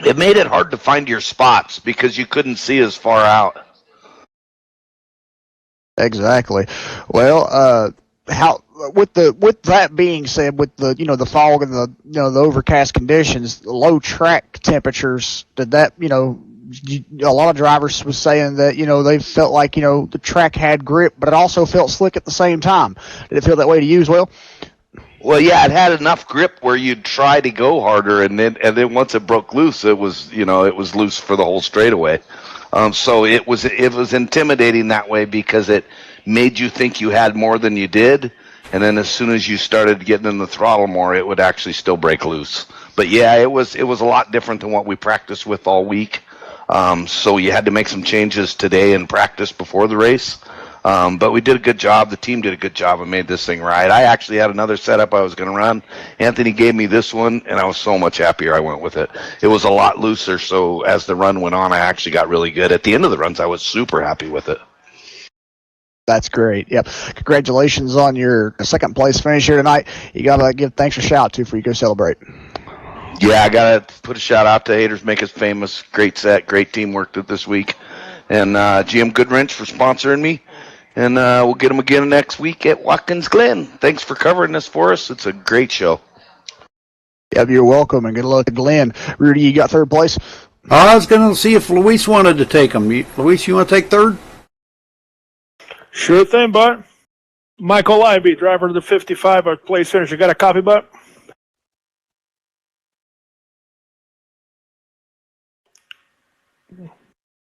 Speaker 13: It made it hard to find your spots because you couldn't see as far out.
Speaker 2: Exactly. Well, with that being said, with the fog and the overcast conditions, the low track temperatures, did that a lot of drivers was saying that they felt like the track had grip, but it also felt slick at the same time. Did it feel that way to you as well?
Speaker 13: Well, yeah, it had enough grip where you'd try to go harder, and then once it broke loose, it was loose for the whole straightaway. So it was intimidating that way because it made you think you had more than you did, and then as soon as you started getting in the throttle more, it would actually still break loose. But yeah, it was a lot different than what we practiced with all week. So you had to make some changes today in practice before the race. But we did a good job. The team did a good job and made this thing right. I actually had another setup I was going to run. Anthony gave me this one, and I was so much happier I went with it. It was a lot looser, so as the run went on, I actually got really good. At the end of the runs, I was super happy with it.
Speaker 2: That's great. Yep. Congratulations on your second place finish here tonight. You got to give thanks a shout out to before you go celebrate.
Speaker 13: Yeah, I got to put a shout out to Haters Make Us Famous. Great set, great teamwork this week. And GM Goodwrench for sponsoring me. And we'll get them again next week at Watkins Glen. Thanks for covering this for us. It's a great show.
Speaker 2: Yeah, you're welcome, and good luck to Glenn. Rudy, you got third place?
Speaker 1: I was going to see if Luis wanted to take him. Luis, you want to take third?
Speaker 10: Sure thing, bud. Michael Libby, driver of the 55, our place finish. You got a copy, bud?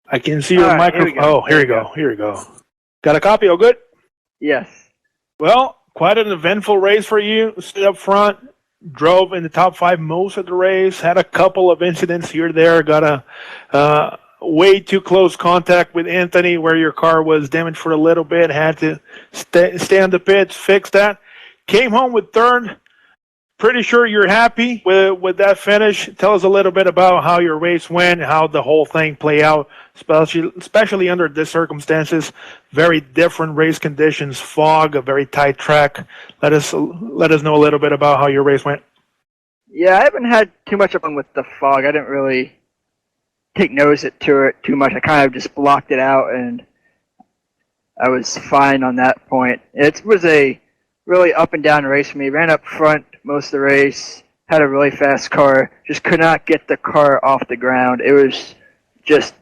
Speaker 10: I can see your microphone. Oh, here we go. Got a copy? All good?
Speaker 14: Yes.
Speaker 10: Well, quite an eventful race for you. Stood up front, drove in the top 5 most of the race, had a couple of incidents here or there, got a way too close contact with Anthony where your car was damaged for a little bit, had to stay on the pits, fix that. Came home with third. pretty sure you're happy with that finish. Tell us a little bit about how your race went, how the whole thing played out, especially under these circumstances. Very different race conditions, fog, a very tight track. Let us know a little bit about how your race went.
Speaker 14: Yeah, I haven't had too much fun with the fog. I didn't really take notice to it too much. I kind of just blocked it out, and I was fine on that point. It was a really up and down race for me. Ran up front most of the race, had a really fast car, just could not get the car off the ground. It was just,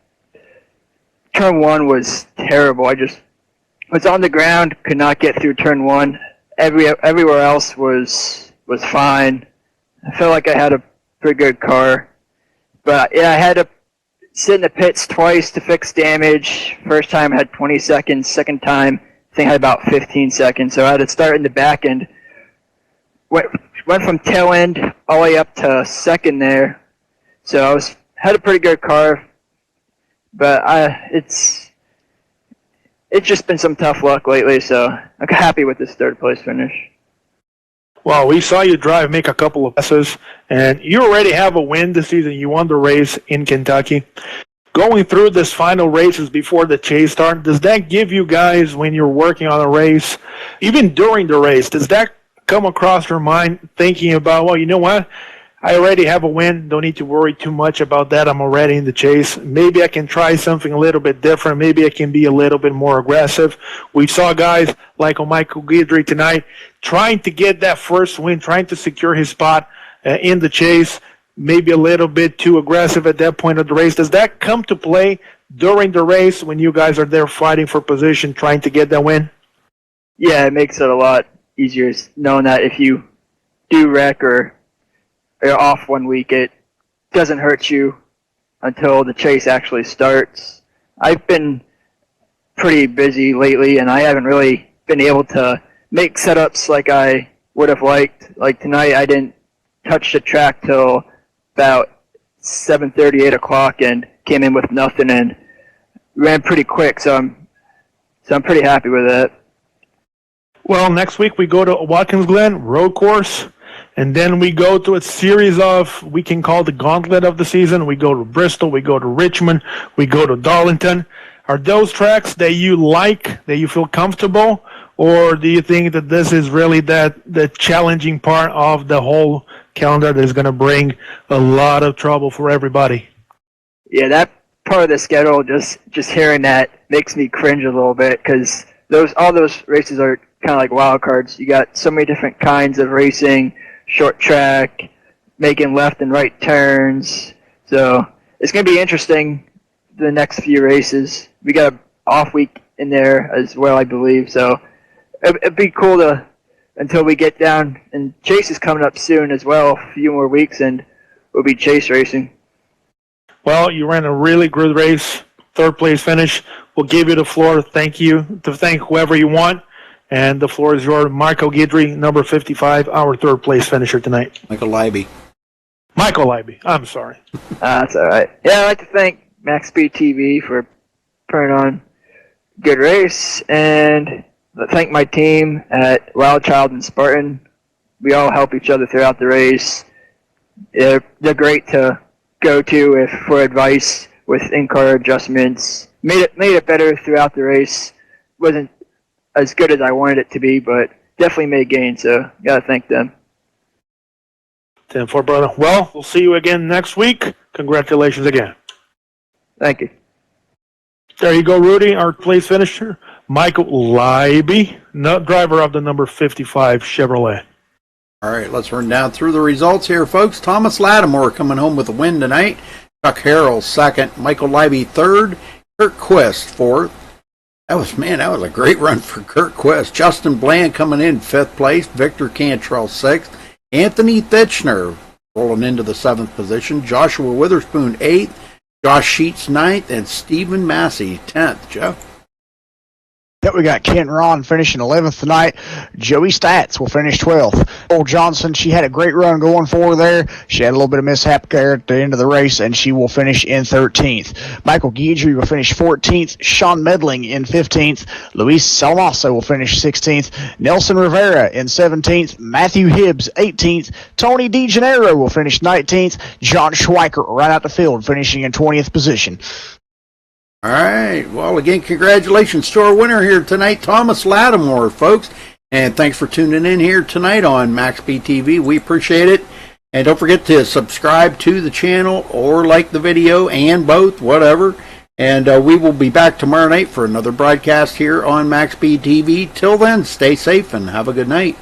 Speaker 14: turn one was terrible. I just was on the ground, could not get through turn one. Everywhere else was fine. I felt like I had a pretty good car. But yeah, I had to sit in the pits twice to fix damage. First time I had 20 seconds. Second time, I think I had about 15 seconds. So I had to start in the back end. Went from tail end all the way up to second there. So I had a pretty good car. But it's just been some tough luck lately. So I'm happy with this third place finish.
Speaker 10: Well, we saw you make a couple of passes, and you already have a win this season. You won the race in Kentucky. Going through this final races before the chase start, does that give you guys, when you're working on a race, even during the race, does that come across your mind thinking about, well, you know what? I already have a win. Don't need to worry too much about that. I'm already in the chase. Maybe I can try something a little bit different. Maybe I can be a little bit more aggressive. We saw guys like Michael Guidry tonight trying to get that first win, trying to secure his spot in the chase, maybe a little bit too aggressive at that point of the race. Does that come to play during the race when you guys are there fighting for position, trying to get that win?
Speaker 14: Yeah, it makes it a lot easier knowing that if you do wreck or you're off 1 week, it doesn't hurt you until the chase actually starts. I've been pretty busy lately, and I haven't really been able to make setups like I would have liked. Like tonight, I didn't touch the track till about 7:30, 8 o'clock, and came in with nothing and ran pretty quick. So I'm pretty happy with that.
Speaker 10: Well, next week we go to Watkins Glen road course. And then we go to a series of, we can call the gauntlet of the season. We go to Bristol, we go to Richmond, we go to Darlington. Are those tracks that you like, that you feel comfortable, or do you think that this is really the challenging part of the whole calendar that is going to bring a lot of trouble for everybody?
Speaker 14: Yeah, that part of the schedule, just hearing that makes me cringe a little bit, because all those races are kind of like wild cards. You got so many different kinds of racing. Short track, making left and right turns. So it's going to be interesting the next few races. We got an off week in there as well, I believe. So it'd be cool until we get down. And Chase is coming up soon as well, a few more weeks, and we'll be chase racing.
Speaker 10: Well, you ran a really good race, third place finish. We'll give you the floor. Thank whoever you want. And the floor is yours. Michael Guidry, number 55, our third place finisher tonight.
Speaker 1: Michael Leiby.
Speaker 10: I'm sorry.
Speaker 14: That's all right. Yeah, I'd like to thank MaxSpeedTV for putting on a good race, and thank my team at Wild Child and Spartan. We all help each other throughout the race. They're great to go to for advice with in-car adjustments. Made it better throughout the race. Wasn't as good as I wanted it to be, but definitely made gains, so gotta thank them.
Speaker 10: 10-4, brother. Well, we'll see you again next week. Congratulations again.
Speaker 14: Thank you.
Speaker 10: There you go, Rudy, our place finisher. Michael Leiby, driver of the number 55 Chevrolet.
Speaker 1: All right, let's run down through the results here, folks. Thomas Lattimore coming home with a win tonight. Chuck Harrell second. Michael Leiby third. Kurt Quist fourth. That was a great run for Kurt Quist. Justin Bland coming in fifth place. Victor Cantrell sixth. Anthony Thitchner rolling into the seventh position. Joshua Witherspoon eighth. Josh Sheets ninth. And Stephen Massey 10th. Jeff?
Speaker 2: Yep, we got Ken Ron finishing 11th tonight. Joey Stats will finish 12th. Old Johnson, she had a great run going for her there. She had a little bit of mishap there at the end of the race, and she will finish in 13th. Michael Guidry will finish 14th. Sean Medling in 15th. Luis Salmaso will finish 16th. Nelson Rivera in 17th. Matthew Hibbs 18th. Tony DeGennaro will finish 19th. John Schweiker right out the field, finishing in 20th position.
Speaker 1: All right. Well, again, congratulations to our winner here tonight, Thomas Lattimore, folks. And thanks for tuning in here tonight on MaxSpeedTV. We appreciate it. And don't forget to subscribe to the channel or like the video, and both, whatever. And we will be back tomorrow night for another broadcast here on MaxSpeedTV. Till then, stay safe and have a good night.